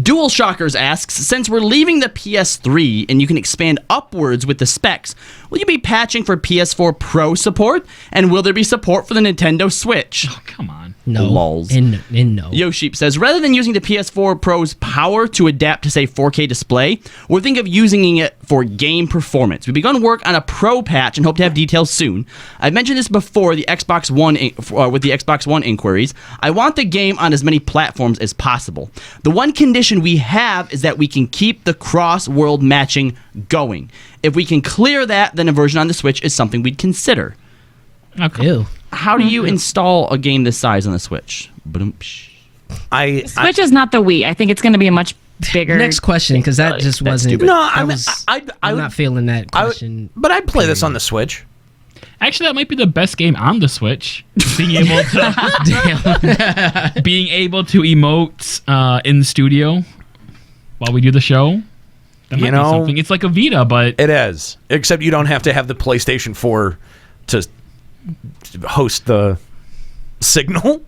Dual Shockers asks, since we're leaving the PS3 and you can expand upwards with the specs, will you be patching for PS4 Pro support? And will there be support for the Nintendo Switch? Oh, come on. No. Lols. No. Yoship says, rather than using the PS4 Pro's power to adapt to, say, 4K display, we're thinking of using it for game performance. We've begun work on a Pro patch and hope to have details soon. I've mentioned this before with the Xbox One inquiries. I want the game on as many platforms as possible. The one condition we have is that we can keep the cross-world matching going. If we can clear that, then a version on the Switch is something we'd consider. Okay. Ew. How do you install a game this size on the Switch? The Switch is not the Wii. I think it's going to be a much bigger. Next question, because that just wasn't. No, I'm not feeling that question. But I'd play this on the Switch. Actually, that might be the best game on the Switch. Being able to emote in the studio while we do the show. That might be something. It's like a Vita, but it is. Except you don't have to have the PlayStation 4 to host the signal.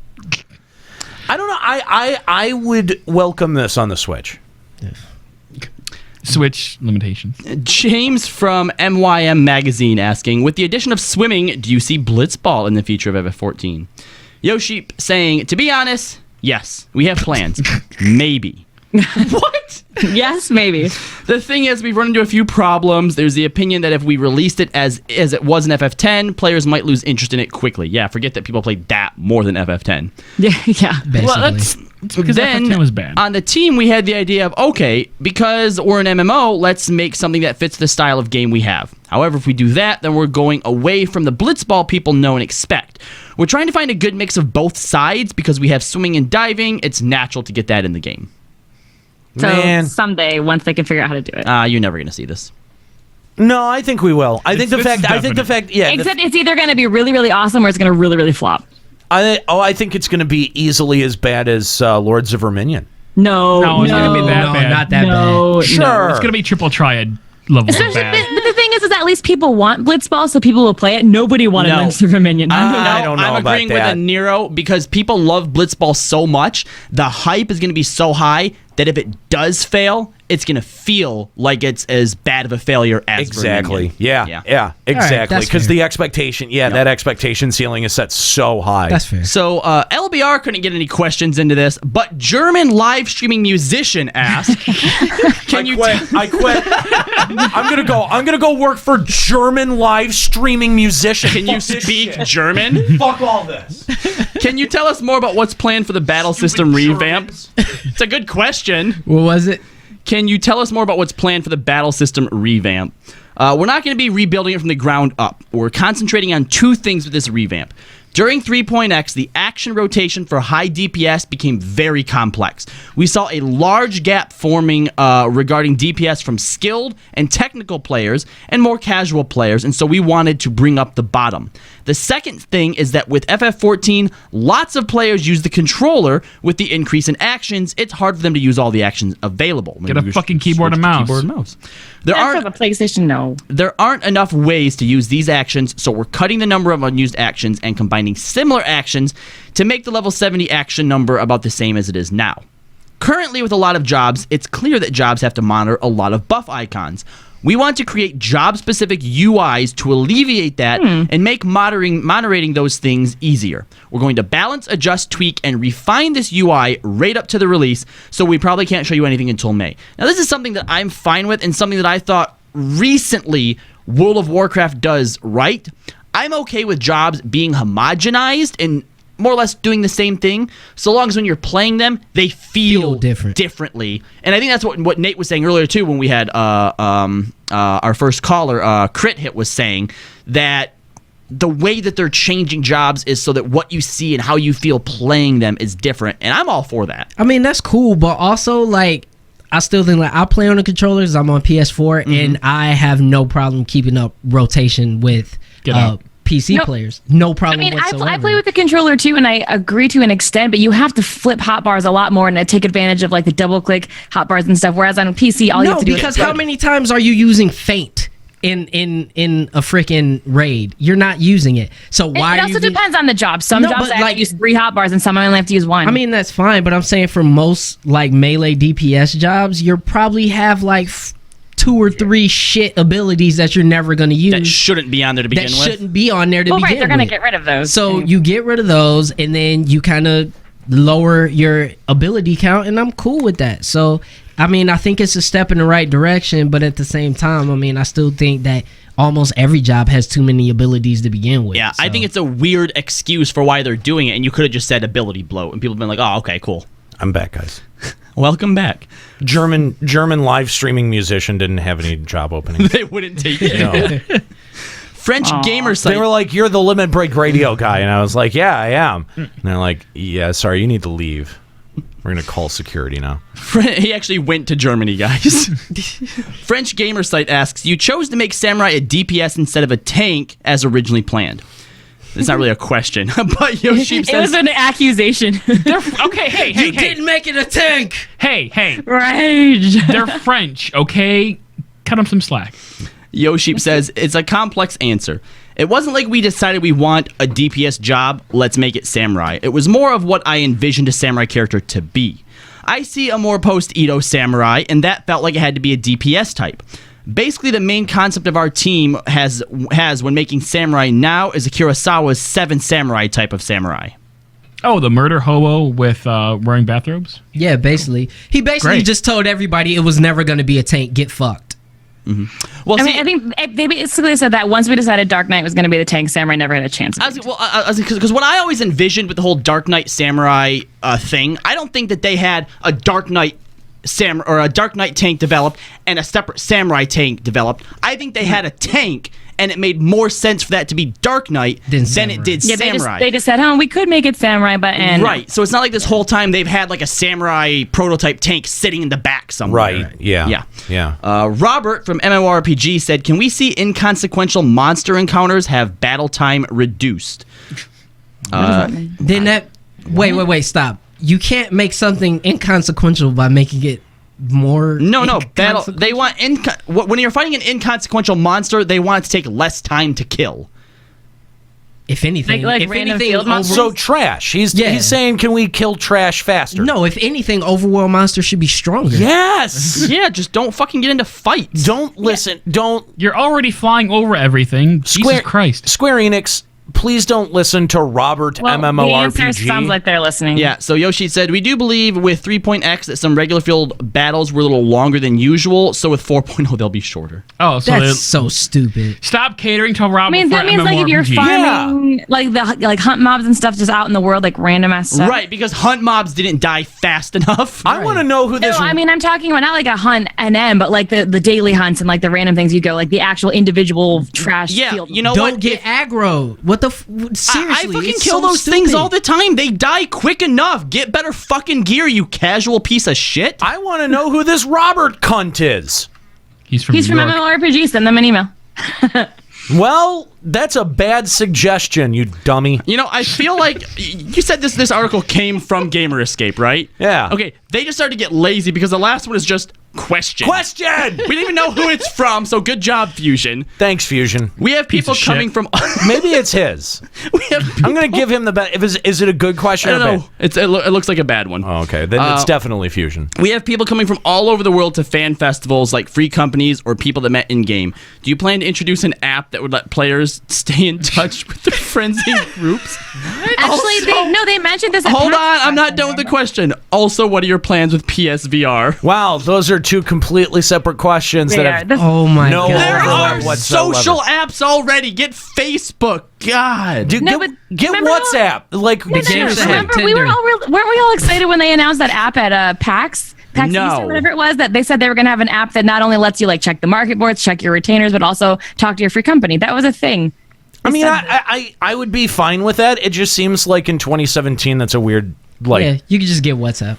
I don't know. I would welcome this on the Switch. Switch limitations. James from MYM Magazine asking, with the addition of swimming, do you see Blitzball in the future of FF14? Yoshi saying, to be honest, yes, we have plans. Maybe. What? Yes, maybe. The thing is, we've run into a few problems. There's the opinion that if we released it as it was in FF10, players might lose interest in it quickly. Yeah, forget that people played that more than FF10. Yeah. Basically. Well, because FF10 was bad. On the team, we had the idea of, okay, because we're an MMO, let's make something that fits the style of game we have. However, if we do that, then we're going away from the Blitzball people know and expect. We're trying to find a good mix of both sides because we have swimming and diving. It's natural to get that in the game. So someday, once they can figure out how to do it. You're never going to see this. No, I think we will. I think the fact. Yeah. Except it's either going to be really, really awesome or it's going to really, really flop. I think it's going to be easily as bad as Lords of Verminion. No, it's going to be that bad. Not that bad. Sure. It's going to be triple triad level bad. But the thing is at least people want Blitzball, so people will play it. Nobody wanted Lords of Verminion. I don't know I'm about agreeing that. with Nero because people love Blitzball so much. The hype is going to be so high that if it does fail, it's going to feel like it's as bad of a failure as Exactly. Verminion. Yeah, exactly. Right, because the expectation, that expectation ceiling is set so high. That's fair. So LBR couldn't get any questions into this, but German live streaming musician asked, I quit. I'm gonna go work for German live streaming musician. Can you speak German? Fuck all this. Can you tell us more about what's planned for the battle system revamp? It's a good question. What was it? Can you tell us more about what's planned for the battle system revamp? We're not going to be rebuilding it from the ground up. We're concentrating on two things with this revamp. During 3.x, the action rotation for high DPS became very complex. We saw a large gap forming regarding DPS from skilled and technical players and more casual players, and so we wanted to bring up the bottom. The second thing is that with FF14, lots of players use the controller. With the increase in actions, it's hard for them to use all the actions available. Get a fucking keyboard and mouse. There aren't a PlayStation. No, there aren't enough ways to use these actions, so we're cutting the number of unused actions and combining similar actions to make the level 70 action number about the same as it is now. Currently, with a lot of jobs, it's clear that jobs have to monitor a lot of buff icons. We want to create job-specific UIs to alleviate that and make moderating those things easier. We're going to balance, adjust, tweak, and refine this UI right up to the release, so we probably can't show you anything until May. Now, this is something that I'm fine with and something that I thought recently World of Warcraft does right. I'm okay with jobs being homogenized and more or less doing the same thing, so long as when you're playing them, they feel differently. And I think that's what Nate was saying earlier, too, when we had our first caller, Crit Hit, was saying that the way that they're changing jobs is so that what you see and how you feel playing them is different, and I'm all for that. I mean, that's cool, but also, like, I still think, like, I play on the controllers, I'm on PS4, and I have no problem keeping up rotation with PC players. No problem whatsoever. I play with the controller too, and I agree to an extent, but you have to flip hotbars a lot more and take advantage of like the double click hotbars and stuff, whereas on PC all you have to do is... because how many times are you using feint in a freaking raid? You're not using it. So why it also depends on the job. Some jobs I have to use 3 hotbars and some I only have to use 1. I mean, that's fine, but I'm saying for most like melee DPS jobs, you probably have like 2 or 3 shit abilities that you're never going to use. That shouldn't be on there to begin with. That shouldn't be on there to begin with. Right, they're going to get rid of those. So you get rid of those, and then you kind of lower your ability count, and I'm cool with that. So, I mean, I think it's a step in the right direction, but at the same time, I mean, I still think that almost every job has too many abilities to begin with. Yeah, so. I think it's a weird excuse for why they're doing it, and you could have just said ability bloat, and people have been like, oh, okay, cool. I'm back, guys. Welcome back. German live streaming musician didn't have any job openings. They wouldn't take it. No. French gamer site. They were like, "You're the Limit Break Radio guy," and I was like, "Yeah, I am." And they're like, "Yeah, sorry, you need to leave." We're going to call security now. He actually went to Germany, guys. French Gamer Site asks, you chose to make Samurai a DPS instead of a tank as originally planned. It's not really a question, but Yoshi says... It was an accusation. Okay, hey. You didn't make it a tank! Hey. Right. They're French, okay? Cut them some slack. Yoshi says, it's a complex answer. It wasn't like we decided we want a DPS job, let's make it Samurai. It was more of what I envisioned a Samurai character to be. I see a more post-Edo Samurai, and that felt like it had to be a DPS type. Basically, the main concept of our team has when making Samurai now is a Kurosawa's 7 Samurai type of Samurai. Oh, the murder hobo with wearing bathrobes? Yeah, basically. He basically just told everybody it was never going to be a tank. Get fucked. Mm-hmm. Well, I think they basically said that once we decided Dark Knight was going to be the tank, Samurai never had a chance. Because what I always envisioned with the whole Dark Knight Samurai thing, I don't think that they had a Dark Knight or a Dark Knight tank developed and a separate Samurai tank developed. I think they had a tank, and it made more sense for that to be Dark Knight than it did Samurai. They just said, we could make it Samurai, but right. So it's not like this whole time they've had like a Samurai prototype tank sitting in the back somewhere. Right. Yeah. Robert from MMORPG said, "Can we see inconsequential monster encounters have battle time reduced?" What does that mean? Then that wait, stop. You can't make something inconsequential by making it more. No. Battle. They want when you're fighting an inconsequential monster, they want it to take less time to kill. If anything, like random field monsters. So trash. He's saying, can we kill trash faster? No, if anything, overworld monsters should be stronger. Yes. Yeah, just don't fucking get into fights. Don't listen. Don't. You're already flying over everything. Jesus Christ. Square Enix. Please don't listen to Robert MMORPG. The answer sounds like they're listening. Yeah, so Yoshi said, we do believe with 3.x that some regular field battles were a little longer than usual, so with 4.0 they'll be shorter. Oh, so that's so stupid. Stop catering to Robert. That means like if you're farming like hunt mobs and stuff just out in the world, like random ass stuff. Right, because hunt mobs didn't die fast enough. I want to know who this. No, I'm talking about not like a hunt NM, but like the daily hunts and like the random things you go, like the actual individual trash field. You know Don't what? get aggro. What the seriously? I fucking kill those things all the time. They die quick enough. Get better fucking gear, you casual piece of shit. I want to know who this Robert cunt is. He's from MMORPG. Send them an email. Well, that's a bad suggestion, you dummy. You know, I feel like you said this article came from Gamer Escape, right? Yeah. Okay, they just started to get lazy because the last one is just question. We didn't even know who it's from, so good job, Fusion. Thanks, Fusion. We have people coming from... Maybe it's his. I'm going to give him the best... Is it a good question or bad? It looks like a bad one. Oh, okay, then it's definitely Fusion. We have people coming from all over the world to fan festivals, like free companies or people that met in-game. Do you plan to introduce an app that would let players stay in touch with their friends in groups? Actually, they mentioned this. Hold on, I'm not done with the question. Also, what are your plans with PSVR? Wow, those are two completely separate questions that have no There are overlap whatsoever. social apps already. Get Facebook. God. Dude, get WhatsApp. Remember, weren't we all excited when they announced that app at PAX? PAX East or whatever it was, that they said they were going to have an app that not only lets you like check the market boards, check your retainers, but also talk to your free company. That was a thing. I would be fine with that. It just seems like in 2017 that's a weird yeah, you could just get WhatsApp.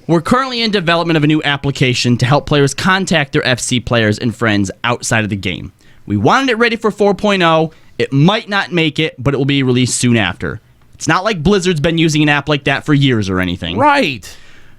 We're currently in development of a new application to help players contact their FC players and friends outside of the game. We wanted it ready for 4.0. It might not make it, but it will be released soon after. It's not like Blizzard's been using an app like that for years or anything. Right.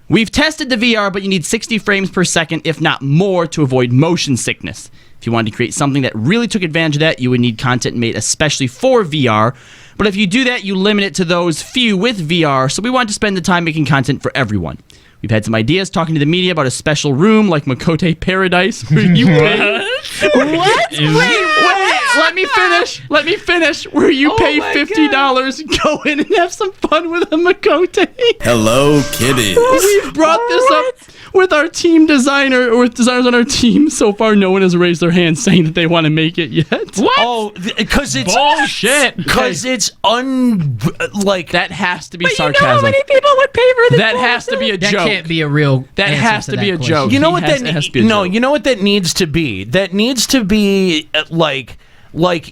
We've tested the VR, but you need 60 frames per second, if not more, to avoid motion sickness. If you wanted to create something that really took advantage of that, you would need content made especially for VR. But if you do that, you limit it to those few with VR, so we want to spend the time making content for everyone. We've had some ideas talking to the media about a special room like Makote Paradise where you pay... What? Wait, let me finish. Where you pay $50, go in and have some fun with a Makote. Hello, kitty. We've brought this up with our team designer, or with designers on our team. So far, no one has raised their hand saying that they want to make it yet. What? Oh, because it's bullshit. Because it's that has to be sarcasm. You know how many people would pay for this? That has to be a joke. That can't be a real. That has to be a joke. You know what that needs? No, you know what that needs to be. That needs to be like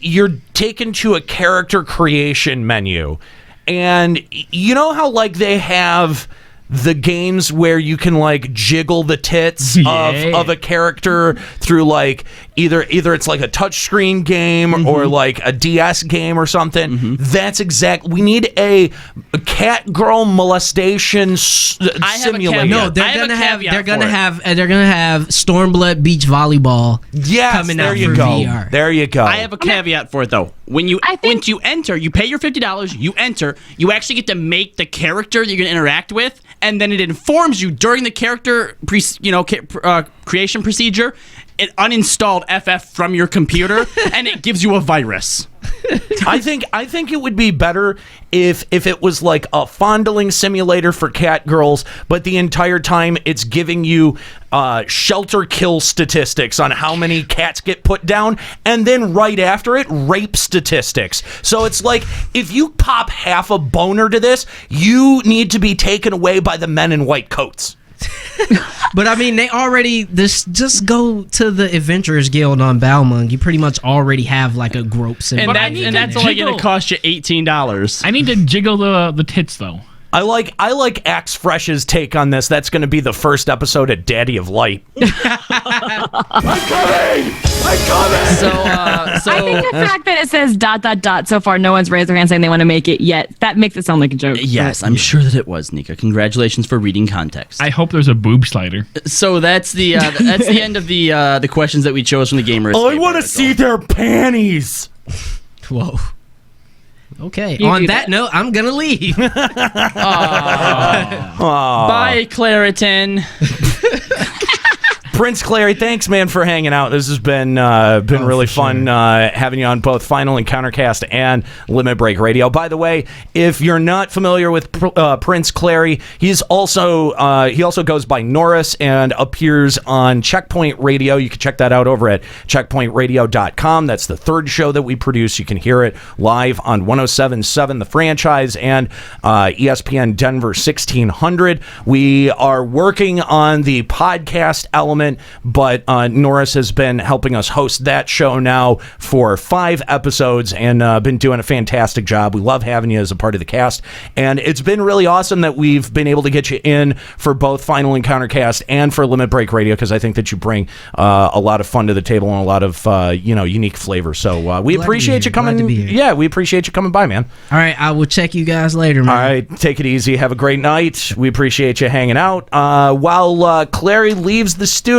you're taken to a character creation menu, and you know how like they have the games where you can like jiggle the tits of a character through like either it's like a touchscreen game or like a DS game or something. That's we need a cat girl molestation simulator. No, they're gonna have Stormblood Beach Volleyball. Coming out for VR. There you go. I have a caveat for it though. When you enter, you pay your $50. You enter. You actually get to make the character you're going to interact with, and then it informs you during the character creation procedure. It uninstalled FF from your computer, and it gives you a virus. I think it would be better if it was like a fondling simulator for cat girls, but the entire time it's giving you shelter kill statistics on how many cats get put down, and then right after it, rape statistics. So it's like, if you pop half a boner to this, you need to be taken away by the men in white coats. But I mean, they already just go to the Adventurers Guild on Balmung. You pretty much already have like a grope simulator. And that's only going to cost you $18. I need to jiggle the tits though. I like Axe Fresh's take on this. That's going to be the first episode of Daddy of Light. I'm coming! So I think the fact that it says ... so far no one's raised their hand saying they want to make it yet, that makes it sound like a joke. Yes, I'm sure that it was, Nika. Congratulations for reading context. I hope there's a boob slider. So that's the end of the questions that we chose from the gamers. I want to see their panties. Whoa. Okay. On that note, I'm gonna leave. Bye, Claritin. Prince Klari, thanks, man, for hanging out. This has been really fun having you on both Final Encountercast and Limit Break Radio. By the way, if you're not familiar with Prince Klari, he also goes by Norris and appears on Checkpoint Radio. You can check that out over at checkpointradio.com. That's the third show that we produce. You can hear it live on 107.7 The Franchise and ESPN Denver 1600. We are working on the podcast element, but Norris has been helping us host that show now for 5 episodes and been doing a fantastic job. We love having you as a part of the cast, and it's been really awesome that we've been able to get you in for both Final Encountercast and for Limit Break Radio, because I think that you bring a lot of fun to the table and a lot of unique flavor. So we appreciate you coming. Yeah, we appreciate you coming by, man. All right, I will check you guys later, man. All right, take it easy. Have a great night. We appreciate you hanging out. While Klari leaves the studio,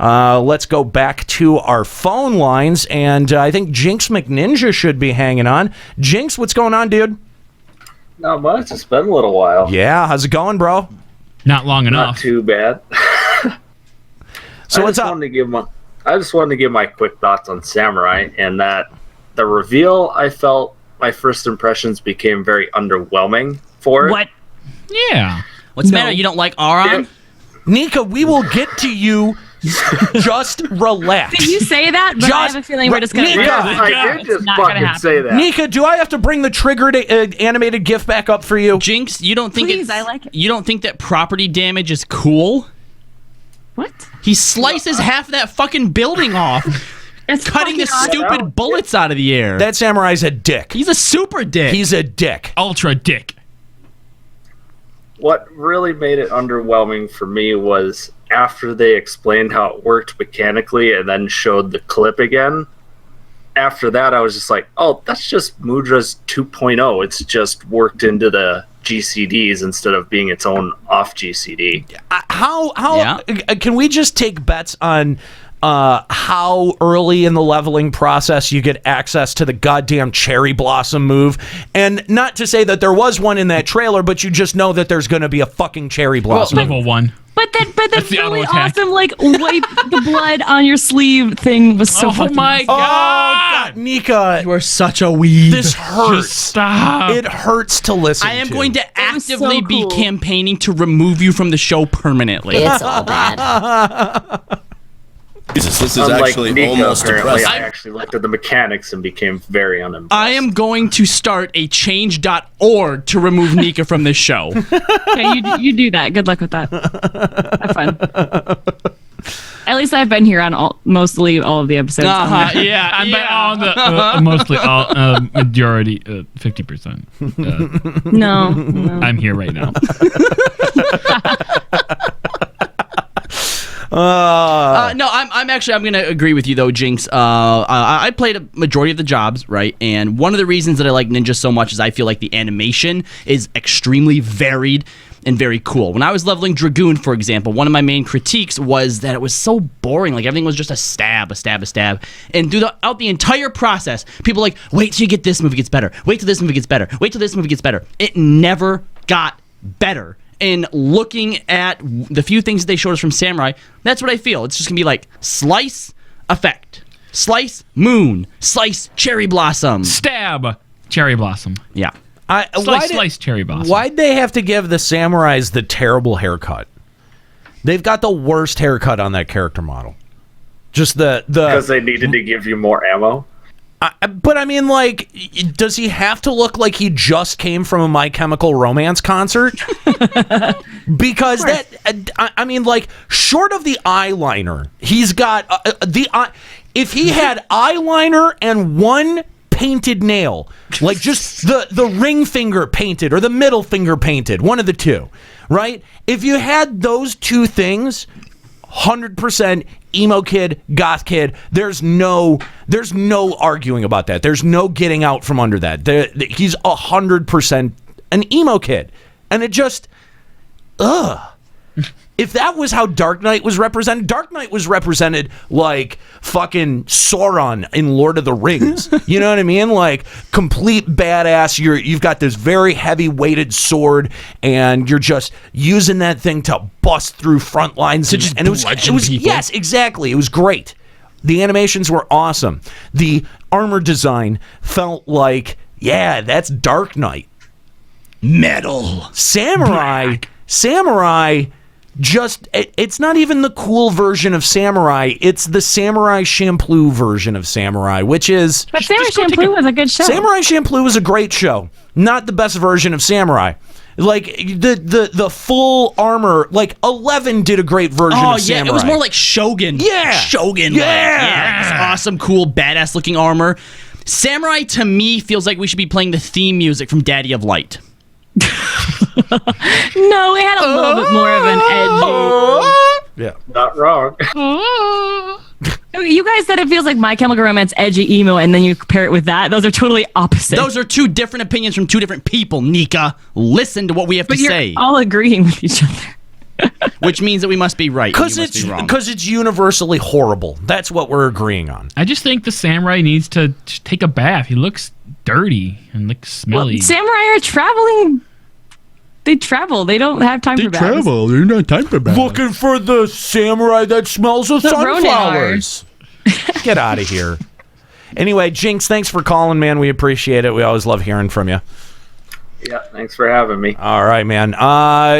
let's go back to our phone lines, and I think Jinx McNinja should be hanging on. Jinx, what's going on, dude? Not much. It's been a little while. Yeah, how's it going, bro? Not long enough. Not too bad. So what's up? I just wanted to give my quick thoughts on Samurai, and that the reveal, I felt my first impressions became very underwhelming for it. What? Yeah. What's the matter? You don't like Auron? Yeah. Nika, we will get to you. Just relax. Did you say that? But I have a feeling we're just going to... I did just fucking say that. Nika, do I have to bring the triggered animated GIF back up for you? Jinx, you don't think I like it. You don't think that property damage is cool? What? He slices half that fucking building off. It's cutting the stupid bullets out of the air. That samurai's a dick. He's a super dick. He's a dick. Ultra dick. What really made it underwhelming for me was after they explained how it worked mechanically and then showed the clip again. After that, I was just like, oh, that's just Mudra's 2.0. It's just worked into the GCDs instead of being its own off GCD. Can we just take bets on how early in the leveling process you get access to the goddamn cherry blossom move? And not to say that there was one in that trailer, but you just know that there's going to be a fucking cherry blossom. Level 1. But that's really awesome. Like, wipe the blood on your sleeve thing was so fucking my God. Nika, you are such a weeb. This hurts. Just stop. It hurts to listen to. I am going to actively be campaigning to remove you from the show permanently. It's all bad. Jesus, this is Unlike actually Nika, almost apparently, depressing. I actually looked at the mechanics and became very unimpressed. I am going to start a change.org to remove Nika from this show. Okay, you do that. Good luck with that. Have fun. At least I've been here on mostly all of the episodes. Yeah, I've been on the mostly all majority 50%. No, I'm here right now. No, I'm gonna agree with you though, Jinx. I played a majority of the jobs, right? And one of the reasons that I like Ninja so much is I feel like the animation is extremely varied and very cool. When I was leveling Dragoon, for example, one of my main critiques was that it was so boring. Like everything was just a stab. And throughout the entire process, people were like, wait till you get this move, it gets better. Wait till this move, it gets better. Wait till this move, it gets better. It never got better. And looking at the few things that they showed us from Samurai, that's what I feel. It's just going to be like slice, effect. Slice, moon. Slice, cherry blossom. Stab, cherry blossom. Yeah. Slice cherry blossom. Why'd they have to give the samurais the terrible haircut? They've got the worst haircut on that character model. Just because they needed to give you more ammo. But I mean, like, does he have to look like he just came from a My Chemical Romance concert? Because I mean, like, short of the eyeliner, he's got if he had eyeliner and one painted nail, like just the ring finger painted or the middle finger painted, one of the two, right? If you had those two things, 100% emo kid, goth kid, there's no arguing about that. There's no getting out from under that. He's 100% an emo kid. And it just, if that was how Dark Knight was represented like fucking Sauron in Lord of the Rings. You know what I mean? Like complete badass. You've got this very heavy weighted sword, and you're just using that thing to bust through front lines. And it was yes, exactly. It was great. The animations were awesome. The armor design felt like, yeah, that's Dark Knight. Metal. Samurai. Just, it's not even the cool version of Samurai. It's the Samurai Champloo version of Samurai, which is... But Samurai Champloo was a good show. Samurai Champloo was a great show. Not the best version of Samurai. Like, the full armor, like, 11 did a great version of Samurai. It was more like Shogun. Yeah. Shogun. Yeah. This awesome, cool, badass-looking armor. Samurai, to me, feels like we should be playing the theme music from Daddy of Light. No, it had a little bit more of an edgy. Yeah, not wrong. You guys said it feels like My Chemical Romance edgy emo, and then you compare it with that. Those are totally opposite. Those are two different opinions from two different people, Nika. Listen to what we have to say. You're all agreeing with each other. Which means that we must be right. Because it's universally horrible. That's what we're agreeing on. I just think the samurai needs to take a bath. He looks dirty and looks smelly. Well, samurai are traveling. They travel. They don't have time for baths. They're not time for baths. Looking for the samurai that smells of sunflowers. Get out of here. Anyway, Jinx, thanks for calling, man. We appreciate it. We always love hearing from you. Yeah, thanks for having me. All right, man.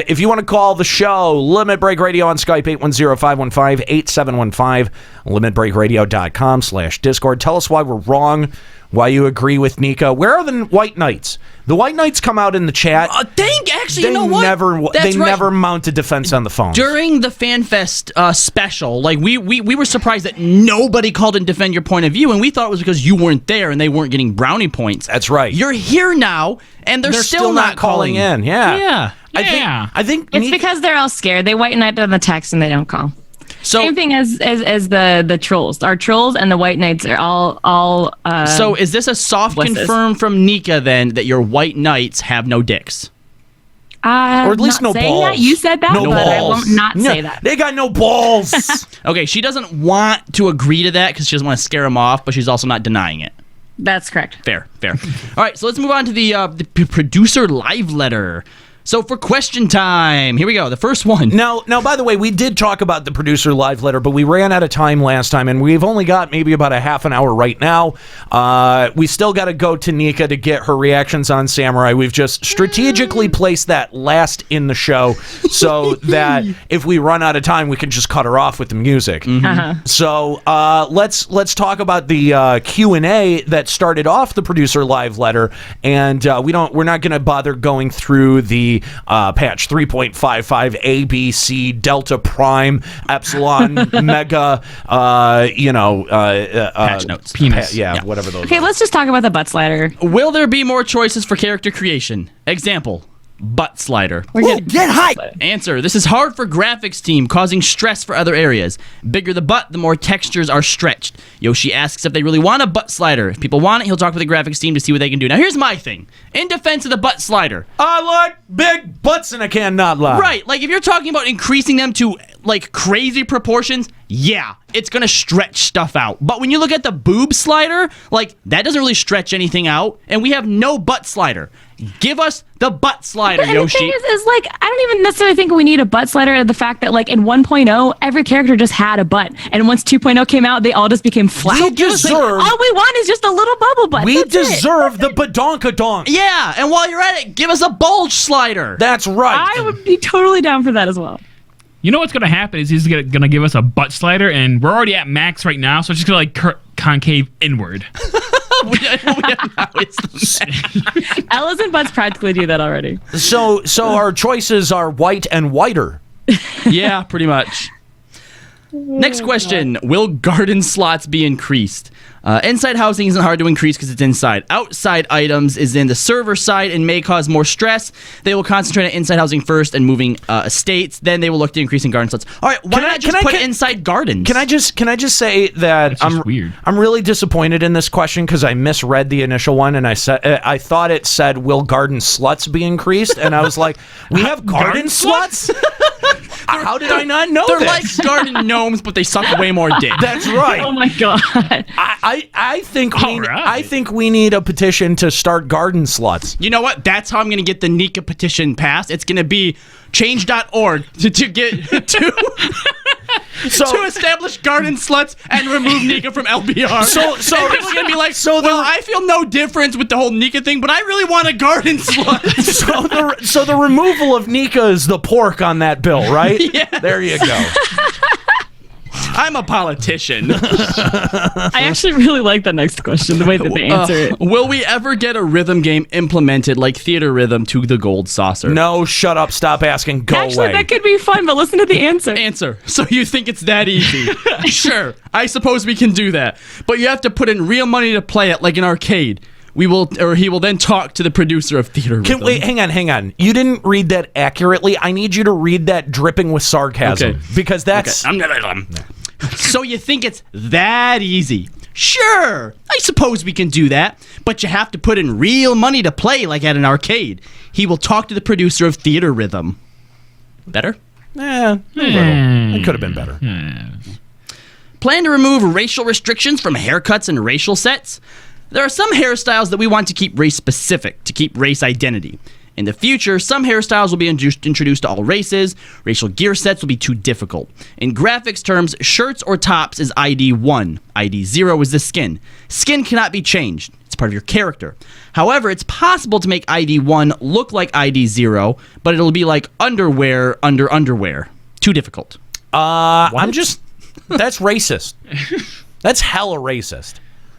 If you want to call the show, Limit Break Radio on Skype, 810-515-8715, limitbreakradio.com/Discord. Tell us why we're wrong, why you agree with Nika. Where are the White Knights? The White Knights come out in the chat. Actually, you know what? Never mount a defense on the phone. During the FanFest special, like we were surprised that nobody called and defend your point of view, and we thought it was because you weren't there and they weren't getting brownie points. That's right. You're here now, and they're still not calling in. Yeah. I think it's because they're all scared. They White Knight on the text and they don't call. Same thing as the trolls. Our trolls and the White Knights are all. So is this a soft confirm from Nika then that your White Knights have no dicks? Or at least no balls. That. You said that, no but balls. I won't not say that. They got no balls. Okay, she doesn't want to agree to that because she doesn't want to scare him off, but she's also not denying it. That's correct. Fair. All right, so let's move on to the producer live letter. So for question time, here we go. The first one. Now, by the way, we did talk about the producer live letter, but we ran out of time last time, and we've only got maybe about a half an hour right now. We still got to go to Nika to get her reactions on Samurai. We've just strategically placed that last in the show so that if we run out of time, we can just cut her off with the music. Mm-hmm. So let's talk about the Q&A that started off the producer live letter, and we're not going to bother going through the be patch 3.55 A, B, C, Delta Prime, Epsilon, Mega, patch notes. Penis. Whatever those Okay, are. let's just talk about the butt slider. Will there be more choices for character creation? Example, butt slider. Get hype! Answer, this is hard for graphics team, causing stress for other areas. Bigger the butt, the more textures are stretched. Yoshi asks if they really want a butt slider. If people want it, he'll talk with the graphics team to see what they can do. Now, here's my thing. In defense of the butt slider. I like big butts and I cannot lie. Right, like if you're talking about increasing them to like crazy proportions, yeah, it's gonna stretch stuff out. But when you look at the boob slider, like that doesn't really stretch anything out, and we have no butt slider. Give us the butt slider, Yoshi. The thing is like, I don't even necessarily think we need a butt slider. The fact that like in 1.0, every character just had a butt, and once 2.0 came out, they all just became flat. We deserve. All we want is just a little bubble butt. We That's deserve the badonkadonk. Yeah, and while you're at it, give us a bulge slider. That's right. I would be totally down for that as well. You know what's going to happen is he's going to give us a butt slider, and we're already at max right now, so it's just going to like concave inward. Ellis and butts practically do that already. So our choices are white and whiter. Yeah, pretty much. Next question. Will garden slots be increased? Inside housing isn't hard to increase because it's inside. Outside items is in the server side and may cause more stress. They will concentrate on inside housing first and moving estates. Then they will look to increasing garden slots. All right, why not just put inside gardens? Can I just say that weird. I'm really disappointed in this question because I misread the initial one and I thought it said will garden sluts be increased, and I was like, we have garden sluts? How did I not know They're this? like garden gnomes, but they suck way more dick. That's right. Oh my god. I think we need a petition to start garden sluts. You know what? That's how I'm going to get the Nika petition passed. It's going to be change.org to get to establish garden sluts and remove Nika from LBR. So people are going to be like, I feel no difference with the whole Nika thing, but I really want a garden slut. so the removal of Nika is the pork on that bill, right? Yeah. There you go. I'm a politician. I actually really like the next question, the way that they answer it. Will we ever get a rhythm game implemented like Theater Rhythm to the Gold Saucer? No, shut up, stop asking, go Actually, away. that could be fun, but listen to the answer. So you think it's that easy? Sure, I suppose we can do that. But you have to put in real money to play it like an arcade. He will then talk to the producer of Theater Rhythm. Wait, hang on. You didn't read that accurately. I need you to read that dripping with sarcasm. Okay. Because that's... So you think it's that easy? Sure, I suppose we can do that, but you have to put in real money to play like at an arcade. He will talk to the producer of Theater Rhythm. Better? A little. It could have been better. Plan to remove racial restrictions from haircuts and racial sets? There are some hairstyles that we want to keep race specific, to keep race identity. In the future, some hairstyles will be introduced to all races. Racial gear sets will be too difficult. In graphics terms, shirts or tops is ID 1. ID 0 is the skin. Skin cannot be changed. It's part of your character. However, it's possible to make ID 1 look like ID 0, but it'll be like underwear under underwear. Too difficult. That's racist. That's hella racist.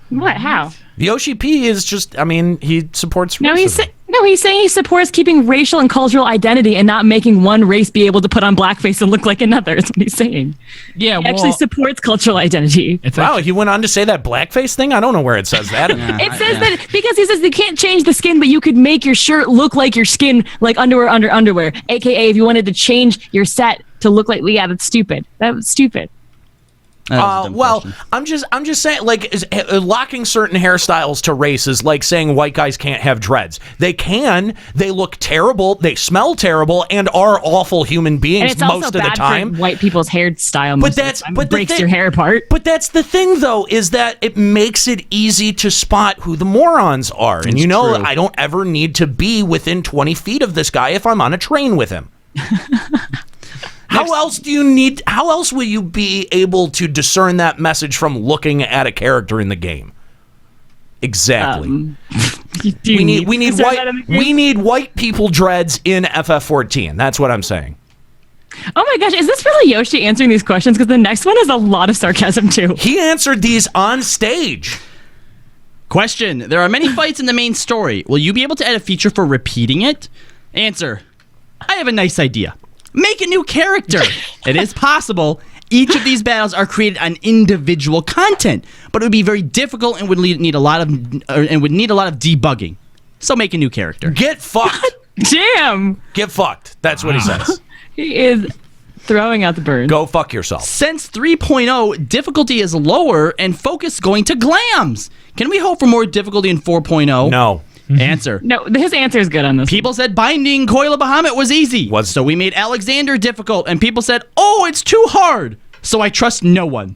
What? How? Yoshi P is just, he supports racism. He's saying he supports keeping racial and cultural identity and not making one race be able to put on blackface and look like another. That's what he's saying. Yeah, he actually supports cultural identity. He went on to say that blackface thing? I don't know where it says that. It says that because he says they can't change the skin, but you could make your shirt look like your skin, like underwear under underwear. AKA, if you wanted to change your set to look like, that's stupid. That was stupid. I'm just saying, like, locking certain hairstyles to race is like saying white guys can't have dreads. They can. They look terrible. They smell terrible, and are awful human beings most of the time. For white people's hairstyle, but breaks your hair apart. But that's the thing, though, is that it makes it easy to spot who the morons are. And true. I don't ever need to be within 20 feet of this guy if I'm on a train with him. How else will you be able to discern that message from looking at a character in the game? Exactly. We need white people dreads in FF14. That's what I'm saying. Oh my gosh, is this really Yoshi answering these questions? Because the next one is a lot of sarcasm too. He answered these on stage. Question: there are many fights in the main story. Will you be able to add a feature for repeating it? Answer: I have a nice idea. Make a new character. It is possible. Each of these battles are created on individual content, but it would be very difficult and would need a lot of debugging. So make a new character. Get fucked. Damn. Get fucked. That's what he says. He is throwing out the bird. Go fuck yourself. Since 3.0, difficulty is lower and focus going to glams. Can we hope for more difficulty in 4.0? No. Answer. No, his answer is good on this. People said binding Coil of Bahamut was easy. So we made Alexander difficult, and people said, oh, it's too hard. So I trust no one.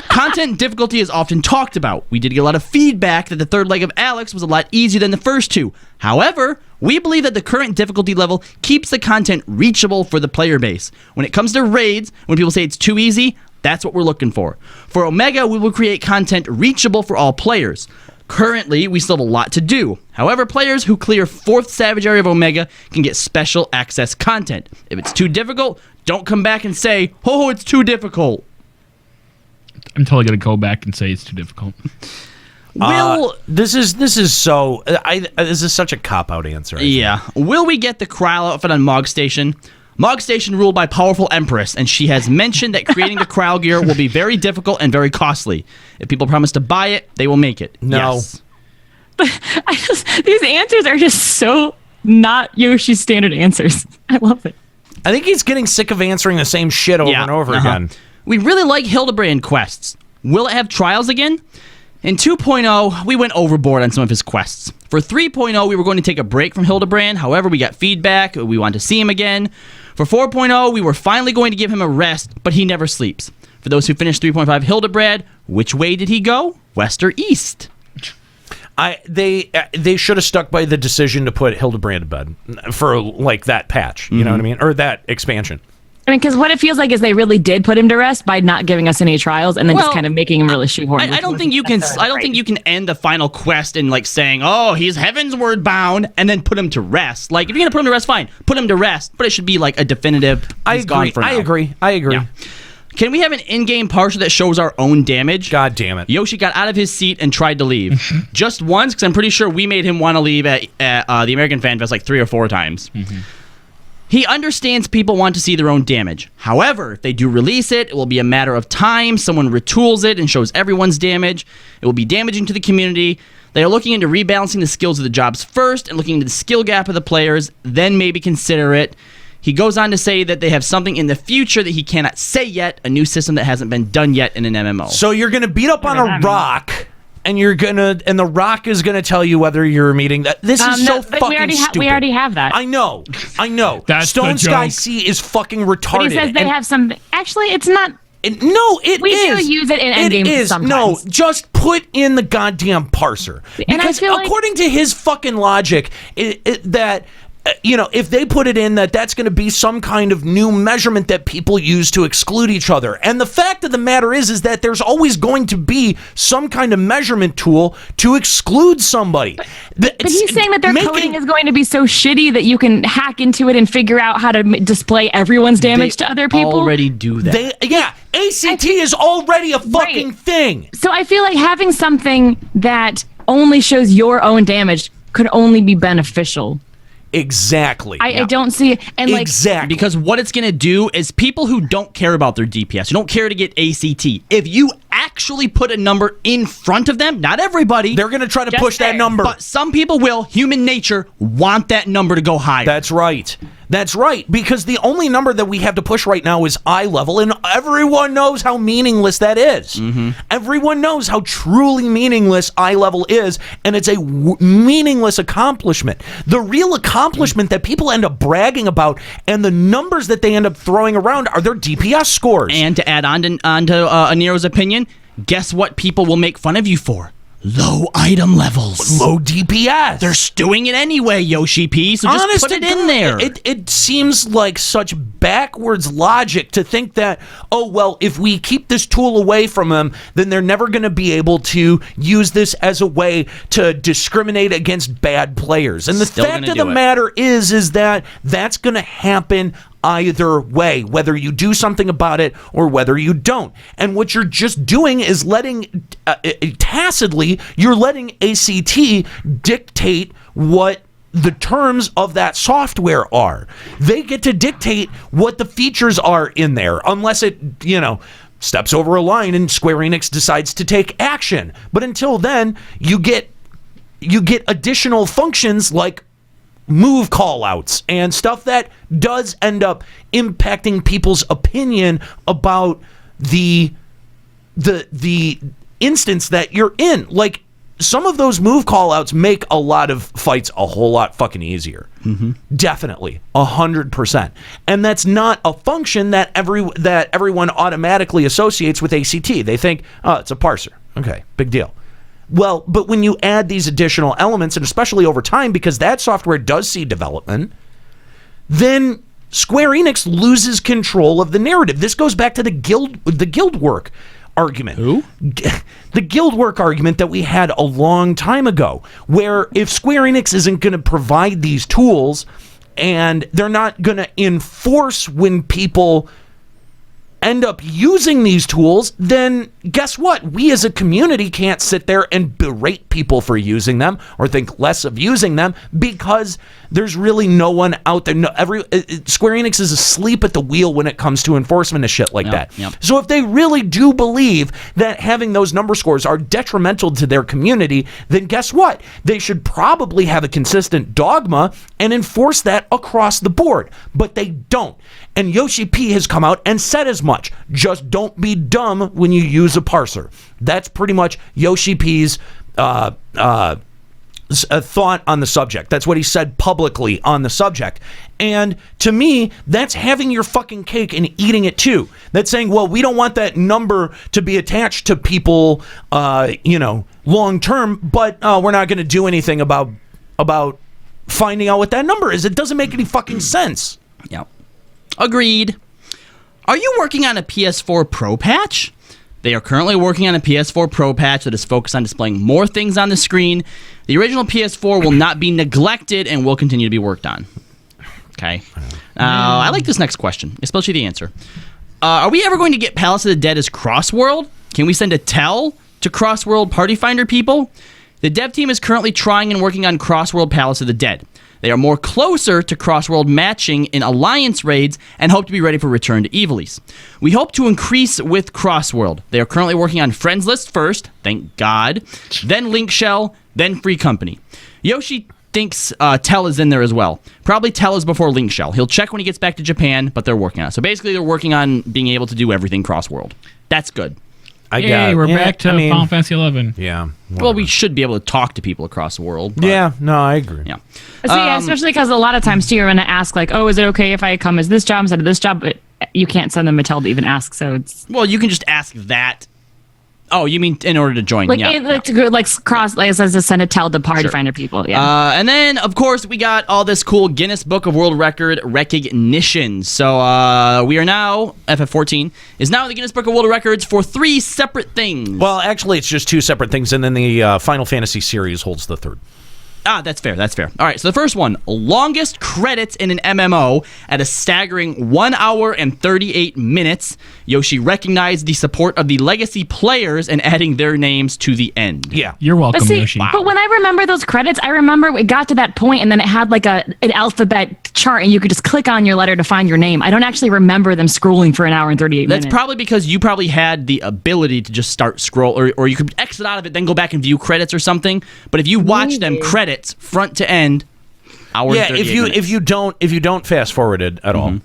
Content difficulty is often talked about. We did get a lot of feedback that the third leg of Alex was a lot easier than the first two. However, we believe that the current difficulty level keeps the content reachable for the player base. When it comes to raids, when people say it's too easy, that's what we're looking for. For Omega, we will create content reachable for all players. Currently, we still have a lot to do. However, players who clear 4th Savage Area of Omega can get special access content. If it's too difficult, don't come back and say, oh, it's too difficult. I'm totally going to go back and say it's too difficult. This is such a cop-out answer. Yeah. Will we get the Kryle outfit on Mog Station? Mog Station ruled by powerful Empress, and she has mentioned that creating the Kryle gear will be very difficult and very costly. If people promise to buy it, they will make it. No. Yes. But these answers are just so not Yoshi's standard answers. I love it. I think he's getting sick of answering the same shit over and over again. We really like Hildebrand quests. Will it have trials again? In 2.0, we went overboard on some of his quests. For 3.0, we were going to take a break from Hildebrand. However, we got feedback. We wanted to see him again. For 4.0, we were finally going to give him a rest, but he never sleeps. For those who finished 3.5 Hildebrand, which way did he go? West or east? They should have stuck by the decision to put Hildebrand to bed for like that patch. You know what I mean? Or that expansion. I mean, because what it feels like is they really did put him to rest by not giving us any trials and then just kind of making him really shoehorn. I don't think you can. I don't think you can end the final quest in like saying, "Oh, he's Heavensward bound," and then put him to rest. Like if you're gonna put him to rest, fine, put him to rest. But it should be like a definitive. I agree. I agree. Yeah. Can we have an in-game parser that shows our own damage? God damn it! Yoshi got out of his seat and tried to leave just once because I'm pretty sure we made him want to leave at the American Fan Fest like 3 or 4 times. He understands people want to see their own damage. However, if they do release it, it will be a matter of time. Someone retools it and shows everyone's damage. It will be damaging to the community. They are looking into rebalancing the skills of the jobs first and looking into the skill gap of the players, then maybe consider it. He goes on to say that they have something in the future that he cannot say yet, a new system that hasn't been done yet in an MMO. So you're going to beat up on a rock, and the rock is going to tell you whether you're meeting that. This is so fucking stupid. We already have that. I know. That's Stone the Sky joke. Sea is fucking retarded. But he says they have some. Actually, it's not. We do use it in endgame sometimes. No, just put in the goddamn parser. And I Because feel according to his fucking logic, if they put it in that's going to be some kind of new measurement that people use to exclude each other. And the fact of the matter is that there's always going to be some kind of measurement tool to exclude somebody. But he's saying that their coding is going to be so shitty that you can hack into it and figure out how to display everyone's damage to other people. Already do that. ACT is already a fucking thing. So I feel like having something that only shows your own damage could only be beneficial. Exactly. I don't see it. And exactly. Because what it's going to do is people who don't care about their DPS, who don't care to get ACT, if you actually put a number in front of them, not everybody. They're going to try to push that number. But some people will, human nature, want that number to go higher. That's right. That's right, because the only number that we have to push right now is eye level, and everyone knows how meaningless that is. Everyone knows how truly meaningless eye level is, and it's a meaningless accomplishment. The real accomplishment that people end up bragging about and the numbers that they end up throwing around are their DPS scores. And to add on to Nero's opinion, guess what people will make fun of you for? Low item levels. Low DPS. They're stewing it anyway, Yoshi P, so just put it in there. It seems like such backwards logic to think that, if we keep this tool away from them, then they're never going to be able to use this as a way to discriminate against bad players. And the fact of the matter is that that's going to happen either way, whether you do something about it or whether you don't. And what you're just doing is tacitly, you're letting ACT dictate what the terms of that software are. They get to dictate what the features are in there, unless it, steps over a line and Square Enix decides to take action. But until then, you get additional functions like move callouts and stuff that does end up impacting people's opinion about the instance that you're in. Like, some of those move callouts make a lot of fights a whole lot fucking easier. Mm-hmm. Definitely, 100%. And that's not a function that everyone automatically associates with ACT. They think, oh, it's a parser. Okay, big deal. Well, but when you add these additional elements, and especially over time, because that software does see development, then Square Enix loses control of the narrative. This goes back to the guild work argument. Who? The guild work argument that we had a long time ago, where if Square Enix isn't going to provide these tools and they're not going to enforce when people end up using these tools, then guess what? We as a community can't sit there and berate people for using them or think less of using them, because there's really no one out there. Square Enix is asleep at the wheel when it comes to enforcement of shit like that. Yep. So if they really do believe that having those number scores are detrimental to their community, then guess what? They should probably have a consistent dogma and enforce that across the board. But they don't. And Yoshi P has come out and said as much. Just don't be dumb when you use a parser. That's pretty much Yoshi P's thought on the subject. That's what he said publicly on the subject. And to me, that's having your fucking cake and eating it too. That's saying, well, we don't want that number to be attached to people, long term, but we're not going to do anything about finding out what that number is. It doesn't make any fucking sense. Yep. Agreed. Are you working on a PS4 Pro patch? They are currently working on a PS4 Pro patch that is focused on displaying more things on the screen. The original PS4 will not be neglected and will continue to be worked on. Okay. I like this next question, especially the answer. Are we ever going to get Palace of the Dead as Crossworld? Can we send a tell to Crossworld Party Finder people? The dev team is currently trying and working on Crossworld Palace of the Dead. They are more closer to Crossworld matching in Alliance raids and hope to be ready for Return to Evilise. We hope to increase with Crossworld. They are currently working on Friends List first, thank God, then Link Shell, then Free Company. Yoshi thinks Tell is in there as well. Probably Tell is before Link Shell. He'll check when he gets back to Japan, but they're working on it. So basically they're working on being able to do everything Crossworld. That's good. We're back to Final Fantasy 11. Yeah. Whatever. Well, we should be able to talk to people across the world. But, yeah, no, I agree. Yeah. So especially because a lot of times too, you're going to ask like, oh, is it okay if I come as this job instead of this job? But you can't send them a tell to even ask. So it's you can just ask that. Oh, you mean in order to join? Like, yeah. To go, like cross, like it says to send a tell to Party Finder people. Yeah. And then, of course, we got all this cool Guinness Book of World Record recognition. So we are now, FF14 is now in the Guinness Book of World Records for 3 separate things. Well, actually, it's just 2 separate things, and then the Final Fantasy series holds the third. That's fair. All right, so the first one, longest credits in an MMO at a staggering 1 hour and 38 minutes. Yoshi recognized the support of the legacy players and adding their names to the end. Yeah. You're welcome, Yoshi. But when I remember those credits, I remember it got to that point and then it had like an alphabet chart and you could just click on your letter to find your name. I don't actually remember them scrolling for 1 hour and 38 minutes. That's probably because you probably had the ability to just start scroll, or you could exit out of it, then go back and view credits or something. But if you watch them credits front to end, hour and 38 minutes. if you don't fast forward it at all,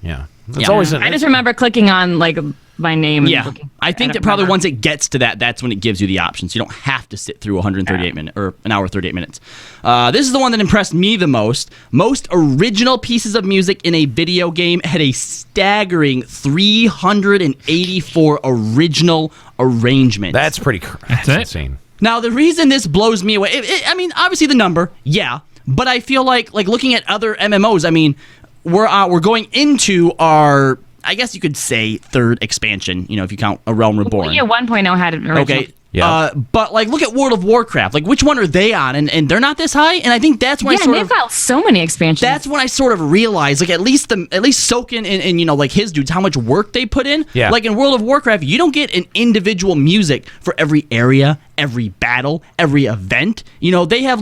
it's always. I just remember clicking on like my name. Yeah, I think that probably once it gets to that, that's when it gives you the options. You don't have to sit through 138 minutes or 1 hour 38 minutes. This is the one that impressed me the most. Most original pieces of music in a video game had a staggering 384 original arrangements. That's pretty. That's insane. Now, the reason this blows me away, I mean, obviously the number, yeah, but I feel like looking at other MMOs, I mean, we're going into our, I guess you could say, third expansion, if you count A Realm Reborn. Yeah, 1.0 had it original. Okay, yeah. But look at World of Warcraft. Which one are they on? And they're not this high. And I think that's when they've got so many expansions. That's when I sort of realized, at least Soken and his dudes, how much work they put in. Yeah. Like in World of Warcraft, you don't get an individual music for every area, every battle, every event. They have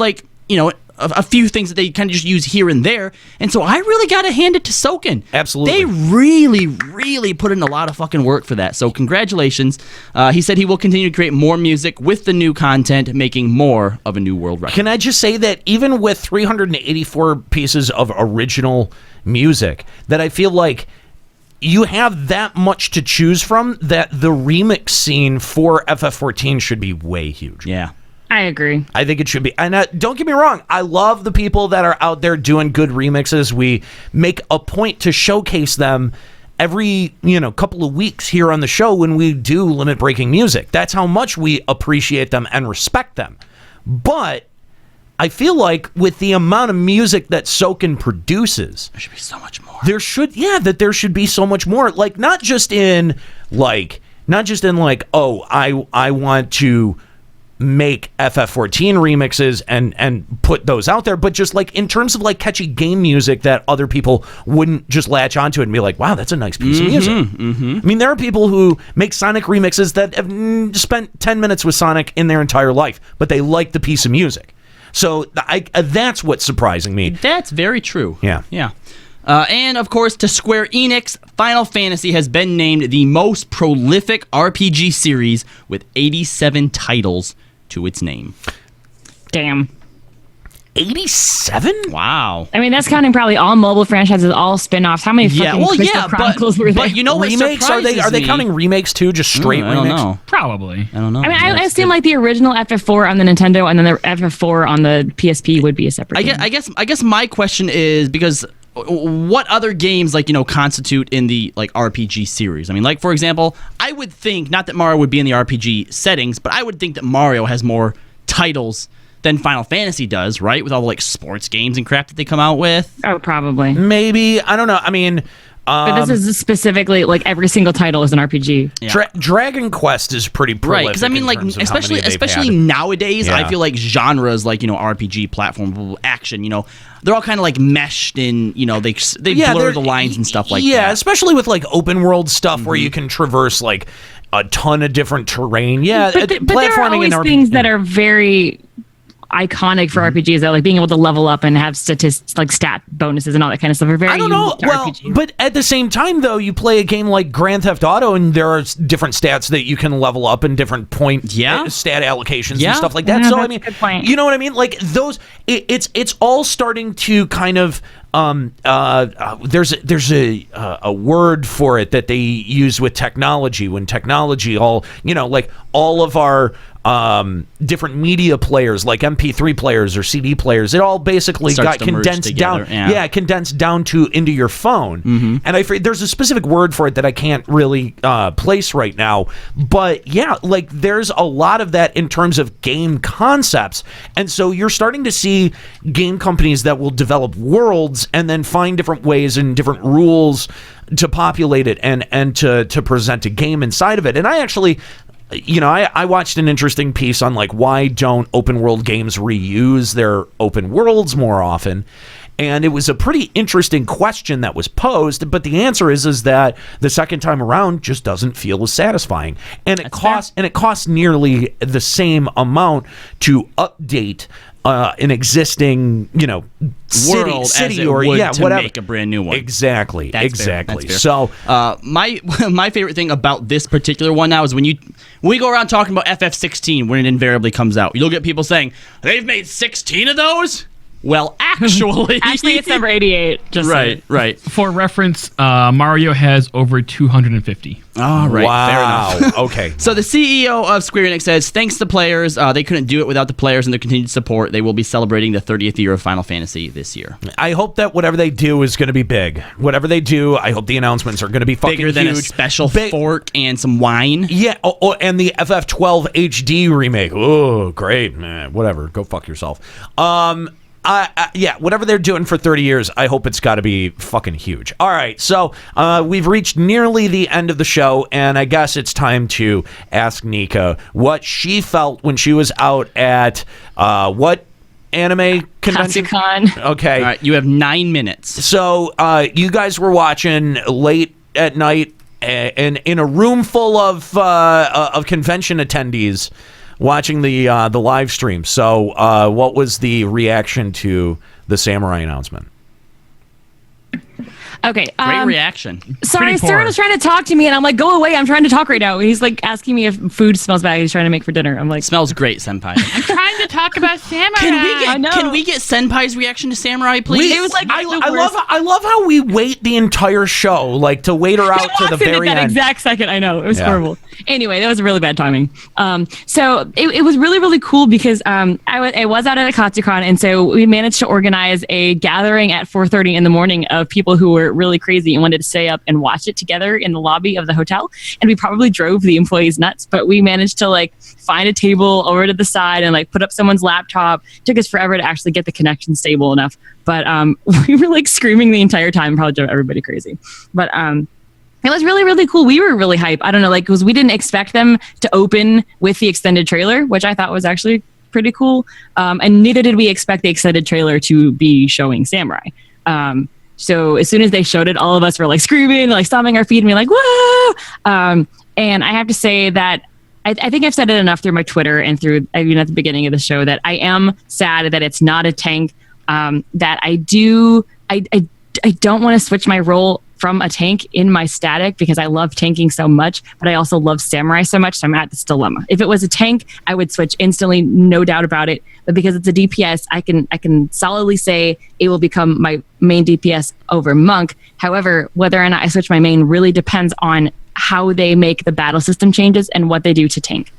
a few things that they kind of just use here and there. And so I really got to hand it to Soken. Absolutely. They really, really put in a lot of fucking work for that. So congratulations. He said he will continue to create more music with the new content, making more of a new world record. Can I just say that even with 384 pieces of original music, that I feel like you have that much to choose from, that the remix scene for FF14 should be way huge. Yeah. I agree. I think it should be. And don't get me wrong, I love the people that are out there doing good remixes. We make a point to showcase them every, couple of weeks here on the show when we do limit breaking music. That's how much we appreciate them and respect them. But I feel like with the amount of music that Soken produces, there should be so much more. There should be so much more. Like not just in I want to make FF14 remixes and put those out there, but just like in terms of like catchy game music that other people wouldn't just latch onto and be like, wow, that's a nice piece of music. I mean, there are people who make Sonic remixes that have spent 10 minutes with Sonic in their entire life, but they like the piece of music. So that's what's surprising me. That's very true. Yeah. Yeah. And, of course, to Square-Enix, Final Fantasy has been named the most prolific RPG series with 87 titles to its name. Damn. 87? Wow. I mean, that's counting probably all mobile franchises, all spin-offs. How many fucking Crystal Chronicles were there? But you know what remakes? Are they counting remakes too? Just straight remakes? I don't know. Probably. I don't know. I mean, I assume like the original FF4 on the Nintendo and then the FF4 on the PSP would be a separate game. I guess my question is, because what other games constitute in the RPG series? I mean, like for example, I would think, not that Mario would be in the RPG settings, but I would think that Mario has more titles than Final Fantasy does, right? With all the sports games and crap that they come out with. Oh, probably. Maybe. I don't know. I mean, but this is specifically every single title is an RPG. Yeah. Dragon Quest is pretty prolific. Right, because I mean, especially nowadays, I feel like genres RPG, platform, action, they're all kind of meshed in, they blur the lines and stuff like that. Yeah, especially with open world stuff where you can traverse a ton of different terrain. Yeah, but there are always things that are very iconic for RPGs, that being able to level up and have statistics, stat bonuses and all that kind of stuff are very unique to RPGs. But at the same time, though, you play a game like Grand Theft Auto, and there are different stats that you can level up and different stat allocations and stuff like that. So I mean, you know what I mean? It's all starting to kind of. There's a word for it that they use with technology. When technology all of our different media players, like MP3 players or CD players, it all basically got condensed down. Condensed down into your phone. And there's a specific word for it that I can't really place right now. But yeah, there's a lot of that in terms of game concepts. And so you're starting to see game companies that will develop worlds and then find different ways and different rules to populate it and to present a game inside of it. And I actually, I watched an interesting piece on why don't open world games reuse their open worlds more often. And it was a pretty interesting question that was posed, but the answer is that the second time around just doesn't feel as satisfying. And it costs nearly the same amount to update an existing, city or whatever, make a brand new one. Exactly. Fair. So, my favorite thing about this particular one now is when we go around talking about FF16 when it invariably comes out, you'll get people saying they've made 16 of those. Well, actually, it's number 88. Right. For reference, Mario has over 250. All right, wow. Fair enough. Okay. So the CEO of Square-Enix says, thanks to players, they couldn't do it without the players and their continued support. They will be celebrating the 30th year of Final Fantasy this year. I hope that whatever they do is going to be big. Whatever they do, I hope the announcements are going to be fucking bigger than huge. A special fork and some wine. Yeah, and the FF12 HD remake. Oh, great, man. Whatever. Go fuck yourself. Whatever they're doing for 30 years, I hope it's got to be fucking huge. All right, so we've reached nearly the end of the show, and I guess it's time to ask Nika what she felt when she was out at what anime convention? Katsucon. Okay. All right, you have 9 minutes. So you guys were watching late at night and in a room full of convention attendees. watching the live stream. So, what was the reaction to the samurai announcement? Okay. Great reaction. Sorry, Sarah was trying to talk to me, and I'm like, go away. I'm trying to talk right now. He's like asking me if food smells bad. He's trying to make for dinner. I'm like, smells great, Senpai. I'm trying to talk about Samurai. Can we get Senpai's reaction to Samurai, please? It was like I love how we wait the entire show, like to wait her out to the very at that end. exact second. I know it was horrible. Anyway, that was really bad timing. So it was really, really cool because I was out at a Katsucon, and so we managed to organize a gathering at 4:30 in the morning of people who were really crazy and wanted to stay up and watch it together in the lobby of the hotel. And we probably drove the employees nuts, but we managed to like find a table over to the side and like put up someone's laptop. It took us forever to actually get the connection stable enough, but we were like screaming the entire time, probably drove everybody crazy. But it was really, really cool. We were really hype. I don't know, like, because we didn't expect them to open with the extended trailer, which I thought was actually pretty cool. And neither did we expect the extended trailer to be showing Samurai. So as soon as they showed it, all of us were like screaming, like stomping our feet and being like, whoa! And I have to say that I think I've said it enough through my Twitter and through, at the beginning of the show, that I am sad that it's not a tank, that I don't want to switch my role from a tank in my static because I love tanking so much, but I also love Samurai so much, so I'm at this dilemma. If it was a tank, I would switch instantly, no doubt about it. But because it's a DPS, I can solidly say it will become my main DPS over Monk. However, whether or not I switch my main really depends on how they make the battle system changes and what they do to tank.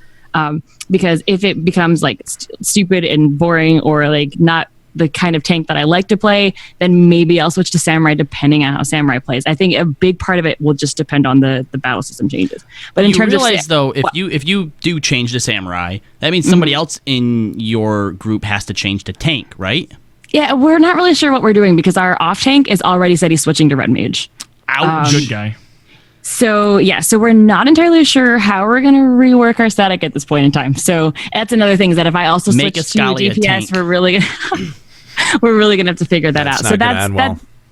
Because if it becomes like stupid and boring or like not the kind of tank that I like to play, then maybe I'll switch to Samurai depending on how Samurai plays. I think a big part of it will just depend on the battle system changes. But in terms of though, if you do change to Samurai, that means somebody else in your group has to change to tank, right? Yeah, we're not really sure what we're doing because our off tank is already said he's switching to Red Mage. Ouch. Good guy. So we're not entirely sure how we're going to rework our static at this point in time. So that's another thing, is that if I also switch to DPS, we're really gonna have to figure that out. So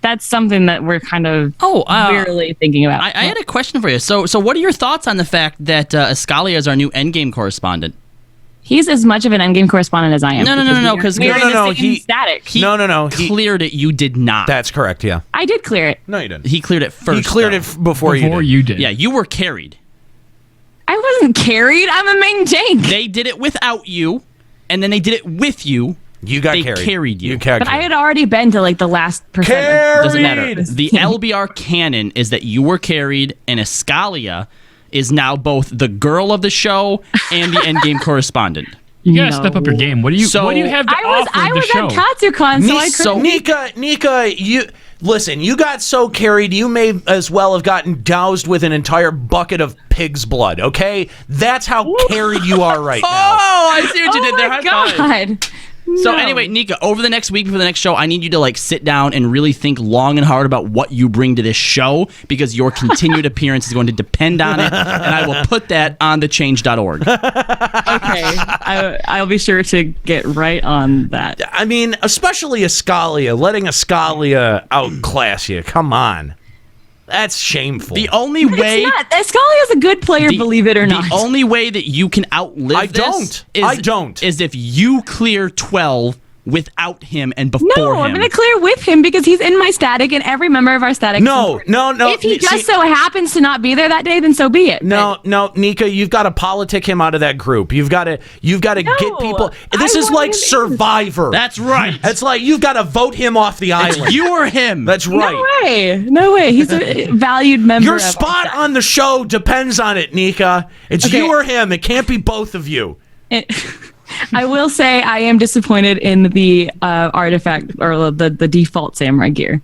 that's something that we're kind of barely thinking about. I had a question for you. So what are your thoughts on the fact that Escalia is our new endgame correspondent? He's as much of an endgame correspondent as I am. No. Because he static. He cleared it. You did not. That's correct. Yeah, I did clear it. No, you didn't. He cleared it first. He cleared it before you did. Yeah, you were carried. I wasn't carried. I'm a main tank. They did it without you, and then they did it with you. You got they carried. Carried you. But I had already been to like the last percent. Carried! Doesn't matter. The LBR canon is that you were carried, and Escalia is now both the girl of the show and the endgame correspondent. You gotta step up your game. What do you have to offer the show? I was at Katsucon, so I couldn't. Nika, you got so carried, you may as well have gotten doused with an entire bucket of pig's blood, okay? That's how carried you are right now. Oh, I see what you did there. Oh, my God. So anyway, Nika, over the next week before the next show, I need you to like sit down and really think long and hard about what you bring to this show, because your continued appearance is going to depend on it, and I will put that on thechange.org. Okay, I'll be sure to get right on that. I mean, especially Escalia, letting Escalia outclass you. Come on. That's shameful. The only way... It's not. Escalia is a good player, believe it or not. The only way that you can outlive I don't. Is if you clear 12 without him and before him. No, I'm going to clear with him because he's in my static and every member of our static. No. If he just so happens to not be there that day, then so be it. No, Nika, you've got to politic him out of that group. You've got to get people. This is like Survivor. That's right. It's like you've got to vote him off the island. It's you or him. That's right. No way. He's a valued member. Your spot on the show depends on it, Nika. It's you or him. It can't be both of you. I will say I am disappointed in the artifact or the default samurai gear.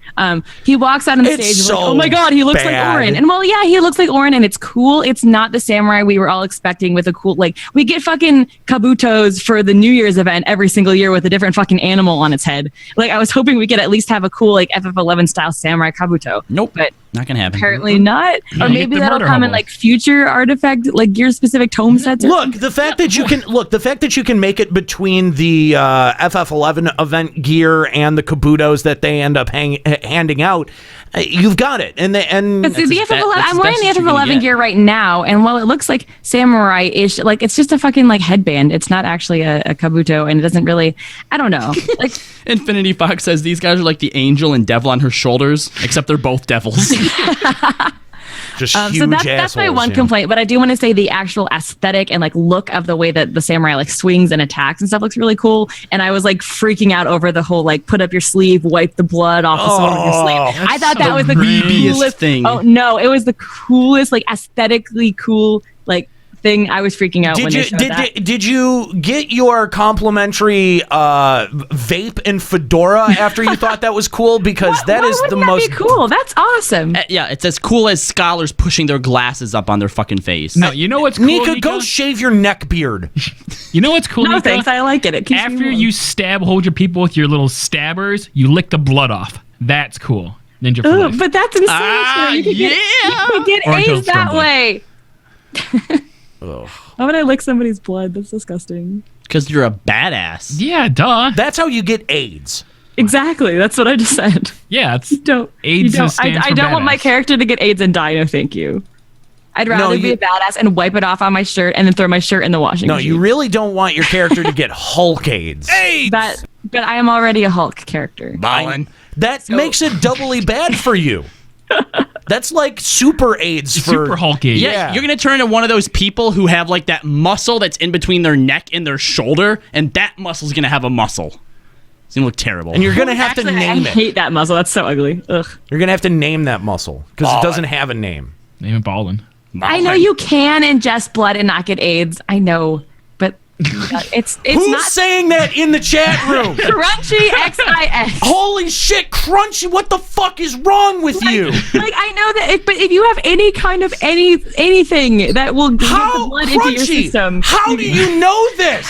He walks out on the stage and like, oh my god, he looks like Orin. And well, yeah, he looks like Orin and it's cool. It's not the samurai we were all expecting with a cool, like, we get fucking kabutos for the New Year's event every single year with a different fucking animal on its head. Like, I was hoping we could at least have a cool, like, FF11 style samurai kabuto. Nope. But Not gonna happen. Apparently not. You Or get maybe the that'll murder come in hobo. like future artifact, like gear specific tome sets. Or Look, the fact that you can make it between the FF11 event gear and the Kabutos that they end up handing out, you've got it. And the FF11, I'm wearing the FF11 gear right now, and while it looks like samurai-ish, like it's just a fucking like headband. It's not actually a Kabuto, and it doesn't really. I don't know. Like Infinity Fox says these guys are like the angel and devil on her shoulders, except they're both devils. Just so huge that's my assholes, one yeah. complaint. But I do want to say the actual aesthetic and like look of the way that the samurai like swings and attacks and stuff looks really cool. And I was like freaking out over the whole like put up your sleeve, wipe the blood off the sole of your sleeve. I thought that was the coolest thing. Oh no, it was the coolest, like aesthetically cool like thing. I was freaking out when they showed that. Did you get your complimentary vape and fedora after you thought that was cool? Because that is the most be cool. That's awesome. Yeah, it's as cool as scholars pushing their glasses up on their fucking face. No, you know what's cool, Nika, go shave your neck beard. You know what's cool, No, Nika? thanks. I like it. It keeps me After warm. you stab a whole bunch of people with your little stabbers, you lick the blood off. That's cool. Ninja for life. But that's insane. You could get Or until AIDS it's that blood. way. Why would I lick somebody's blood? That's disgusting. Because you're a badass. Yeah, duh. That's how you get AIDS. Exactly. That's what I just said. Yeah, it's Don't AIDS you don't, stands I for don't want my badass. character to get AIDS and die. No, thank you. I'd rather be you- a badass and wipe it off on my shirt and then throw my shirt in the washing No, machine. you really don't want your character to get Hulk AIDS. But I am already a Hulk character. That makes it doubly bad for you. That's like super AIDS for Super Hulk AIDS. Yeah, you're gonna turn into one of those people who have like that muscle that's in between their neck and their shoulder, and that muscle's gonna have a muscle. It's gonna look terrible. And you're gonna have to Actually, name I it. hate that muscle. That's so ugly. Ugh. You're gonna have to name that muscle because it doesn't have a name. Name it Baldwin. I know you can ingest blood and not get AIDS. I know, but it's Who's not saying that in the chat room? Crunchy XIS. Holy shit, Crunchy! What the fuck is wrong with you? Like I know that, but if you have any kind of anything that will get the blood into your Crunchy? system, How do you know this?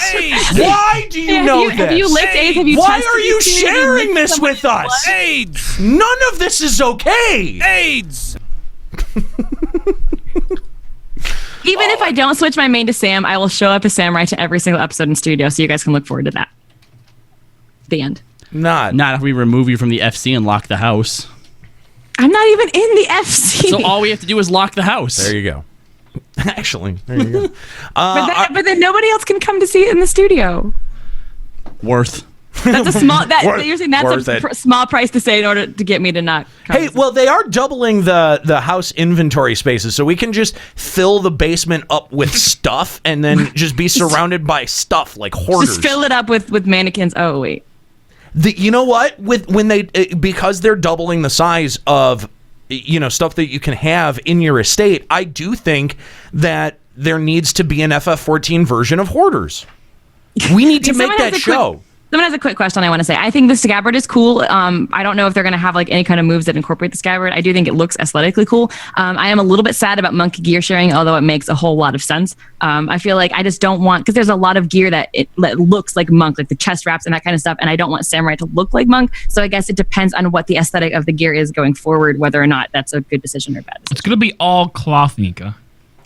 Why do you know this? Have you licked AIDS? Have you Why tested are you these things? Have you sharing licked this somebody's with us? blood? AIDS. None of this is okay. AIDS. Even if I don't switch my main to Sam, I will show up as Samurai to every single episode in studio, so you guys can look forward to that. The end. Not if we remove you from the FC and lock the house. I'm not even in the FC. So all we have to do is lock the house. There you go. Actually, there you go. But then nobody else can come to see it in the studio. Worth. That's a small. You're saying that's Worth a it. Small price to say in order to get me to not. Hey, well, they are doubling the house inventory spaces, so we can just fill the basement up with stuff and then just be surrounded by stuff like hoarders. Just fill it up with mannequins. Oh wait. You know what? Because they're doubling the size of stuff that you can have in your estate, I do think that there needs to be an FF14 version of hoarders. We need to make that show. Someone has a quick question I want to say. I think the scabbard is cool. I don't know if they're going to have like any kind of moves that incorporate the scabbard. I do think it looks aesthetically cool. I am a little bit sad about monkey gear sharing, although it makes a whole lot of sense. I feel like I just don't want, because there's a lot of gear that looks like monk, like the chest wraps and that kind of stuff, and I don't want samurai to look like monk. So I guess it depends on what the aesthetic of the gear is going forward, whether or not that's a good decision or bad decision. It's gonna be all cloth, Nika.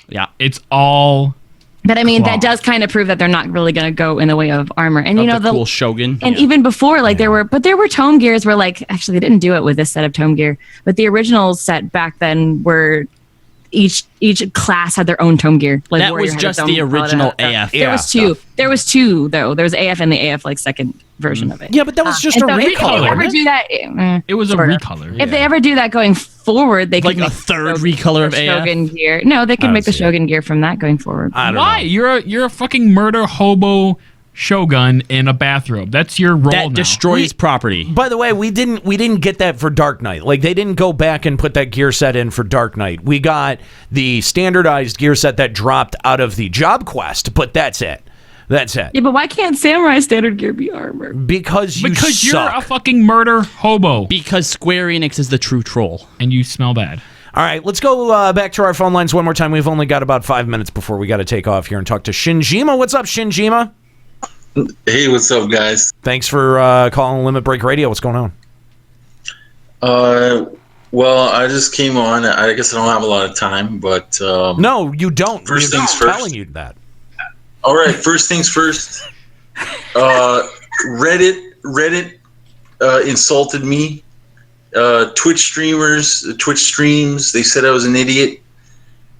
Yeah, it's all. But I mean, cloth. that does kind of prove that they're not really going to go in the way of armor. And Of you know, the cool Shogun. And even before, like there were tome gears where like, actually they didn't do it with this set of tome gear, but the original set back then were each class had their own tome gear. Like That Warrior was had just its the own original Paladin. AF. There was two. There was two though. There was AF and the AF like second version of it. Yeah, but that was just And a so if recolor, they ever wasn't do that, It was a sorta. recolor. If they ever do that going forward, they could Like a make third recolor of AF? Shogun gear. No, they I could don't make the see it. Shogun gear from that going forward. Why? You're a fucking murder hobo shogun in a bathrobe. That's your role now. That destroys property. By the way, we didn't get that for Dark Knight. Like they didn't go back and put that gear set in for Dark Knight. We got the standardized gear set that dropped out of the job quest, but that's it. That's it. Yeah, but why can't samurai standard gear be armor? Because you're suck. a fucking murder hobo. Because Square-Enix is the true troll. And you smell bad. All right, let's go back to our phone lines one more time. We've only got about 5 minutes before we got to take off here and talk to Shinjima. What's up, Shinjima? Hey, what's up, guys? Thanks for calling Limit Break Radio. What's going on? Well, I just came on. I guess I don't have a lot of time, but no, you don't. First things first. I'm telling you that. All right, first things first. Reddit insulted me. Twitch streams, they said I was an idiot,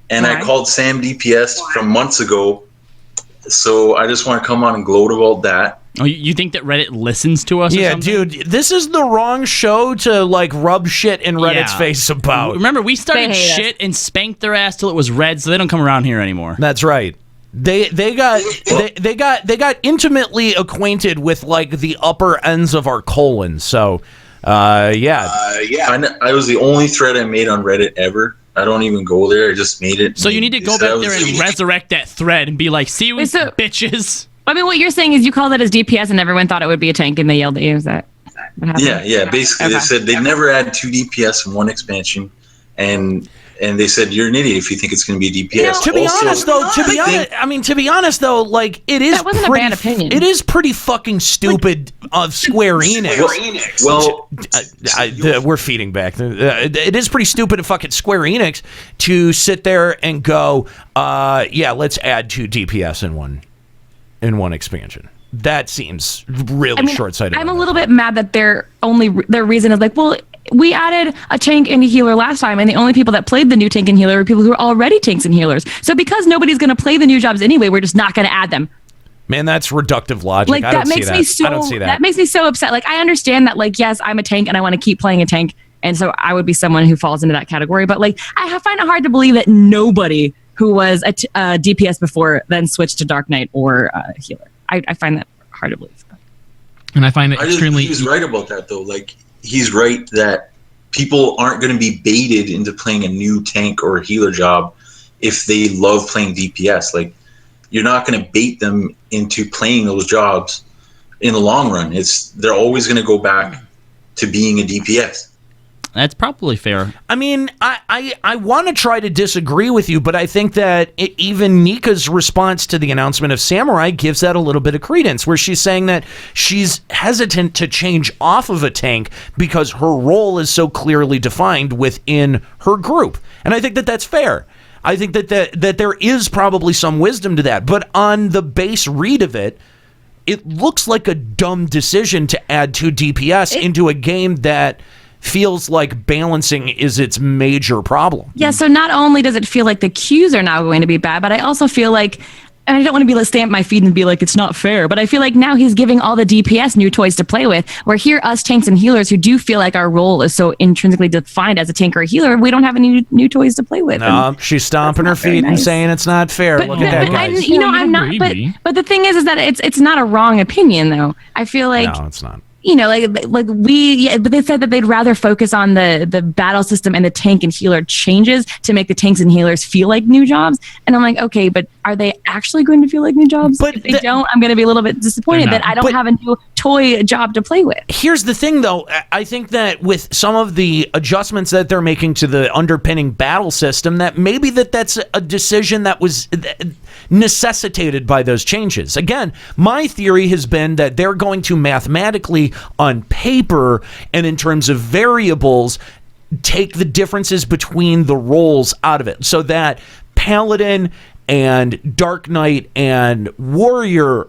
and I called Sam DPS from months ago. So I just want to come on and gloat about that. Oh, you think that Reddit listens to us? Yeah, dude, this is the wrong show to like rub shit in Reddit's face about. Remember, we started shit and spanked their ass till it was red, so they don't come around here anymore. That's right. They got intimately acquainted with like the upper ends of our colon. So, yeah. I was the only thread I made on Reddit ever. I don't even go there. I just made it. So you need to go back there and resurrect that thread and be like, "See you, bitches." I mean, what you're saying is you called it as DPS and everyone thought it would be a tank and they yelled at you. Is that what happened? Yeah. Basically, they said they'd never add 2 DPS in one expansion, and they said you're an idiot if you think it's going to be a DPS. To be honest though, like it is. That wasn't a bad opinion. It is pretty fucking stupid of Square-Enix. Well, we're feeding back. It is pretty stupid of fucking Square-Enix to sit there and go, let's add 2 DPS in one expansion. That seems really short-sighted. I'm a little bit mad that their reason is like, well, we added a tank and a healer last time, and the only people that played the new tank and healer were people who are already tanks and healers. So because nobody's going to play the new jobs anyway, we're just not going to add them. Man, that's reductive logic. Like I don't see that. I don't see that. That makes me so upset. Like I understand that, like, yes, I'm a tank and I want to keep playing a tank, and so I would be someone who falls into that category. But like, I find it hard to believe that nobody who was a DPS before then switched to Dark Knight or healer. I find that hard to believe. And I find it extremely. He's right about that though. Like he's right that people aren't going to be baited into playing a new tank or a healer job if they love playing DPS. Like you're not going to bait them into playing those jobs in the long run. They're always going to go back to being a DPS. That's probably fair. I mean, I want to try to disagree with you, but I think that even Nika's response to the announcement of Samurai gives that a little bit of credence, where she's saying that she's hesitant to change off of a tank because her role is so clearly defined within her group. And I think that that's fair. I think that there is probably some wisdom to that. But on the base read of it, it looks like a dumb decision to add 2 DPS into a game that feels like balancing is its major problem. Yeah, so not only does it feel like the queues are now going to be bad, but I also feel like, and I don't want to be stamp my feet and be like, it's not fair, but I feel like now he's giving all the DPS new toys to play with, where here us tanks and healers who do feel like our role is so intrinsically defined as a tank or a healer, we don't have any new toys to play with. No, she's stomping her feet and saying it's not fair. Look at that, guys. I'm not, but the thing is that it's not a wrong opinion though. I feel like no, it's not. But they said that they'd rather focus on the battle system and the tank and healer changes to make the tanks and healers feel like new jobs. And I'm like, okay, but are they actually going to feel like new jobs? But if they don't, I'm going to be a little bit disappointed that I don't have a new toy job to play with. Here's the thing, though. I think that with some of the adjustments that they're making to the underpinning battle system, that maybe that's a decision that was necessitated by those changes. Again, my theory has been that they're going to mathematically, on paper and in terms of variables, take the differences between the roles out of it, so that Paladin and Dark Knight and Warrior,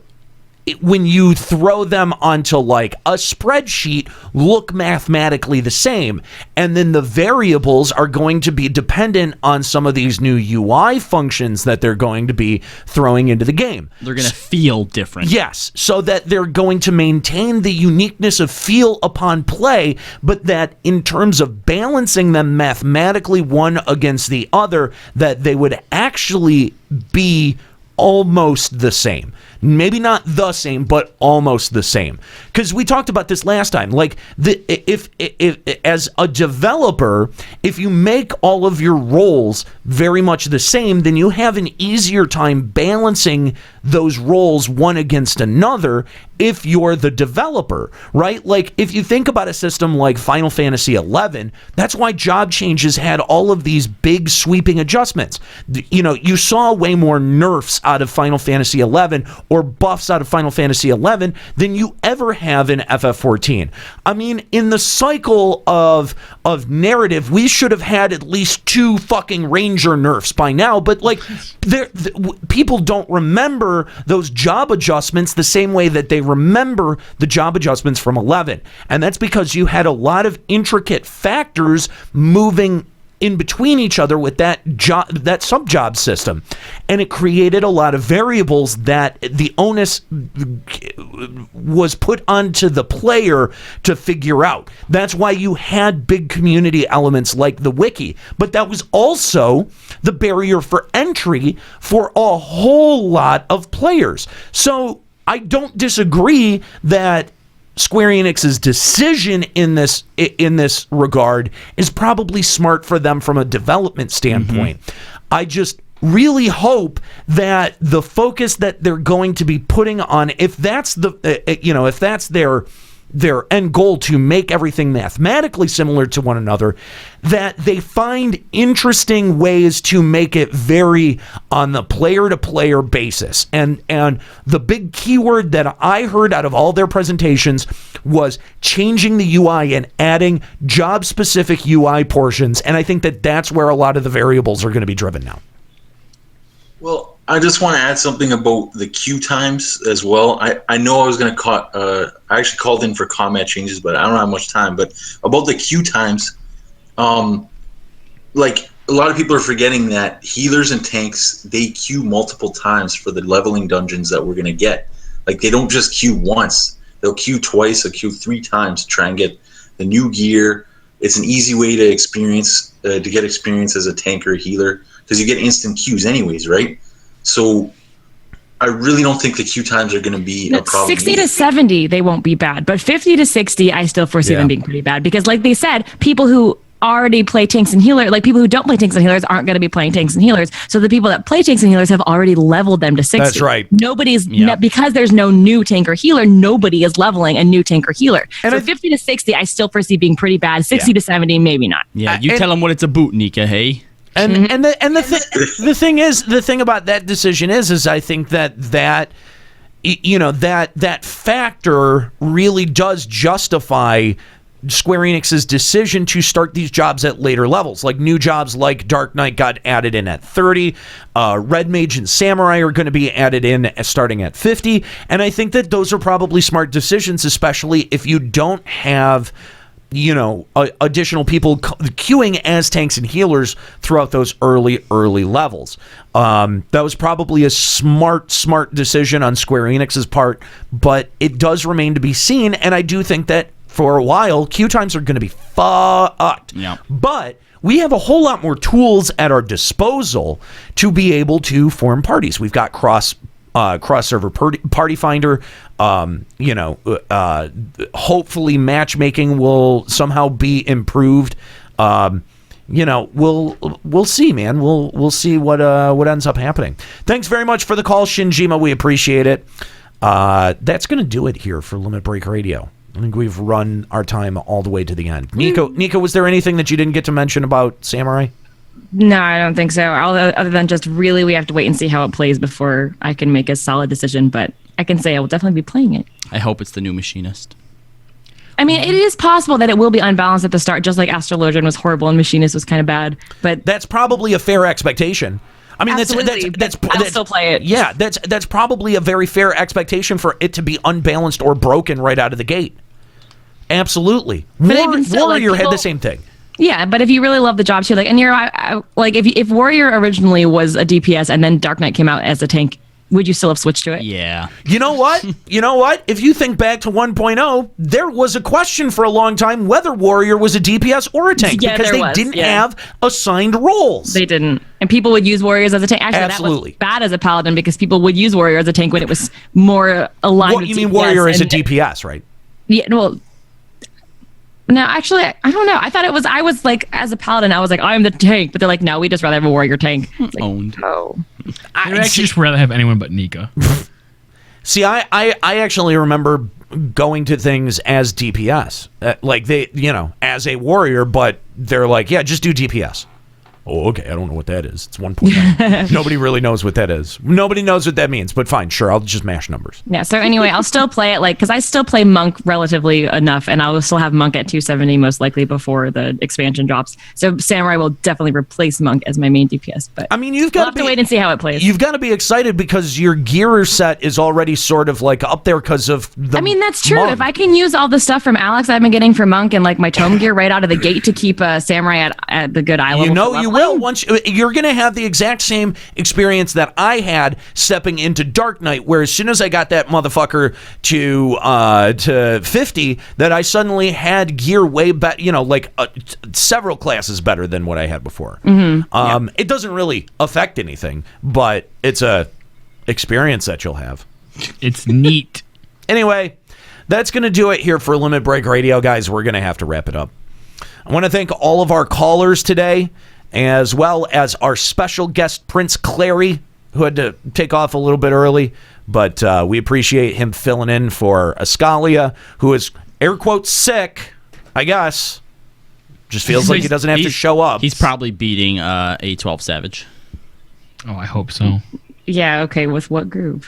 when you throw them onto like a spreadsheet, look mathematically the same. And then the variables are going to be dependent on some of these new UI functions that they're going to be throwing into the game. They're going to feel different. Yes, so that they're going to maintain the uniqueness of feel upon play, but that in terms of balancing them mathematically one against the other, that they would actually be almost the same. Maybe not the same, but almost the same. Because we talked about this last time. Like, if as a developer, if you make all of your roles very much the same, then you have an easier time balancing those roles one against another if you're the developer, right? Like, if you think about a system like Final Fantasy XI, that's why job changes had all of these big sweeping adjustments. You know, you saw way more nerfs out of Final Fantasy XI or buffs out of Final Fantasy XI than you ever have in FF14. I mean, in the cycle of narrative, we should have had at least 2 fucking Ranger nerfs by now, but like people don't remember those job adjustments the same way that they remember the job adjustments from 11. And that's because you had a lot of intricate factors moving in between each other with that sub-job system. And it created a lot of variables that the onus was put onto the player to figure out. That's why you had big community elements like the wiki. But that was also the barrier for entry for a whole lot of players. So I don't disagree that Square-Enix's decision in this regard is probably smart for them from a development standpoint. I just really hope that the focus that they're going to be putting on, if that's if that's their end goal, to make everything mathematically similar to one another, that they find interesting ways to make it vary on the player-to-player basis. And the big keyword that I heard out of all their presentations was changing the UI and adding job-specific UI portions. And I think that that's where a lot of the variables are going to be driven now. Well, I just want to add something about the queue times as well. I know I was going to call. I actually called in for combat changes, but I don't have much time. But about the queue times, like a lot of people are forgetting that healers and tanks, they queue multiple times for the leveling dungeons that we're going to get. Like they don't just queue once; they'll queue twice, or queue 3 times to try and get the new gear. It's an easy way to get experience as a tank or a healer, because you get instant queues anyways, right? So I really don't think the queue times are going to be a problem. 60 to 70, they won't be bad. But 50 to 60, I still foresee them being pretty bad. Because like they said, people who already play tanks and healers, like people who don't play tanks and healers aren't going to be playing tanks and healers. So the people that play tanks and healers have already leveled them to 60. That's right. Because there's no new tank or healer, nobody is leveling a new tank or healer. And so 50 to 60, I still foresee being pretty bad. 60 to 70, maybe not. Yeah, you tell them what it's a boot, Nika, hey? The thing about that decision is I think that factor really does justify Square Enix's decision to start these jobs at later levels. Like new jobs like Dark Knight got added in at 30, Red Mage and Samurai are going to be added in starting at 50, and I think that those are probably smart decisions, especially if you don't have additional people queuing as tanks and healers throughout those early levels. That was probably a smart decision on Square Enix's part, but it does remain to be seen, and I do think that for a while, queue times are going to be fucked. Yeah. But we have a whole lot more tools at our disposal to be able to form parties. We've got cross-server party finder. Hopefully matchmaking will somehow be improved. We'll see, man. We'll see what ends up happening. Thanks very much for the call, Shinjima. We appreciate it. That's going to do it here for Limit Break Radio. I think we've run our time all the way to the end. Nika, was there anything that you didn't get to mention about Samurai? No, I don't think so. Other than just really, we have to wait and see how it plays before I can make a solid decision. But I can say I will definitely be playing it. I hope it's the new Machinist. I mean, it is possible that it will be unbalanced at the start, just like Astrologian was horrible and Machinist was kind of bad. But that's probably a fair expectation. I mean, that's I'll still play it. Yeah, that's probably a very fair expectation for it to be unbalanced or broken right out of the gate. Absolutely. Warrior had the same thing. Yeah, but if you really love the job too, like, and you're like, if Warrior originally was a DPS and then Dark Knight came out as a tank, would you still have switched to it? Yeah. You know what? If you think back to 1.0, there was a question for a long time whether Warrior was a DPS or a tank, because they didn't have assigned roles. They didn't. And people would use Warriors as a tank. Actually, absolutely. That was bad as a Paladin because people would use Warrior as a tank when it was more aligned with you mean DPS Warrior as a DPS, right? Yeah, well... No, actually, I don't know. I was like, as a Paladin, I was like, I'm the tank. But they're like, no, we just rather have a Warrior tank. Like, owned. Oh. I'd actually just rather have anyone but Nika. See, I actually remember going to things as DPS. Like, as a warrior, but they're like, yeah, just do DPS. Oh, okay. I don't know what that is. It's 1.9. Nobody really knows what that is. Nobody knows what that means, but fine. Sure. I'll just mash numbers. Yeah. So anyway, I'll still play it because I still play Monk relatively enough, and I will still have Monk at 270 most likely before the expansion drops. So Samurai will definitely replace Monk as my main DPS. But I mean, you've got to wait and see how it plays. You've got to be excited because your gear set is already sort of like up there because of the. I mean, that's true. Monk. If I can use all the stuff from Alex I've been getting for Monk and like my tome gear right out of the gate to keep Samurai at the good eye level. You know you will. Once you're going to have the exact same experience that I had stepping into Dark Knight, where as soon as I got that motherfucker to 50, that I suddenly had gear way better. You know, like several classes better than what I had before. Mm-hmm. It doesn't really affect anything, but it's a experience that you'll have. It's neat. Anyway, that's going to do it here for Limit Break Radio, guys. We're going to have to wrap it up. I want to thank all of our callers today, as well as our special guest, Prince Klari, who had to take off a little bit early, but we appreciate him filling in for Ascalia, who is, air quotes, sick, I guess. Just feels like he doesn't have to show up. He's probably beating A12 Savage. Oh, I hope so. Yeah, okay, with what group?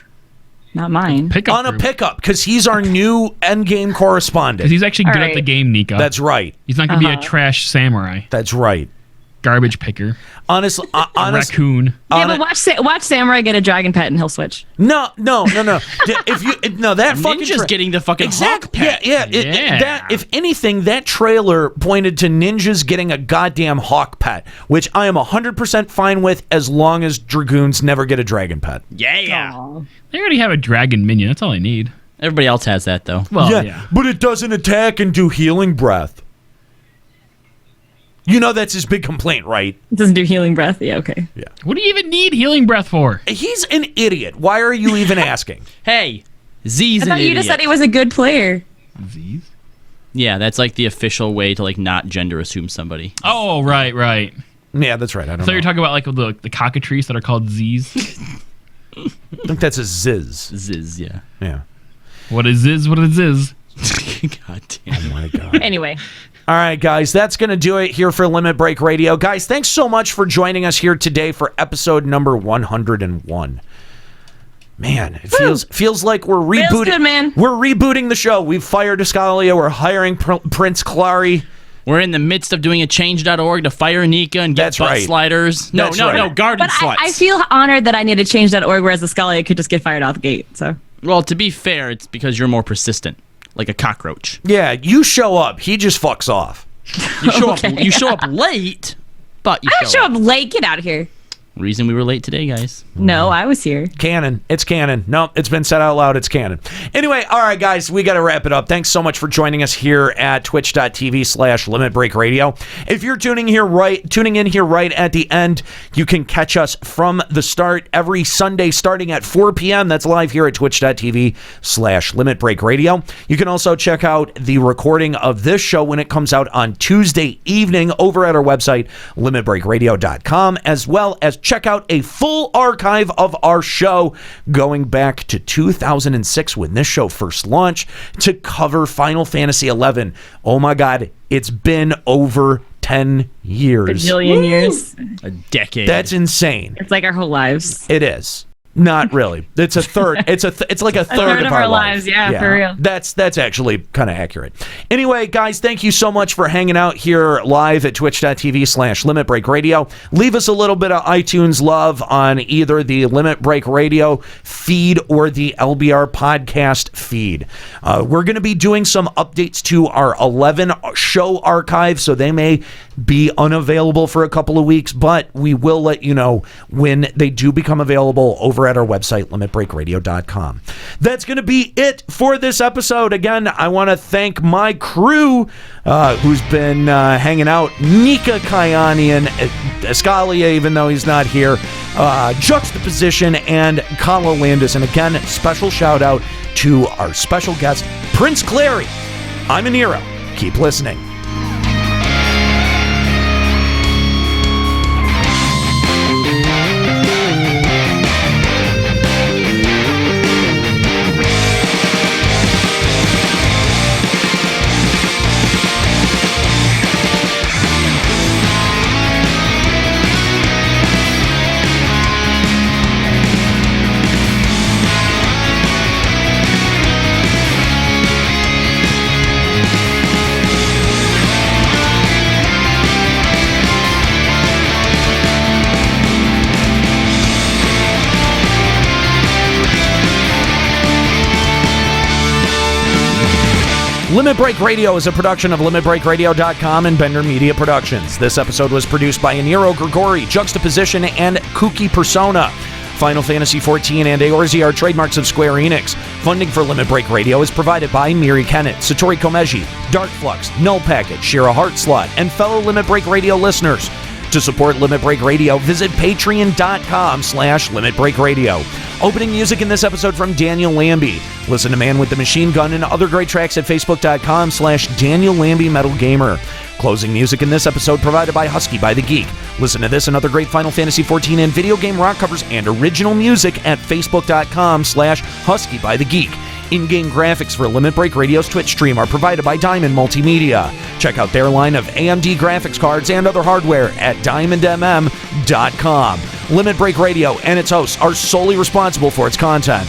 Not mine. On a pickup, because he's our new endgame correspondent. Because he's actually good at the game, Nika. That's right. He's not going to be a trash samurai. That's right. Garbage picker. Honestly, raccoon. Yeah, but watch Samurai get a dragon pet and he'll switch. No. If you that fucking Ninja's getting the fucking hawk pet. Yeah. That, if anything, that trailer pointed to ninjas getting a goddamn hawk pet, which I am 100% fine with as long as dragoons never get a dragon pet. Yeah. Aww. They already have a dragon minion. That's all I need. Everybody else has that though. Well, yeah. But it doesn't attack and do healing breath. You know that's his big complaint, right? It doesn't do healing breath. Yeah, okay. Yeah. What do you even need healing breath for? He's an idiot. Why are you even asking? Hey, Z's I an thought you idiot. just said he was a good player. Z's? Yeah, that's like the official way to like not gender assume somebody. Oh, right. Yeah, that's right. I don't know. So you're talking about like the cockatrice that are called Z's? I think that's a Ziz. Ziz, yeah. Yeah. What is Ziz? What is Ziz? God damn. Oh my God. Anyway. All right, guys, that's going to do it here for Limit Break Radio. Guys, thanks so much for joining us here today for episode number 101. Man, it feels like we're rebooting. Feels good, man. We're rebooting the show. We've fired Ascalia. We're hiring Prince Klari. We're in the midst of doing a change.org to fire Nika and get butt sliders. No, garden sluts. I feel honored that I need to change .org, whereas Ascalia could just get fired out the gate. So. Well, to be fair, it's because you're more persistent. Like a cockroach. Yeah, you show up. He just fucks off. You show up late, but you I don't show up late. Get out of here. Reason we were late today, guys. No, I was here. Canon. It's canon. No, it's been said out loud. It's canon. Anyway, all right, guys, we got to wrap it up. Thanks so much for joining us here at twitch.tv/Limit Break Radio. If you're tuning in here right at the end, you can catch us from the start every Sunday starting at 4 p.m. That's live here at twitch.tv/Limit Break Radio. You can also check out the recording of this show when it comes out on Tuesday evening over at our website, limitbreakradio.com, as well as check out a full archive of our show going back to 2006 when this show first launched to cover Final Fantasy XI. Oh my God, it's been over 10 years. A bajillion years. A decade. That's insane. It's like our whole lives. It is. Not really. It's a third. It's like a third of our lives. Yeah, for real. That's actually kind of accurate. Anyway, guys, thank you so much for hanging out here live at twitch.tv/Limit Break Radio. Leave us a little bit of iTunes love on either the Limit Break Radio feed or the LBR podcast feed. We're going to be doing some updates to our 11 show archive, so they may be unavailable for a couple of weeks, but we will let you know when they do become available over at our website, limitbreakradio.com. That's going to be it for this episode. Again, I want to thank my crew who's been hanging out. Nika, Kyanian, Ascalia, even though he's not here, Juxtaposition, and Kala Landis. And again, special shout out to our special guest, Prince Klari. I'm Aniro. Keep listening. Limit Break Radio is a production of LimitBreakRadio.com and Bender Media Productions. This episode was produced by Aniro Grigori, Juxtaposition, and Kooky Persona. Final Fantasy XIV and Eorzea are trademarks of Square-Enix. Funding for Limit Break Radio is provided by Miri Kennett, Satori Komeji, Dark Flux, Null Packet, Shira Heartslot, and fellow Limit Break Radio listeners. To support Limit Break Radio, visit patreon.com/Limit Break Radio. Opening music in this episode from Daniel Lambie. Listen to Man with the Machine Gun and other great tracks at facebook.com/Daniel Lambie Metal Gamer. Closing music in this episode provided by Husky by the Geek. Listen to this and other great Final Fantasy XIV and video game rock covers and original music at facebook.com/Husky by the Geek. In-game graphics for Limit Break Radio's Twitch stream are provided by Diamond Multimedia. Check out their line of AMD graphics cards and other hardware at diamondmm.com. Limit Break Radio and its hosts are solely responsible for its content.